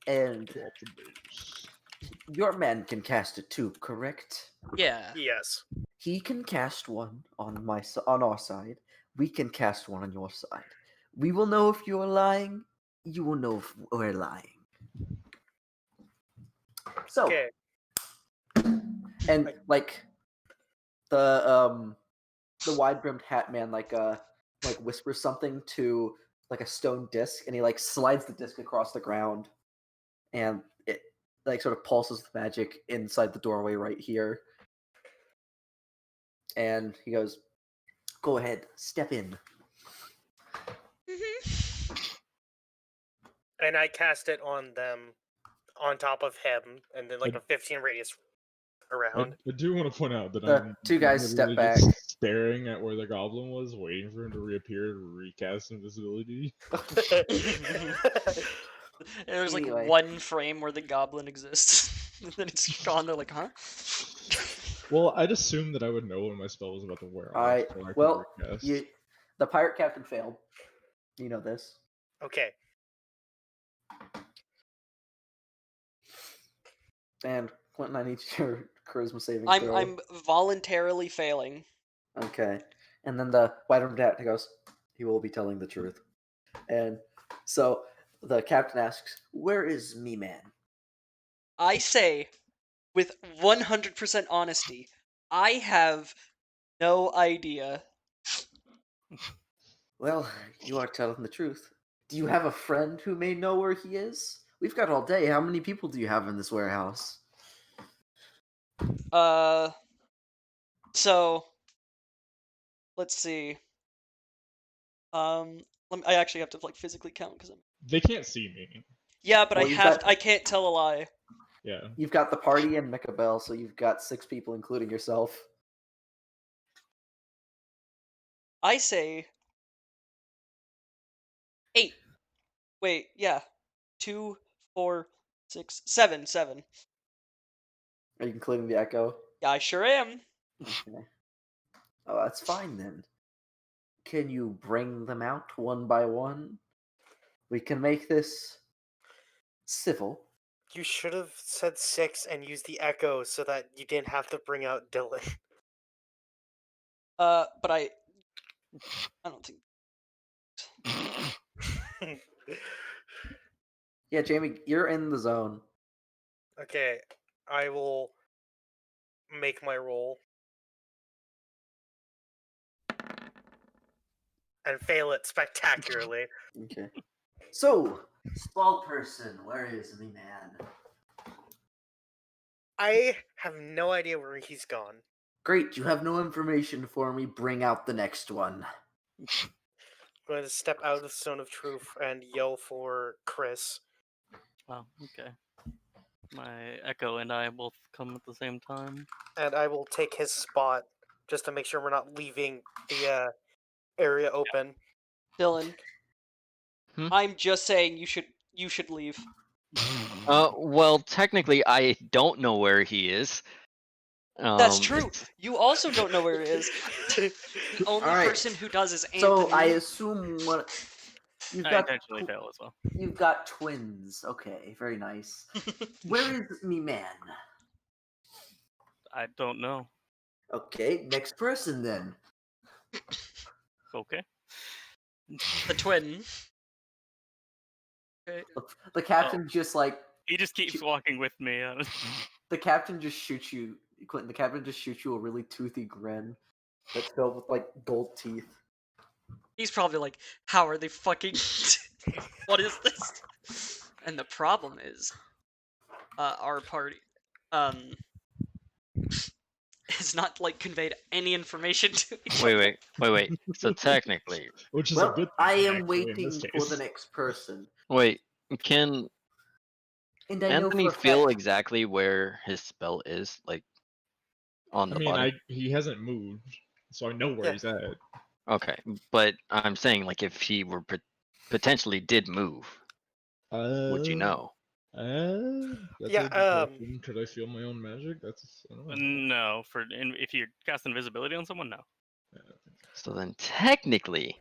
and Drop the base. your man can cast it too, correct? Yeah. Yes. He can cast one on on our side. We can cast one on your side. We will know if you are lying. You will know if we're lying. So, Okay. and like the wide brimmed hat man like whispers something to like a stone disc, and he like slides the disc across the ground, and it like sort of pulses the magic inside the doorway right here. And he goes, "Go ahead, step in." And I cast it on them, on top of him, and then like a 15 radius around. I do want to point out that The I'm two guys step literally back. just staring at where the goblin was, waiting for him to reappear to recast invisibility. There's like Anyway. one frame where the goblin exists, and then it's gone. They're like, huh? Well, I'd assume that I would know when my spell was about to wear off. I So I could well, recast. the pirate captain failed. You know this. Okay. And Clinton, I need your charisma saving I'm throw. I'm voluntarily failing. Okay. And then the white armed cat goes, "He will be telling the truth." And so the captain asks, "Where is me man?" I say, with 100% honesty, I have no idea. Well, you are telling the truth. Do you have a friend who may know where he is? We've got all day. How many people do you have in this warehouse? So let's see. I actually have to like physically count because I'm. They can't see me. Yeah, but Well, I can't tell a lie. Yeah. You've got the party and Michabel, so you've got 6 people, including yourself. I say 8. Wait, yeah. 2, 4, 6, 7, 7. Are you including the echo? Yeah, I sure am. Okay. Oh, that's fine then. Can you bring them out one by one? We can make this civil. You should have said 6 and used the echo so that you didn't have to bring out Dylan. But I don't think. Yeah, Jamie, you're in the zone. Okay, I will make my roll. And fail it spectacularly. Okay. So, small person, where is me man? I have no idea where he's gone. Great, you have no information for me. Bring out the next one. I'm going to step out of the Zone of Truth and yell for Chris. Oh, okay. My Echo and I both come at the same time. And I will take his spot just to make sure we're not leaving the area open. Dylan. Hmm? I'm just saying you should leave. Well, technically, I don't know where he is. That's true. it's- You also don't know where it is. The only Alright. person who does is Anthony. So I assume what you've I got. intentionally fail as well. You've got twins. Okay, very nice. Where is me man? I don't know. Okay, next person then. Okay. The twin. Okay. The captain just like He just keeps walking with me. the captain just shoots you, Clinton. The captain just shoots you a really toothy grin that's filled with like gold teeth. He's probably like, how are they fucking? What is this? And the problem is, our party, has not like conveyed any information to each other. Wait. So technically, Which is a Well, good thing, I am actually, in waiting this for case. the next person, wait, can and I know Anthony for a feel fact- exactly where his spell is, like on I the mean, body? he hasn't moved, so I know where Yeah. he's at. Okay, but I'm saying like if he were potentially did move, would you know? That's Yeah, a good question. Could I feel my own magic? That's I don't know. No, if you cast invisibility on someone, no. Yeah, I think So then technically,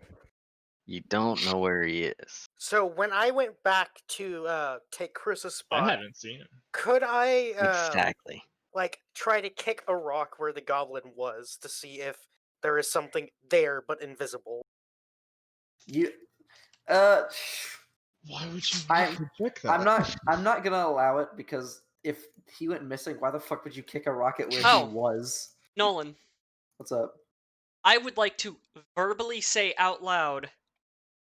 you don't know where he is. So when I went back to take Chris's I spot, haven't seen him. could I Exactly. like try to kick a rock where the goblin was to see if there is something there but invisible? You, Why would you I'm- want to check that? I'm not gonna allow it because if he went missing, why the fuck would you kick a rocket where Oh. he was? Nolan, What's up? I would like to verbally say out loud.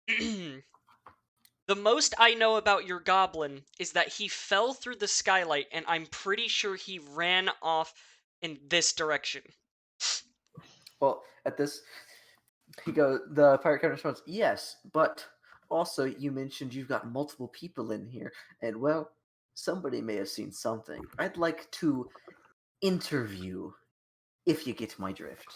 The most I know about your goblin is that he fell through the skylight, and I'm pretty sure he ran off in this direction. Well, at this, the pirate captain responds, yes, but also you mentioned you've got multiple people in here, and well, somebody may have seen something. I'd like to interview, if you get my drift.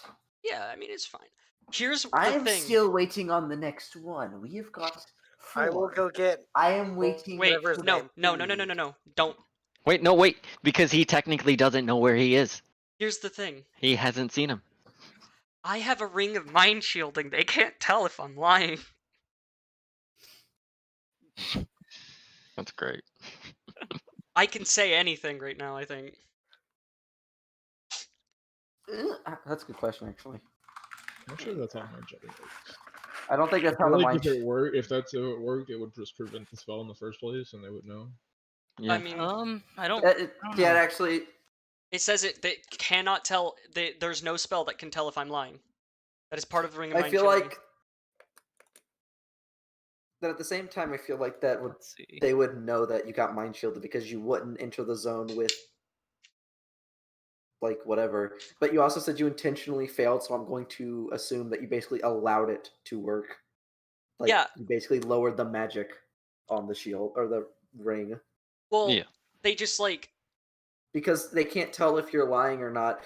Yeah, I mean, it's fine. Here's the I am thing. still waiting on the next one. We have got 4. I will go get. I am waiting. Wait, whatever his no, name. no. Don't. Wait, because he technically doesn't know where he is. Here's the thing. He hasn't seen him. I have a ring of mind shielding. They can't tell if I'm lying. That's great. I can say anything right now, I think. That's a good question, actually. I'm not sure that's how my jetting works. I don't think that's I how feel the like mind. if that's how it worked, it would just prevent the spell in the first place, and they would know. Yeah. I mean, I don't. Yeah, actually, it says they cannot tell. There's no spell that can tell if I'm lying. That is part of the ring of I mind feel shielding. like that at the same time, I feel like that would Let's see. they would know that you got mind shielded because you wouldn't enter the zone with like whatever. But you also said you intentionally failed, so I'm going to assume that you basically allowed it to work. Like Yeah. you basically lowered the magic on the shield or the ring. Well, Yeah. they just like. Because they can't tell if you're lying or not,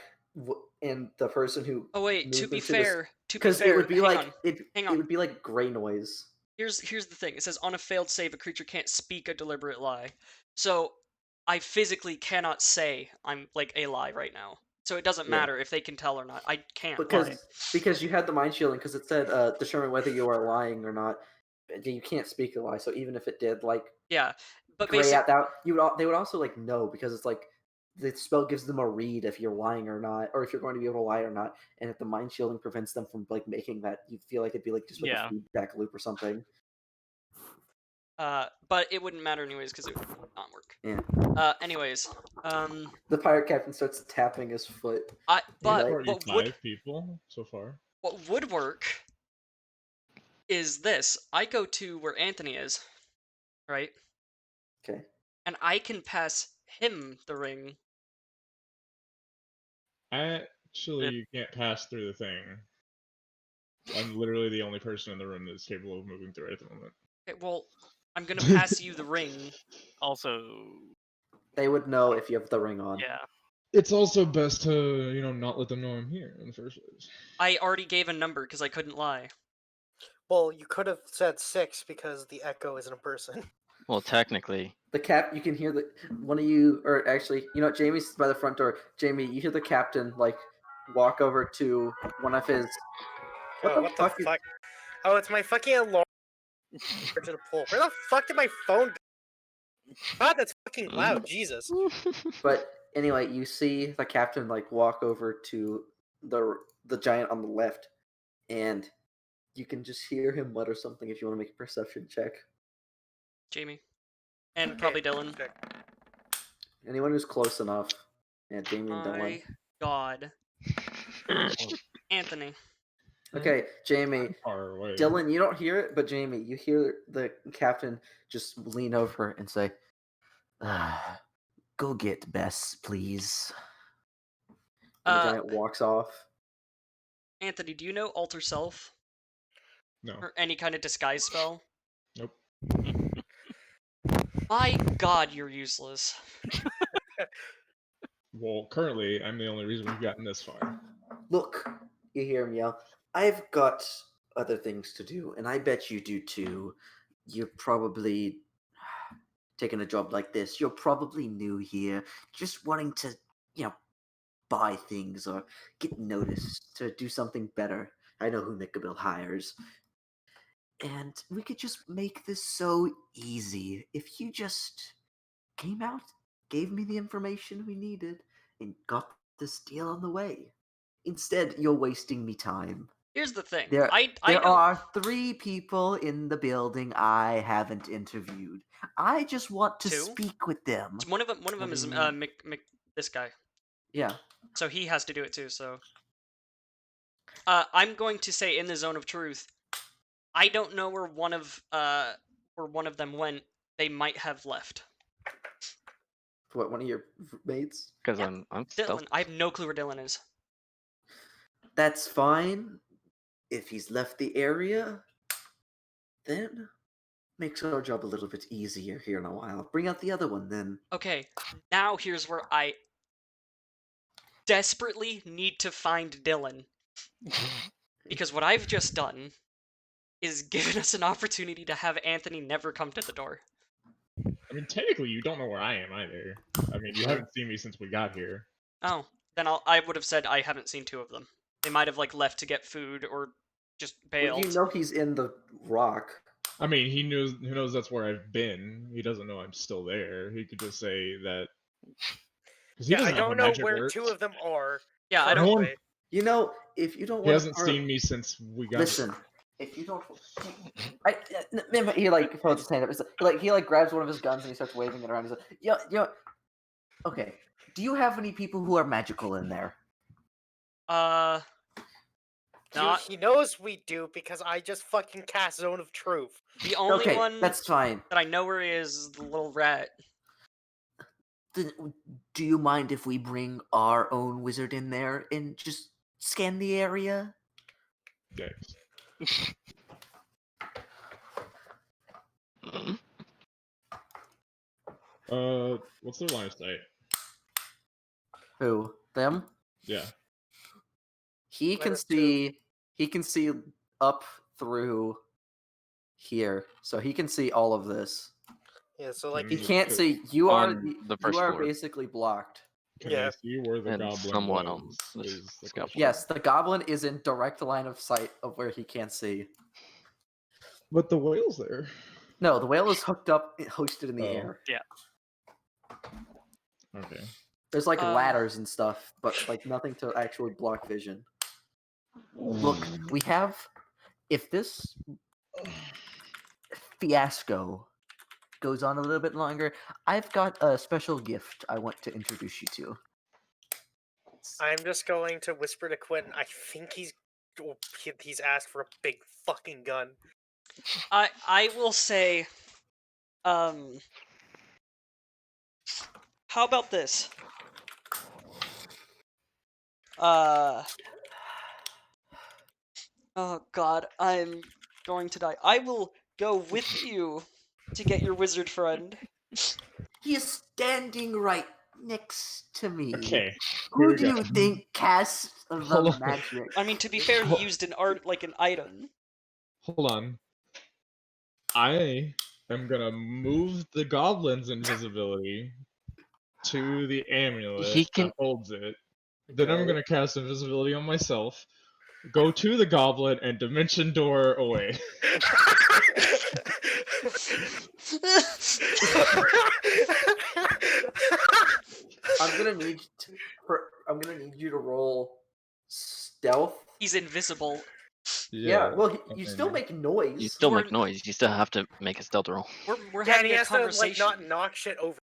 and the person who Oh wait, moved to be into this- fair, because it would be hang like on. it hang it on. would be like gray noise. Here's the thing. It says on a failed save, a creature can't speak a deliberate lie. So I physically cannot say I'm like a lie right now. So it doesn't Yeah. matter if they can tell or not. I can't Because lie. because you had the mind shielding because it said determine whether you are lying or not. You can't speak a lie, so even if it did like Yeah, but gray basically, out that they would also like know because it's like the spell gives them a read if you're lying or not, or if you're going to be able to lie or not. And if the mind shielding prevents them from like making that, you feel like it'd be like just like Yeah. a feedback loop or something. but it wouldn't matter anyways because it would not work. Yeah. Anyways, The pirate captain starts tapping his foot. but Like- Already what 5 would people so far. what would work is this. I go to where Anthony is, right? Okay. And I can pass him the ring. Actually, you can't pass through the thing. I'm literally the only person in the room that's capable of moving through it at the moment. Okay, well, I'm gonna pass you the ring. Also, They would know if you have the ring on. yeah. It's also best to, not let them know I'm here in the first place. I already gave a number because I couldn't lie. Well, you could have said 6 because the echo isn't a person. Well, technically. The you can hear one of you, or actually, Jamie's by the front door. Jamie, you hear the captain like walk over to one of his. Oh, what the fuck? Oh, it's my fucking alarm. To the pool. Where the fuck did my phone go? God, that's fucking loud. Jesus. But anyway, you see the captain like walk over to the giant on the left, and you can just hear him mutter something. If you want to make a perception check, Jamie. And Okay, probably Dylan. check. anyone who's close enough, and Jamie and Dylan. My god. Anthony. Okay, Jamie. Far away. Dylan, you don't hear it, but Jamie, you hear the captain just lean over and say, Go get Bess, please. and the giant walks off. Anthony, do you know Alter Self? No. Or any kind of disguise spell? Nope. My god, you're useless. Well, currently, I'm the only reason we've gotten this far. Look, you hear him yell, I've got other things to do, and I bet you do too. You're probably taking a job like this. You're probably new here, just wanting to, buy things or get noticed to do something better. I know who Nickabill hires. And we could just make this so easy if you just came out, gave me the information we needed, and got this deal on the way. Instead, you're wasting me time. Here's the thing. There I don't... are 3 people in the building I haven't interviewed. I just want to 2? speak with them. One of them is this guy. Yeah. So he has to do it too. So I'm going to say in the zone of truth, I don't know where one of them went. They might have left. What, one of your mates? Because Yeah. I'm Dylan. still. I have no clue where Dylan is. That's fine. If he's left the area, then makes our job a little bit easier here in a while. Bring out the other one then. Okay, now here's where I desperately need to find Dylan. Because what I've just done is given us an opportunity to have Anthony never come to the door. I mean, technically, you don't know where I am either. I mean, you haven't seen me since we got here. Oh, then I would have said I haven't seen 2 of them. They might have left to get food or just bailed. Well, you know he's in the rock. I mean, he knows that's where I've been. He doesn't know I'm still there. He could just say that. Yeah, I don't know where 2 of them are. Yeah, I don't. currently. You know, if you don't want He hasn't seen me since we got. Listen, if you don't, he holds his hand up. He grabs one of his guns and he starts waving it around. He's like, yo. Okay, do you have any people who are magical in there? He knows we do because I just fucking cast Zone of Truth. The only one that's fine. that I know where he is the little rat. Then, do you mind if we bring our own wizard in there and just scan the area? Yes. What's their line of sight? Who? Them? Yeah. He can see. He can see up through here, so he can see all of this. Yeah, so he can't see. You are On the first you are floor. basically blocked. Can I see where the And goblin someone on was? the Is the scalpel. question. Yes, the goblin is in direct line of sight of where he can't see. But the whale's there. No, the whale is hooked up, hosted in the air. Okay. There's ladders and stuff, but nothing to actually block vision. Look, we have. If this fiasco goes on a little bit longer, I've got a special gift I want to introduce you to. I'm just going to whisper to Quinn. I think he's asked for a big fucking gun. I will say, how about this? Oh god, I'm going to die. I will go with you to get your wizard friend. He is standing right next to me. Okay. Who do you think casts the magic? I mean, to be fair, he used an item. Hold on. I am gonna move the goblin's invisibility to the amulet that holds it. Then I'm gonna cast invisibility on myself, go to the goblin, and dimension door away. I'm gonna need you to roll stealth. He's invisible. Yeah, well, you still make noise. You still make noise. You still have to make a stealth roll. We're Yeah, and having he a has to conversation. not knock shit over.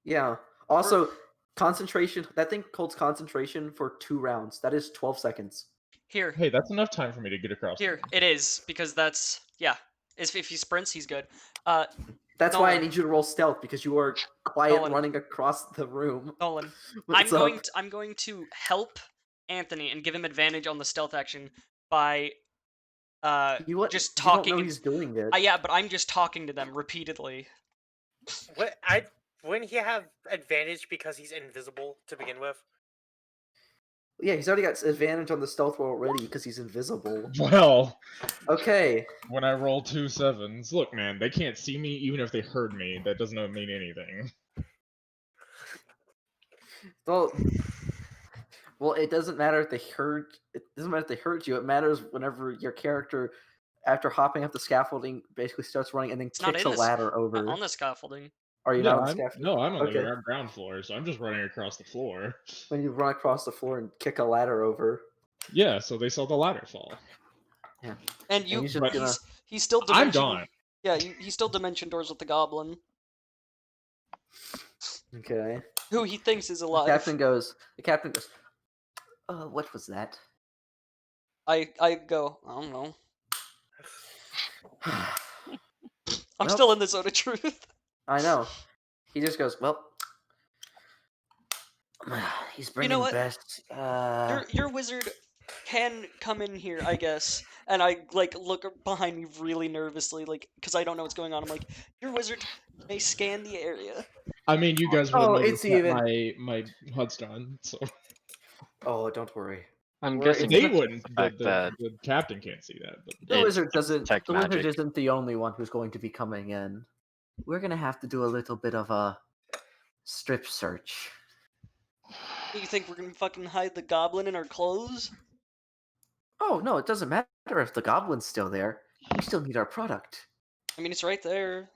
Yeah. Also, concentration. That thing holds concentration for 2 rounds. That is 12 seconds. Here. Hey, that's enough time for me to get across. Here, it is, because that's, yeah. If he sprints, he's good. That's why I need you to roll stealth, because you are quiet Nolan. running across the room. Nolan, What's I'm going to help Anthony and give him advantage on the stealth action by just talking. You don't know he's doing it. Yeah, but I'm just talking to them repeatedly. Wouldn't he have advantage because he's invisible to begin with? Yeah, he's already got advantage on the stealth roll already because he's invisible. Well, Okay. when I roll 2 7s, look, man, they can't see me even if they heard me. That does not mean anything. Well, it doesn't matter if they heard. It doesn't matter if they heard you. It matters whenever your character, after hopping up the scaffolding, basically starts running and then It's not kicks in a the ladder over. on the scaffolding. Are you Yeah, not on the scaffolding? I'm on Okay. the ground floor, so I'm just running across the floor. When you run across the floor and kick a ladder over. Yeah, so they saw the ladder fall. Yeah. And he's just gonna. he's still I'm dimension. gone. Yeah, he still dimension doors with the goblin, Okay. who he thinks is The alive. captain goes. What was that? I go. I don't know. I'm Well- still in the zone of truth. I know. He just goes, well, he's bringing what? best. Your wizard can come in here, I guess. And I like look behind me really nervously, like because I don't know what's going on. I'm like, your wizard may scan the area. I mean, you guys would Oh, have it's noticed that even- my HUD's done, so Oh, don't worry. I'm We're- guessing they it's wouldn't. the fact that The captain can't see that, but The It's wizard doesn't. tech The wizard magic. isn't the only one who's going to be coming in. We're gonna have to do a little bit of a strip search. You think we're gonna fucking hide the goblin in our clothes? Oh no, it doesn't matter if the goblin's still there. We still need our product. I mean, it's right there.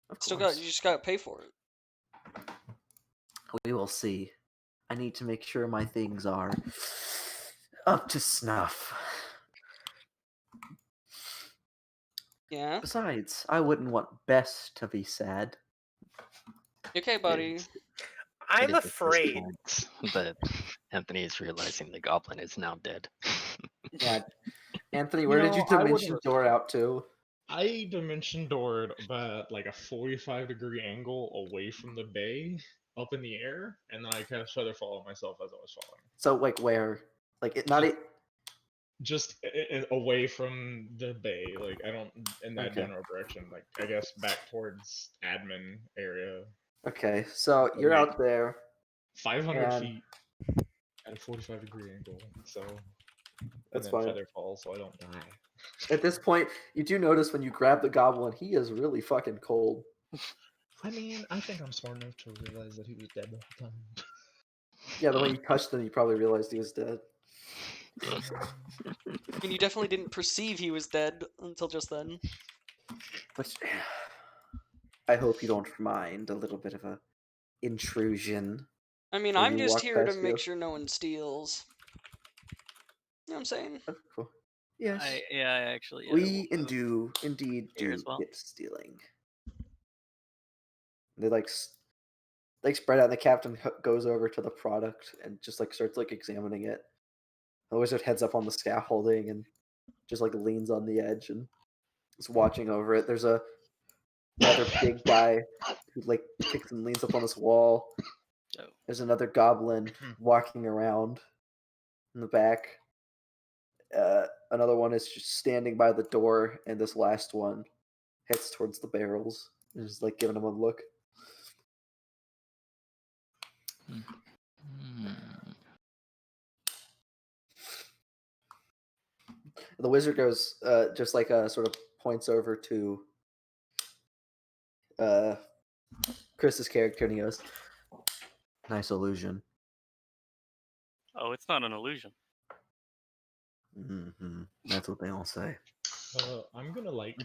Of Still course. got you just gotta pay for it. We will see. I need to make sure my things are up to snuff. Yeah. Besides, I wouldn't want Bess to be sad. You okay, buddy? I'm It is at this afraid. point that Anthony is realizing the goblin is now dead. Yeah. Anthony, where did you I dimension wouldn't- door out to? I dimension doored about like a 45-degree angle away from the bay, up in the air, and then I kind of feather fall myself as I was falling. So like where? Like it not it Just away from the bay, like I don't in that Okay. general direction. Like I guess back towards admin area, Okay, so you're Okay. out there. 500 And- feet at a 45-degree angle. So That's and then fine. feather fall, so I don't die. At this point, you do notice when you grab the goblin, he is really fucking cold. I mean, I think I'm smart enough to realize that he was dead the whole time. Yeah, the way you touched him, you probably realized he was dead. And you definitely didn't perceive he was dead until just then. But I hope you don't mind a little bit of a intrusion. I mean, Will I'm you just walk here to past make you? sure no one steals. You know what I'm saying? Oh, cool. Yes. I actually. We indeed here do as well. get stealing. They like spread out. And the captain goes over to the product and just like starts like examining it. The wizard heads up on the scaffolding and just like leans on the edge and is watching over it. There's another big guy who like kicks and leans up on this wall. Oh. There's another goblin walking around in the back. Another one is just standing by the door, and this last one heads towards the barrels and is like giving them a look. The wizard goes, just like sort of points over to Chris's character, and he goes, "Nice illusion." Oh, it's not an illusion. Mm-hmm. That's what they all say. I'm gonna like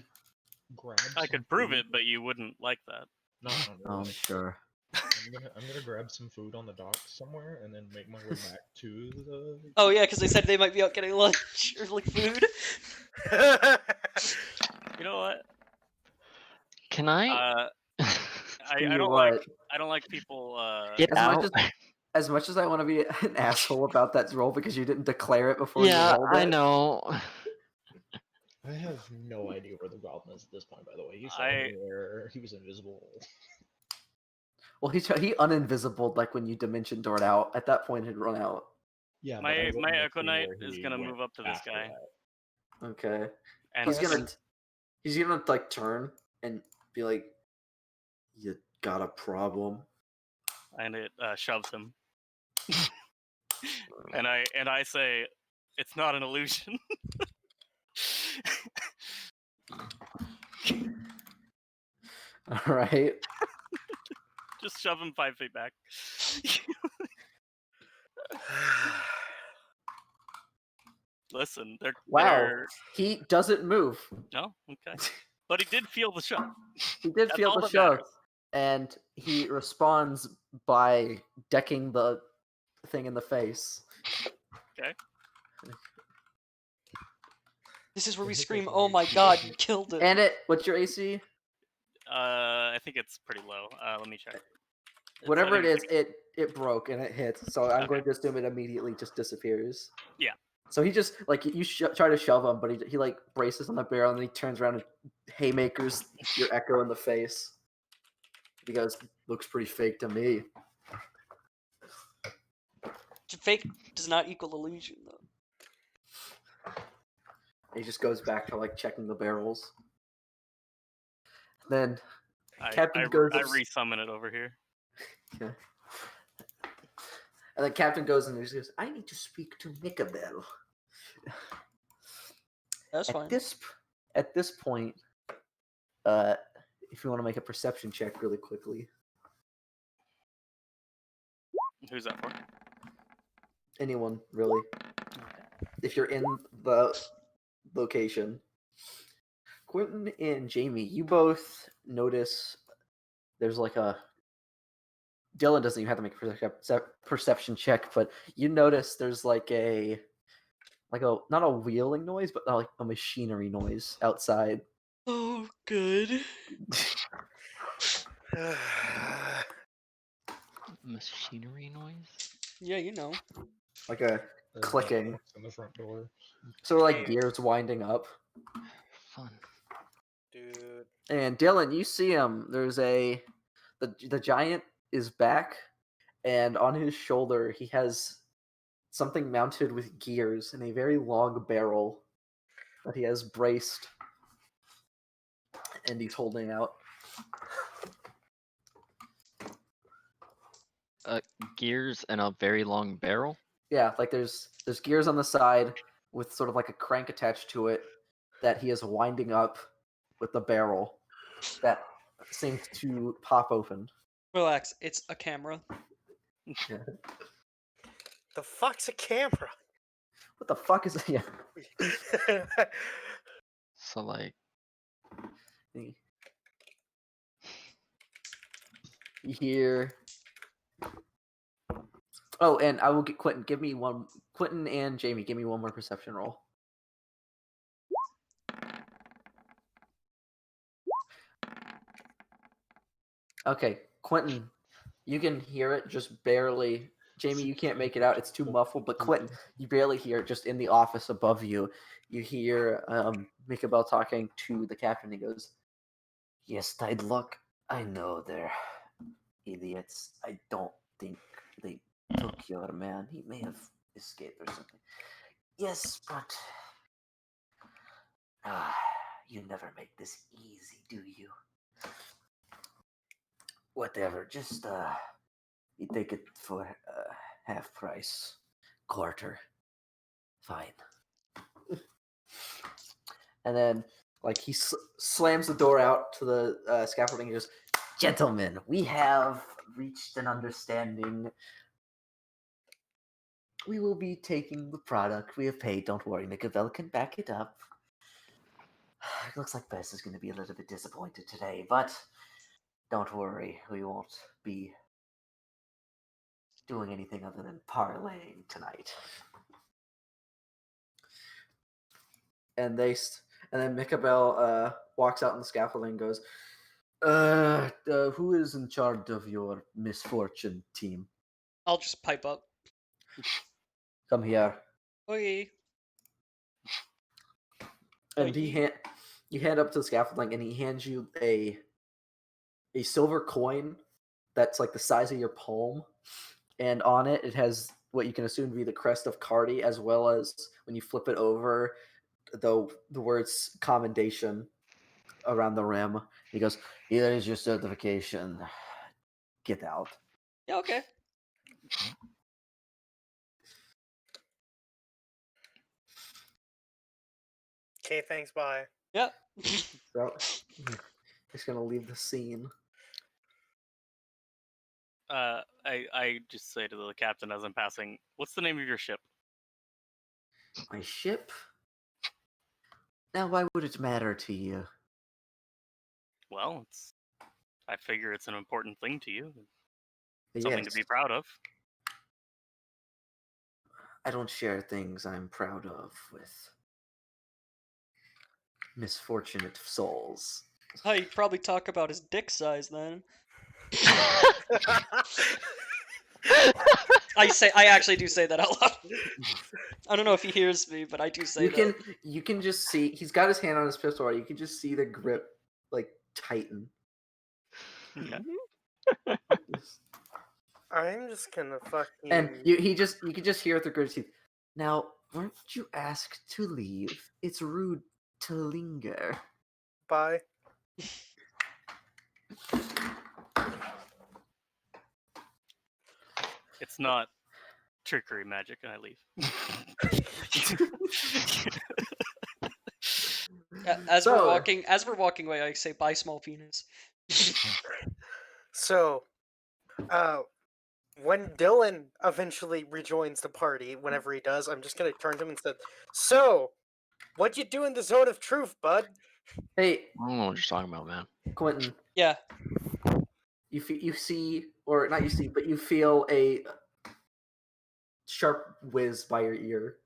grab. I some could prove food. it, but you wouldn't like that. No, no. Sure. I'm gonna grab some food on the dock somewhere and then make my way back to the. Oh yeah, because they said they might be out getting lunch or like food. You know what? Can I? I You don't what? like I don't like people. Get As out. As much as I want to be an asshole about that roll because you didn't declare it before Yeah, you rolled it. I know. I have no idea where the goblin is at this point. By the way, he saw I- me where he was invisible. Well, he uninvisibled like when you dimension doored out. At that point, he'd run out. Yeah, but My- I wouldn't my have Echo seen Knight where is he gonna went move up to this after guy. that. Okay. and He's gonna like turn and be like, "You got a problem?" and it shoves him. And I say, it's not an illusion. All right. Just shove him 5 feet back. Listen, they're... He doesn't move. No? Okay. But he did feel the shove. He did That's feel all the that shove, matters. and he responds by decking the thing in the face. Okay. This is where we scream, "Oh my god, you killed it!" And what's your AC? I think it's pretty low. Let me check. Whatever it is, like... it broke and it hit. So I'm going to assume it immediately just disappears. Yeah. So he just like you try to shove him, but he like braces on the barrel and then he turns around and haymakers your Echo in the face. He goes, "Looks pretty fake to me." Fake does not equal illusion, though. He just goes back to like checking the barrels. Then Captain goes. I resummon it over here. Yeah. And then Captain goes and he goes, "I need to speak to Nicabel." That's fine. At this point, if you want to make a perception check really quickly. Who's that for? Anyone, really. If you're in the location. Quentin and Jamie, you both notice there's like a... Dylan doesn't even have to make a perception check, but you notice there's like a not a wheeling noise, but like a machinery noise outside. Oh, good. Machinery noise? Yeah, you know. Like a clicking. In the front door. Sort of like gears winding up. Fun. Dude. And Dylan, you see him. There's the giant is back, and on his shoulder he has something mounted with gears and a very long barrel that he has braced, and he's holding out. Gears and a very long barrel? Yeah, like there's gears on the side with sort of like a crank attached to it that he is winding up with the barrel that seems to pop open. Relax, it's a camera. Yeah. The fuck's a camera? What the fuck is that? Yeah. So like You hear... Oh, and I will get Quentin. Quentin and Jamie, give me one more perception roll. Okay, Quentin, you can hear it just barely. Jamie, you can't make it out; it's too muffled. But Quentin, you barely hear it. Just in the office above you, you hear Michabel talking to the captain. He goes, "Yes, Tide Luck. I know they're idiots. I don't think they took your man. He may have escaped or something. Yes, but you never make this easy, do you? Whatever, just you take it for half price, quarter, fine." And then, like, he slams the door out to the scaffolding. He goes, "Gentlemen, we have reached an understanding. We will be taking the product we have paid. Don't worry, Michabel can back it up. It looks like Bess is going to be a little bit disappointed today, but don't worry, we won't be doing anything other than parlaying tonight." And then Michabel walks out on the scaffolding and goes, "Who is in charge of your misfortune team? I'll just pipe up. Come here." Okay. And you hand up to the scaffolding, and he hands you a silver coin that's like the size of your palm, and on it has what you can assume to be the crest of Cardi, as well as when you flip it over, the words commendation around the rim. He goes, "Here is your certification. Get out." Yeah, okay. Okay, thanks, bye. Yep. So, just gonna leave the scene. I just say to the captain as I'm passing, what's the name of your ship? My ship? Now, why would it matter to you? Well, I figure it's an important thing to you. Yes, Something to be proud of. I don't share things I'm proud of with misfortunate souls. Oh, you'd probably talk about his dick size then. I actually do say that out loud. I don't know if he hears me, but I do say that. You can just see he's got his hand on his pistol. Right? You can just see the grip like tighten. Yeah. I'm just gonna fucking. And you can just hear through gritted teeth. Now, weren't you asked to leave? It's rude to linger. Bye. It's not trickery magic, and I leave. As we're walking away, I say, "Bye, small penis." So, when Dylan eventually rejoins the party, whenever he does, I'm just gonna turn to him and say, "So, what'd you do in the zone of truth, bud?" Hey, I don't know what you're talking about, man. Quentin, Yeah. you see, or not you see, but you feel a sharp whiz by your ear.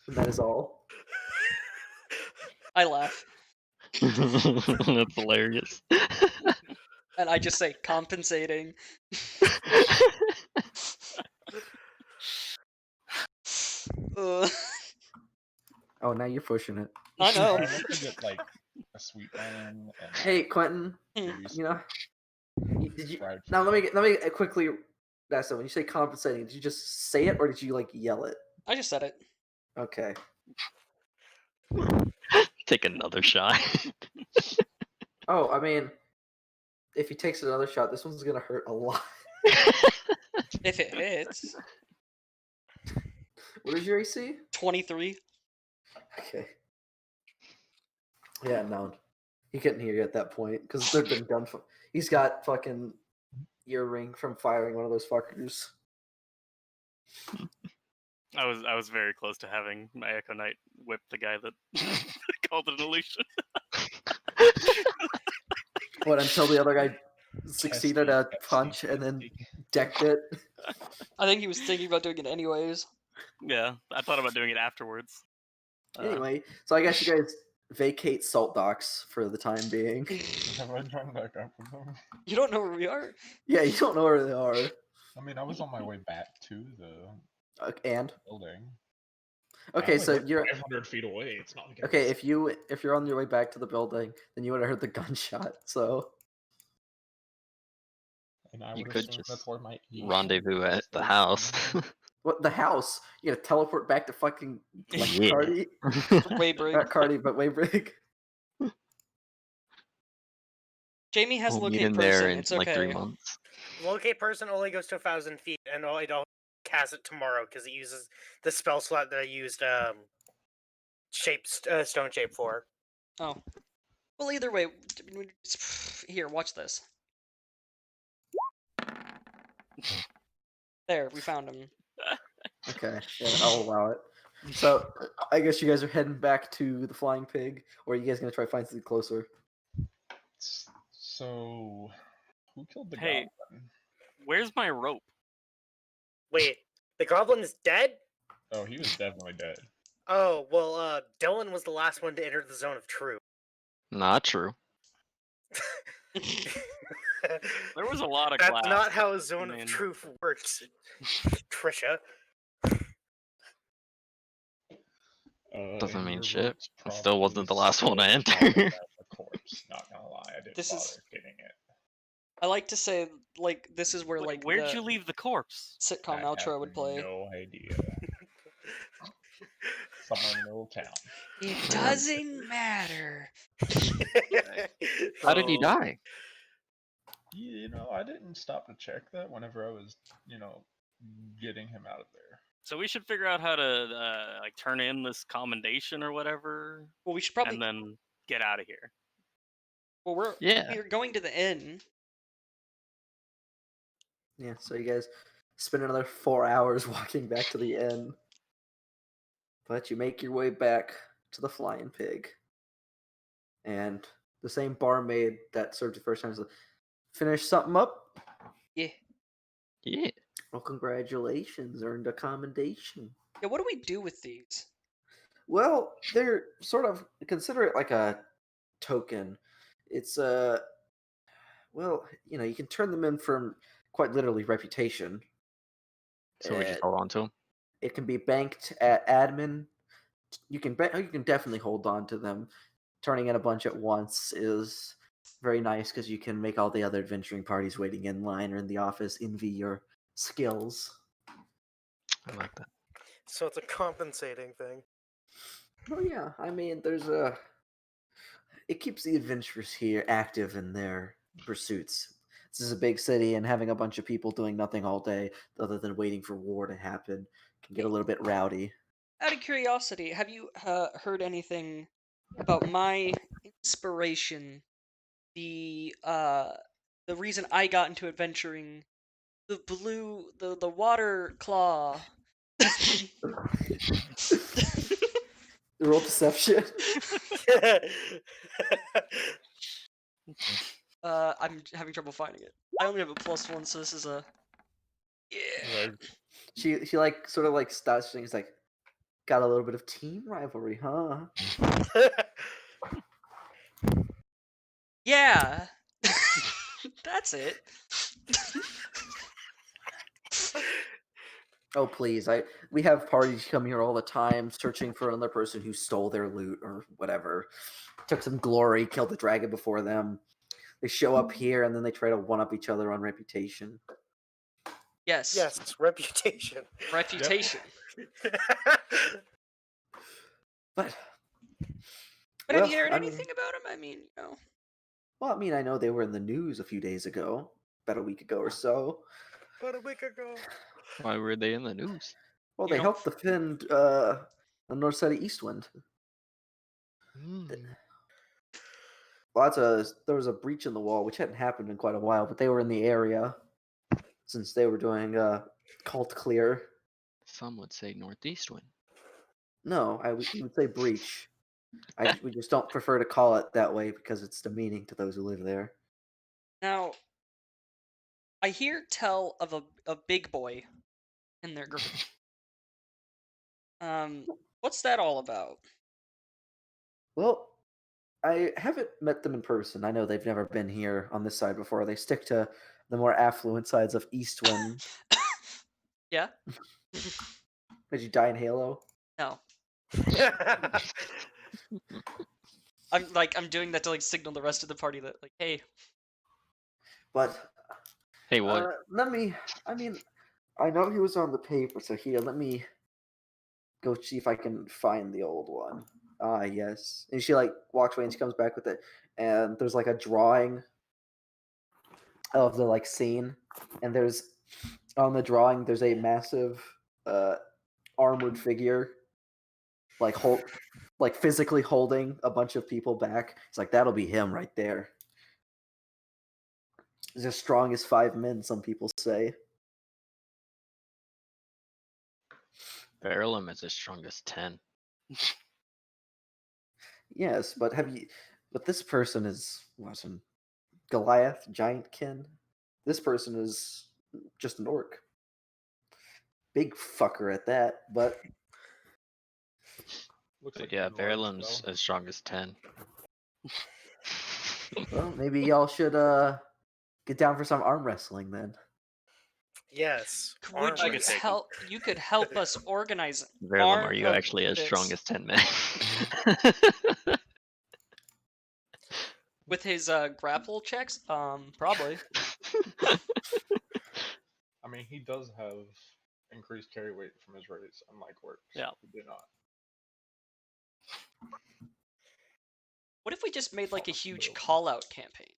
And that is all. I laugh. That's hilarious. And I just say, compensating. Oh, now you're pushing it. I know. I want to get like a sweet lemon and Hey, Quentin, maybe you know, did you, fried now chicken. let me quickly ask that. When you say compensating, did you just say it or did you like yell it? I just said it. Okay. Take another shot. Oh, I mean, if he takes another shot, this one's gonna hurt a lot. If it hits. What is your AC? 23. Okay. Yeah, no. He couldn't hear you at that point because there'd been gunfire. He's got fucking earring from firing one of those fuckers. I was very close to having my Echo Knight whip the guy that called it an illusion. What, until the other guy succeeded a punch and then decked it? I think he was thinking about doing it anyways. Yeah, I thought about doing it afterwards. Anyway, so I guess you guys vacate Salt Docks for the time being. Have I joined back up with them? You don't know where we are? Yeah, you don't know where they are. I mean, I was on my way back to the And building. okay, so you're 500 feet away. It's not like okay. If you're on your way back to the building, then you would have heard the gunshot. So and I You would could assume just that's where my rendezvous at the house. what? The house? You gotta teleport back to fucking like Yeah. Cardi, Waybrig. not Cardi, but Waybrig. Jamie has We'll meet locate in there person. in It's like 3 okay. months. Locate person only goes to 1,000 feet, and I don't cast it tomorrow because it uses the spell slot that I used stone shape for. Oh. Well, either way, here, watch this. There, we found him. Okay, yeah, I'll allow it. So I guess you guys are heading back to the Flying Pig, or are you guys gonna try to find something closer? So, who killed the Hey. goblin? Where's my rope? Wait, the goblin is dead? Oh, he was definitely dead. Oh, well, Dylan was the last one to enter the zone of truth. Not true. There was a lot of That's glass. not how a zone Man. of truth works, Trisha. Doesn't mean your shit. rope's I still wasn't the last one to probably enter. still at the corpse. Not gonna lie, I didn't This bother is- getting it. I like to say, like, this is where, like, Where'd the you leave the corpse? sitcom I outro have would play. No idea. Somewhere in the middle of town. It doesn't matter. How did he So- die? You know, I didn't stop to check that whenever I was, getting him out of there. So we should figure out how to like turn in this commendation or whatever. Well, we should probably. And then get out of here. Well, we're going to the inn. Yeah, so you guys spend another 4 hours walking back to the inn. But you make your way back to the Flying Pig. And the same barmaid that served you first time says, finish something up? Yeah. Yeah. Well, congratulations, earned a commendation. Yeah, what do we do with these? Well, they're sort of, consider it like a token. It's well, you can turn them in from quite literally reputation. So we just hold on to them? It can be banked at admin. You can definitely hold on to them. Turning in a bunch at once is very nice because you can make all the other adventuring parties waiting in line or in the office envy your skills. I like that. So it's a compensating thing. Oh yeah, I mean, it keeps the adventurers here active in their pursuits. This is a big city, and having a bunch of people doing nothing all day other than waiting for war to happen can get a little bit rowdy. Out of curiosity, have you heard anything about my inspiration? The reason I got into adventuring, the water claw. Roll deception. I'm having trouble finding it. I only have a +1, so this is a. Yeah. Like, She like sort of like stops things like, got a little bit of team rivalry, huh? Yeah. That's it. Oh please, we have parties come here all the time searching for another person who stole their loot or whatever. Took some glory, killed the dragon before them. They show up here and then they try to one up each other on reputation. Yes. Yes, reputation. Reputation. But have you heard anything about him? I mean, Well, I mean, I know they were in the news a few days ago, about a week ago or so. About a week ago. Why were they in the news? Well, You they know- helped defend the north side of Eastwind. Well, there was a breach in the wall, which hadn't happened in quite a while, but they were in the area since they were doing cult clear. Some would say northeast wind. No, we would say breach. We just don't prefer to call it that way because it's demeaning to those who live there. Now, I hear tell of a big boy in their group. What's that all about? Well, I haven't met them in person. I know they've never been here on this side before. They stick to the more affluent sides of Eastwind. Yeah? Did you die in Halo? No. I'm doing that to like signal the rest of the party that like, hey. But hey, what? I know he was on the paper, so here, let me go see if I can find the old one. Ah, yes. And she like walks away and she comes back with it, and there's like a drawing of the like scene, and there's on the drawing there's a massive armored figure like physically holding a bunch of people back. It's like that'll be him right there. He's as strong as 5 men, some people say. Barrelum is as strong as 10. Yes, but but this person is what, Goliath, Giantkin? This person is just an orc. Big fucker at that, but looks like Yeah, he's large, Barrelum's though. as strong as 10. well, maybe y'all should get down for some arm wrestling then. Yes. Would arm you wrestling. you could help us organize Barrelum, are you actually as strong as 10 men? with his grapple checks? Probably. I mean, he does have increased carry weight from his raise, unlike orcs. Yeah. He did not. What if we just made like a huge call out campaign?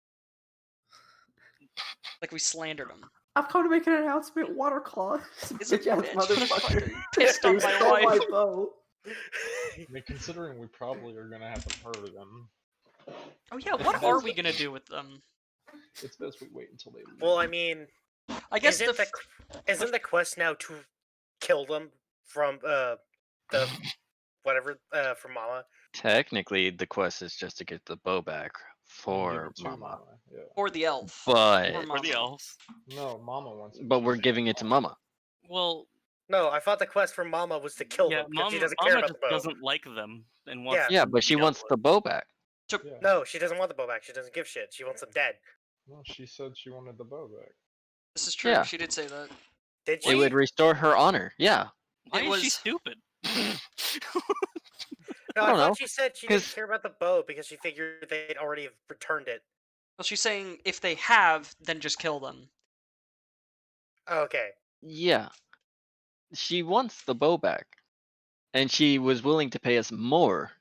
Like we slandered him. I've come to make an announcement. Waterclaw. Is it Bitch ass motherfucker. pissed on He my stole wife? my bow. I mean, considering we probably are gonna have to murder them, Oh yeah, what are we gonna do with them? it's best we wait until they leave. Well, I mean, I guess isn't the quest now to kill them from the whatever from Mama? Technically, the quest is just to get the bow back And give for it to Mama. Yeah. or the elf. But Or For the Mama. elves. No, Mama wants it. but we're giving it to Mama. Well, No, I thought the quest from Mama was to kill yeah, them because Mama, she doesn't care about just the bow. doesn't like them and wants. Yeah. Yeah, them but to she be wants dealt the with. bow back. Yeah. No, she doesn't want the bow back. She doesn't give shit. She wants them dead. No, she said she wanted the bow back. This is true. Yeah. She did say that. Did she? It would restore her honor. Yeah. Why It is she was- stupid? No, I I don't thought know, she said she didn't 'cause- care about the bow because she figured they'd already have returned it. Well, she's saying if they have, then just kill them. Okay. Yeah. She wants the bow back. And she was willing to pay us more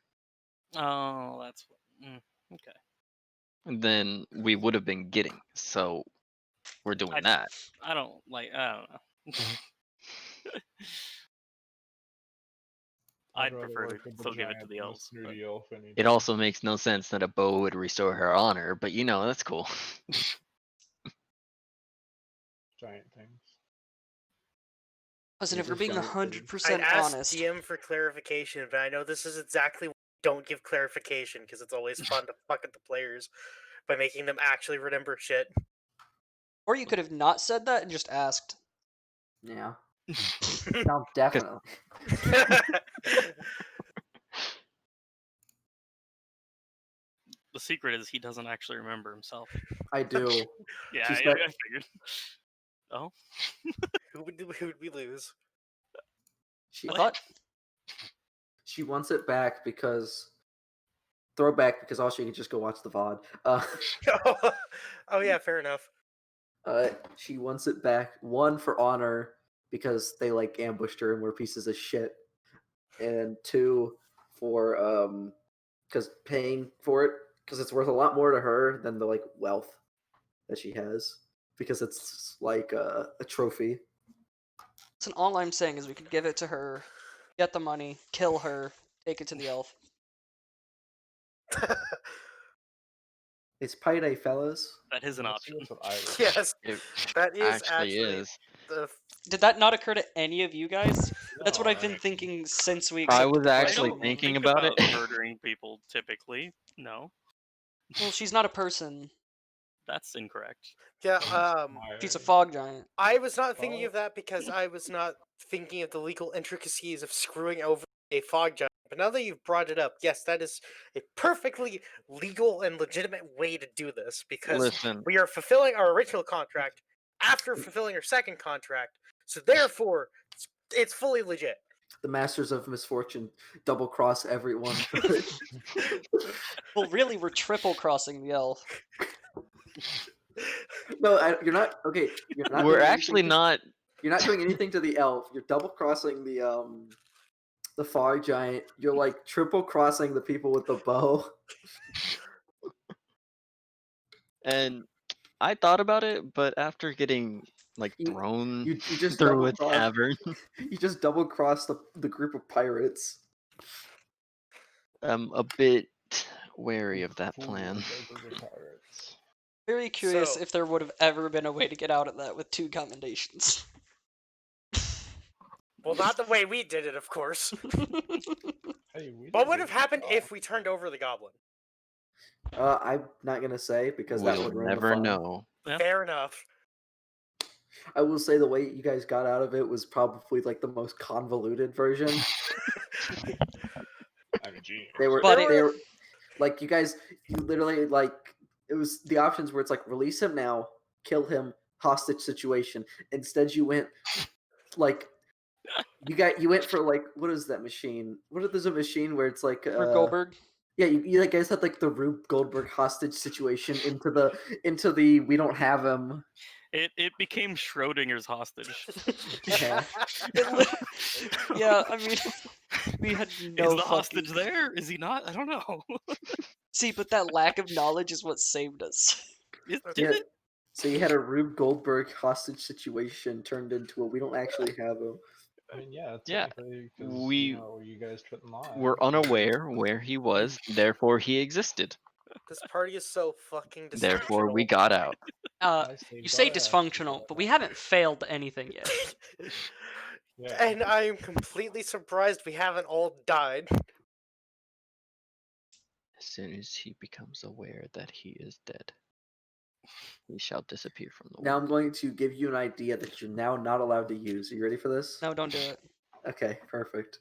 Oh, that's okay. than we would have been getting. So we're doing that. I don't know. I'd rather prefer like to the still give it to giant the than elves. but- snooty elf any It day. also makes no sense that a bow would restore her honor, but you know, that's cool. Giant things. Listen, Yeah, if we're just being giant 100% I asked honest, DM for clarification, but I know this is exactly why I don't give clarification because it's always fun to fuck at the players by making them actually remember shit. or you could have not said that and just asked. Yeah. No, definitely. The secret is he doesn't actually remember himself. I do. Yeah, She I said- figured. Oh, who would we lose? She, I thought she wants it back because throwback because also she can just go watch the VOD. Oh yeah, fair enough. She wants it back. One for honor because they like ambushed her and were pieces of shit, and two for because paying for it because it's worth a lot more to her than the like wealth that she has because it's like a trophy. listen, all I'm saying is we could give it to her, get the money, kill her, take it to the elf. It's payday, fellas. that is an Let's see option. what I would- Yes, It that is actually is. the Did that not occur to any of you guys? That's what No, I've been I- thinking since we I accepted was the I actually don't question. thinking think about it. murdering people typically. No, Well, she's not a person. that's incorrect. yeah. She's a My- fog giant. I was not thinking Oh. of that because I was not thinking of the legal intricacies of screwing over a fog giant. But now that you've brought it up, yes, that is a perfectly legal and legitimate way to do this because Listen, we are fulfilling our original contract after fulfilling our second contract. So therefore, it's fully legit. The Masters of Misfortune double cross everyone. Well, really, we're triple crossing the elf. No, you're not. Okay, you're not. we're doing actually anything not. You're not doing anything to the elf. You're double crossing the fog giant. You're like triple crossing the people with the bow. And I thought about it, but after getting like You- thrown You just through double a cross. tavern, You just double cross the group of pirates. I'm a bit wary of that Fool plan. those are the pirates. Very curious So- if there would have ever been a way to get out of that with 2 commendations. Well, not the way we did it, of course. Hey, we What did would a have good happened job. if we turned over the goblin? I'm not gonna say because that We'll would ruin the never fun. know. Yeah. Fair enough. I will say the way you guys got out of it was probably like the most convoluted version. I'm a genius. They were, But they were like you guys. You literally like it was the options where it's like release him now, kill him, hostage situation. Instead, you went like you went for like what is that machine? There's a machine where it's like Rube Goldberg. yeah, you guys had like the Rube Goldberg hostage situation into the we don't have him. It became Schrodinger's hostage. Yeah. Yeah, I mean, we had no is the fucking... hostage there? Is he not? I don't know. See, but that lack of knowledge is what saved us. Did Yeah. it? So you had a Rube Goldberg hostage situation turned into a we don't actually have him. I mean, yeah, Yeah, technically, because you guys couldn't lie. were unaware where he was, therefore he existed. This party is so fucking dysfunctional. Therefore we got out. You say dysfunctional, but we haven't failed anything yet. Yeah. And I am completely surprised we haven't all died. As soon as he becomes aware that he is dead, he shall disappear from the Now world. I'm going to give you an idea that you're now not allowed to use. Are you ready for this? No, don't do it. Okay, perfect.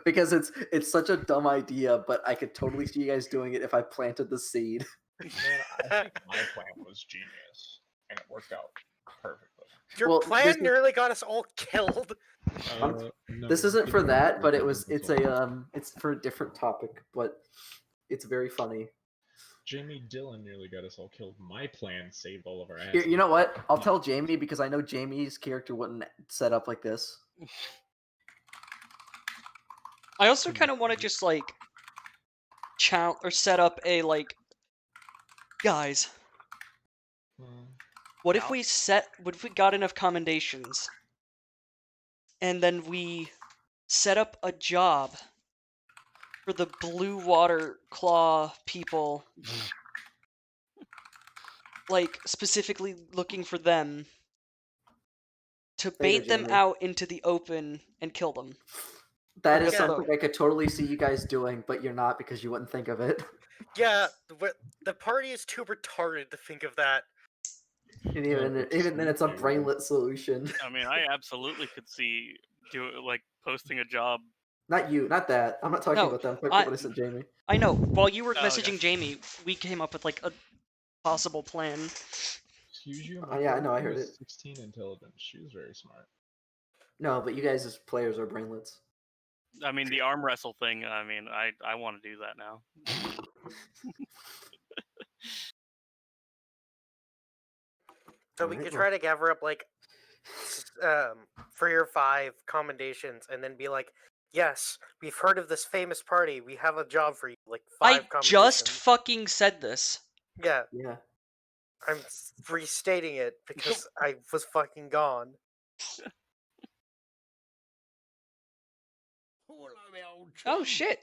Because it's such a dumb idea, but I could totally see you guys doing it if I planted the seed. Man, I think my plan was genius, and it worked out perfectly. Your Well, plan this is- nearly got us all killed. No, This isn't for that, but it's a. it's for a different topic, but it's very funny. Jamie Dillon nearly got us all killed. My plan saved all of our Here, asses. you know what? I'll tell Jamie because I know Jamie's character wouldn't set up like this. I also kind of want to just like set up a like, guys. What if we got enough commendations, and then we set up a job for the Blue Water Claw people, like specifically looking for them to bait them Jamie. out into the open and kill them. That is Yeah. something I could totally see you guys doing, but you're not because you wouldn't think of it. Yeah, the party is too retarded to think of that. And even then, it's a brainlet solution. I mean, I absolutely could see posting a job. Not you, not that. I'm not talking No, about them. I'm talking about what I said, Jamie. I know. While you were Oh, messaging okay. Jamie, we came up with like a possible plan. Excuse you. Oh, yeah, I know, I heard was it. 16 intelligence. She was very smart. No, but you guys as players are brainlets. I mean, the arm wrestle thing. I mean, I want to do that now. So we could try to gather up like 3 or 5 commendations and then be like, yes, we've heard of this famous party. We have a job for you. Like 5 I commendations. just fucking said this. Yeah, Yeah. I'm restating it because I was fucking gone. Oh shit.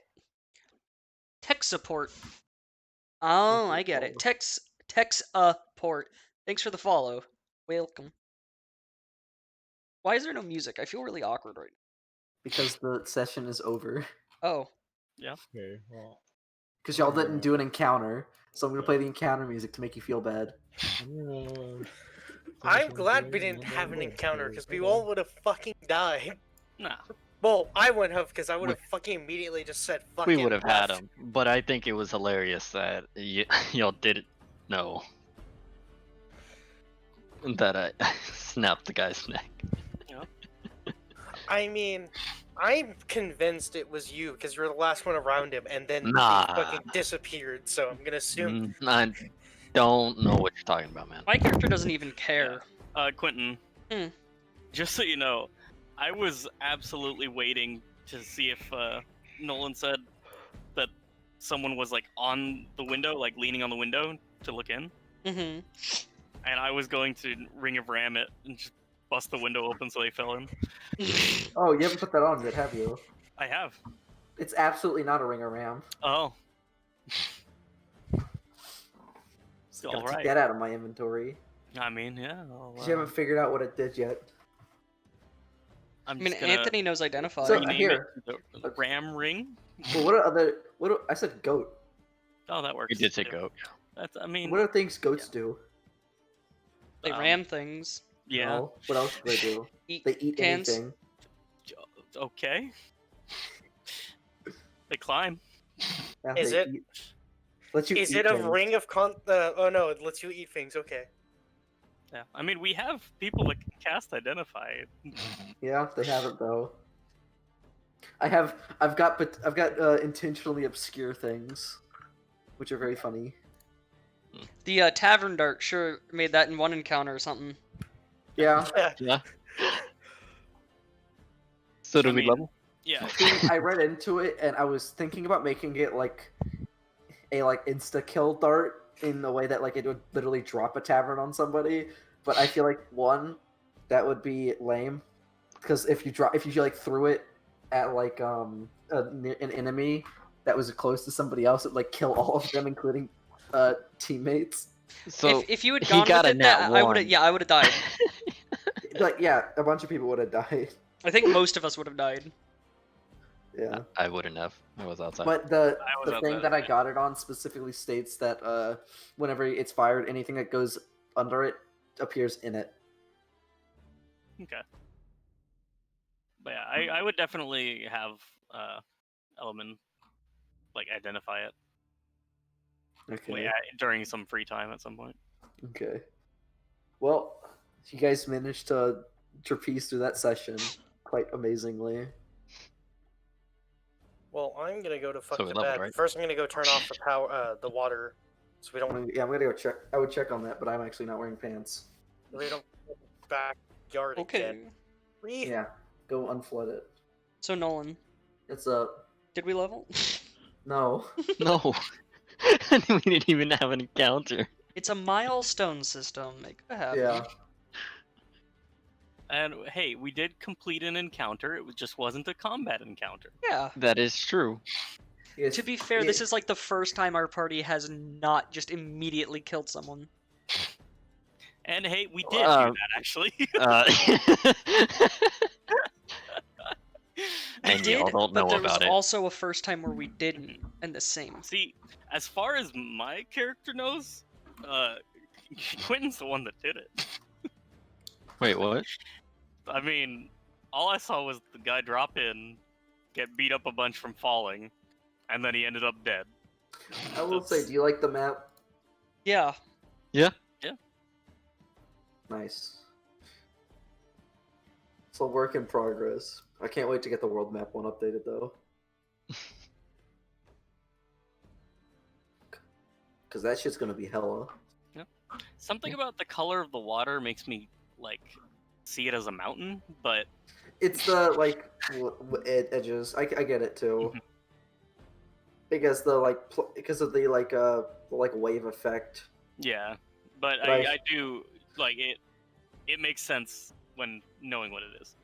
Tech support. Oh, I get it. Tech support. Thanks for the follow. Welcome. Why is there no music? I feel really awkward right Because the session is over. now. Oh. Okay, well. Because y'all didn't do an encounter, so I'm gonna play the encounter music to make you feel bad. I'm glad we didn't have an encounter because we all would have fucking died. Nah. Well, I wouldn't have because I would have fucking immediately just said fucking We would have had left. him, but I think it was hilarious that y'all didn't know that I snapped the guy's neck. I mean, I'm convinced it was you because you're the last one around him, and then Nah. he fucking disappeared. So I'm gonna assume. I don't know what you're talking about, man. My character doesn't even care. Quentin. Just so you know, I was absolutely waiting to see if Nolan said that someone was like on the window, like leaning on the window to look in. Mm-hmm. And I was going to ring of ram it and just bust the window open so they fell in. Oh, you haven't put that on yet, have you? I have. It's absolutely not a ring around. Oh. So gotta Alright. take that out of my inventory. I mean, yeah. You haven't figured out what it did yet. I mean, Anthony knows identify. So, rename here. it the ram ring. Well, what are other? I said goat. Oh, that works. You did say too. goat. That's. I mean. What are things goats do? They ram things. Yeah. No, what else do they do? They eat cans. anything. Okay. They climb. Yeah, Is they it? eat. Let you Is eat it a things. ring of oh no, it lets you eat things. Okay. Yeah. I mean, we have people that can cast identify. Yeah, they haven't though. I've got intentionally obscure things, which are very funny. The tavern dart sure made that in one encounter or something. Yeah. Yeah. So do I we mean, level? Yeah. See, I read into it and I was thinking about making it like a insta kill dart, in a way that like it would literally drop a tavern on somebody. But I feel like one, that would be lame, because if you like threw it at like an enemy that was close to somebody else, it'd like kill all of them, including teammates. So if you had he gone got with a it, nat that I would have. one. Yeah, I would have died. Like yeah, a bunch of people would have died. I think most of us would have died. Yeah. I wouldn't have. I was outside. But the I was thing outside that of I it. got it on specifically states that whenever it's fired, anything that goes under it appears in it. Okay. But yeah, I would definitely have Element like identify it Okay. during some free time at some point. Okay. Well, you guys managed to trapeze through that session quite amazingly. Well, I'm gonna go to fuck So we to leveled, bed. right? First, I'm gonna go turn off the power, the water, so we don't Yeah, I'm gonna go check. I would check on that, but I'm actually not wearing pants. backyard Okay. again. Yeah, go unflood it. So Nolan, It's up. did we level? No. No. We didn't even have an encounter. It's a milestone system. Make it happen. Yeah. And hey, we did complete an encounter. It just wasn't a combat encounter. Yeah. That is true. Yes, To be fair, yeah. this is like the first time our party has not just immediately killed someone. And hey, we did do that actually. And y'all don't know but there was about it. also a first time where we didn't, and the same. See, as far as my character knows, Quentin's the one that did it. Wait, what? I mean, all I saw was the guy drop in, get beat up a bunch from falling, and then he ended up dead. I will say, do you like the map? Yeah. Nice. It's a work in progress. I can't wait to get the world map one updated though. Cause that shit's gonna be hella. Something about the color of the water makes me like see it as a mountain, but It's the like edges. I get it too. Mhm. Because the because of the like wave effect. yeah. But But I do like it. It makes sense when knowing what it is.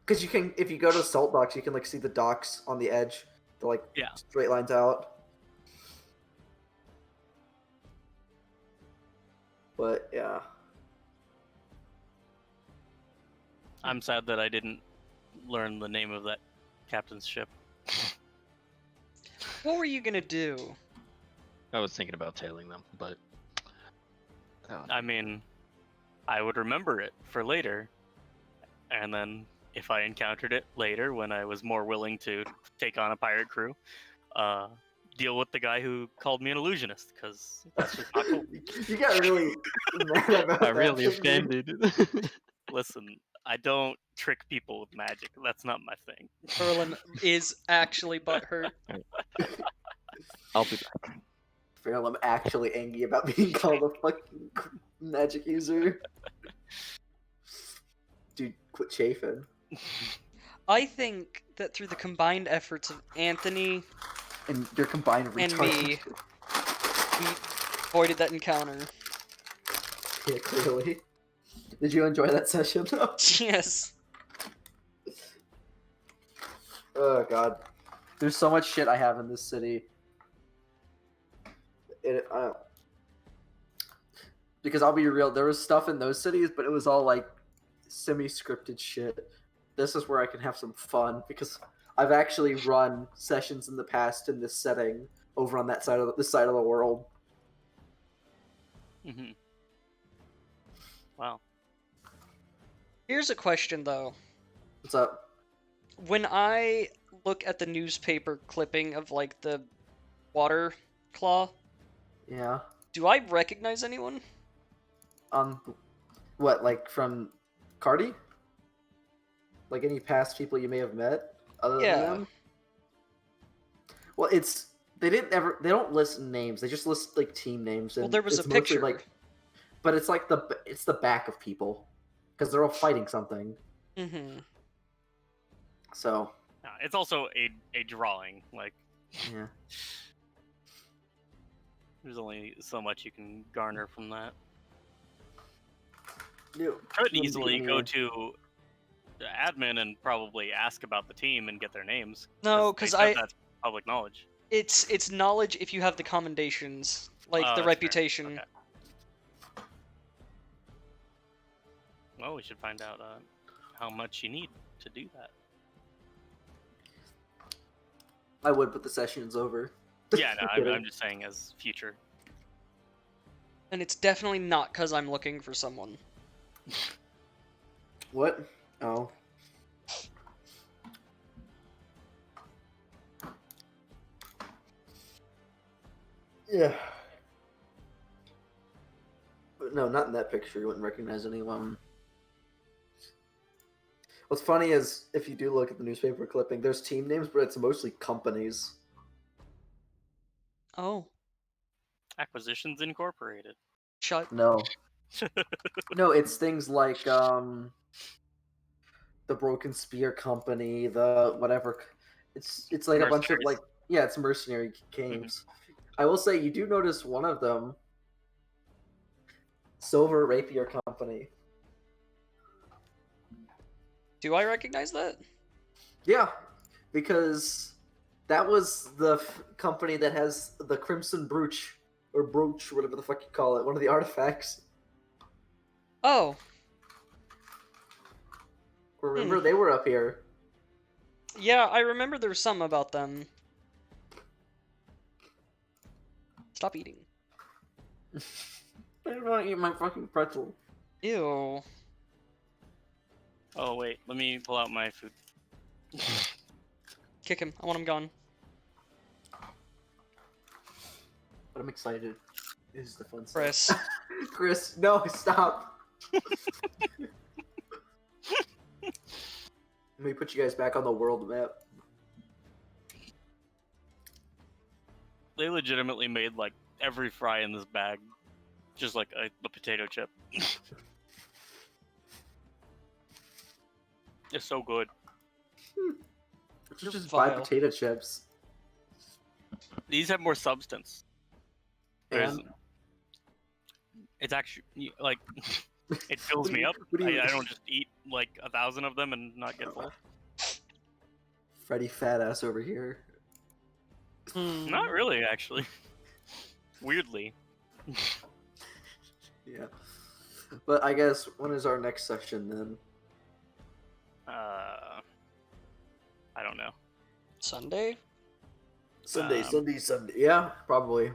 Because you can, if you go to the salt docks, you can like see the docks on the edge, the like Yeah. straight lines out. But yeah, I'm sad that I didn't learn the name of that captain's ship. What were you gonna do? I was thinking about tailing them, but I mean, I would remember it for later, and then if I encountered it later when I was more willing to take on a pirate crew, deal with the guy who called me an illusionist, because that's just not cool. you got really mad about I that, really didn't you? offended. Listen, I don't trick people with magic. That's not my thing. Erlen is actually butthurt. I'll be back. Farrell, I'm actually angry about being called a fucking magic user. Dude, quit chafing. I think that through the combined efforts of Anthony And your combined and retarded. me, we avoided that encounter. Yeah, clearly. Did you enjoy that session though? Yes. Oh god. There's so much shit I have in this city. Because I'll be real, there was stuff in those cities, but it was all like semi-scripted shit. This is where I can have some fun because I've actually run sessions in the past in this setting over on that side of this side of the world. Mm-hmm. Wow. Here's a question though. What's up? When I look at the newspaper clipping of like the water claw, Yeah. do I recognize anyone? What, like from Cardi? Like any past people you may have met other Yeah. than them? Well, they don't list names. They just list like team names. And Well, there was a it's mostly, picture. like, but it's like it's the back of people because they're all fighting something. Mm-hmm. So It's also a drawing. Like, yeah. There's only so much you can garner from that. You Could easily go to the admin and probably ask about the team and get their names. No, they because said that's public knowledge. It's knowledge if you have the commendations, like the That's reputation. fair. Okay. Well, we should find out how much you need to do that. I would, but the session's over. Yeah, no, I'm just saying as future. And it's definitely not because I'm looking for someone. What? Oh. Yeah. But no, not in that picture. You wouldn't recognize anyone. What's funny is, if you do look at the newspaper clipping, there's team names, but it's mostly companies. Oh. Acquisitions Incorporated. Shut. No. No, it's things like the Broken Spear Company, the whatever. It's like a bunch of like it's mercenary games. I will say you do notice one of them, Silver Rapier Company. Do I recognize that? Yeah, because that was the company that has the Crimson Brooch, or Brooch, whatever the fuck you call it, one of the artifacts. Oh. Remember, they were up here. Yeah, I remember there was something about them. Stop eating. I don't want to eat my fucking pretzel. Ew. Oh wait, let me pull out my food. Kick him. I want him gone. But I'm excited. This is the fun stuff. Chris. Chris, no, stop. Let me put you guys back on the world map. They legitimately made like every fry in this bag just like a potato chip. It's so good. Just buy vile. potato chips. These have more substance. And It's actually like it fills me up. I don't just eat like 1,000 of them and not get full. Freddy fat ass over here. Not really, actually. Weirdly. Yeah. But I guess when is our next session then? I don't know. Sunday? Sunday. Yeah, probably.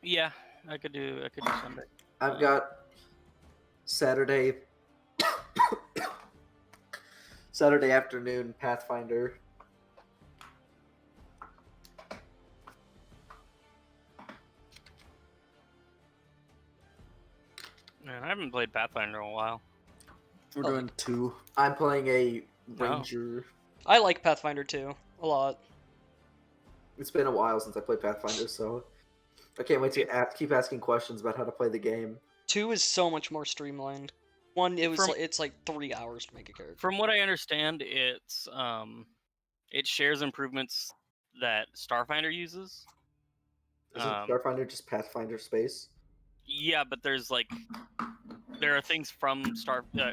Yeah, I could do Sunday. I've got Saturday afternoon Pathfinder. Man, I haven't played Pathfinder in a while. We're doing 2. I'm playing a ranger. I like Pathfinder 2 a lot. It's been a while since I played Pathfinder, so I can't wait to keep asking questions about how to play the game. 2 is so much more streamlined. 1, it's like 3 hours to make a character. From what I understand, it's it shares improvements that Starfinder uses. Isn't Starfinder just Pathfinder space? Yeah, but there are things from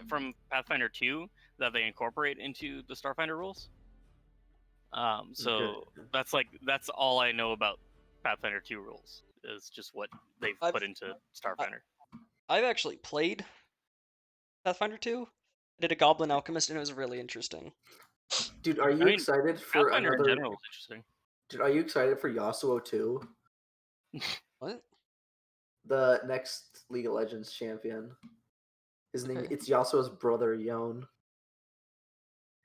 from Pathfinder 2 that they incorporate into the Starfinder rules. So okay. that's all I know about Pathfinder 2 rules is just what they've put into Starfinder. I've actually played Pathfinder 2. I did a Goblin Alchemist and it was really interesting. Dude, are you excited for Pathfinder another? in general is interesting. Dude, are you excited for Yasuo 2? What? The next League of Legends champion. His name it's Yasuo's brother Yon.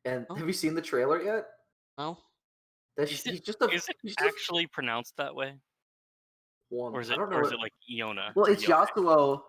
And have you seen the trailer yet? No. Is it actually pronounced that way? One. Or is it I don't know or is it like Iona? Well, it's Yasuo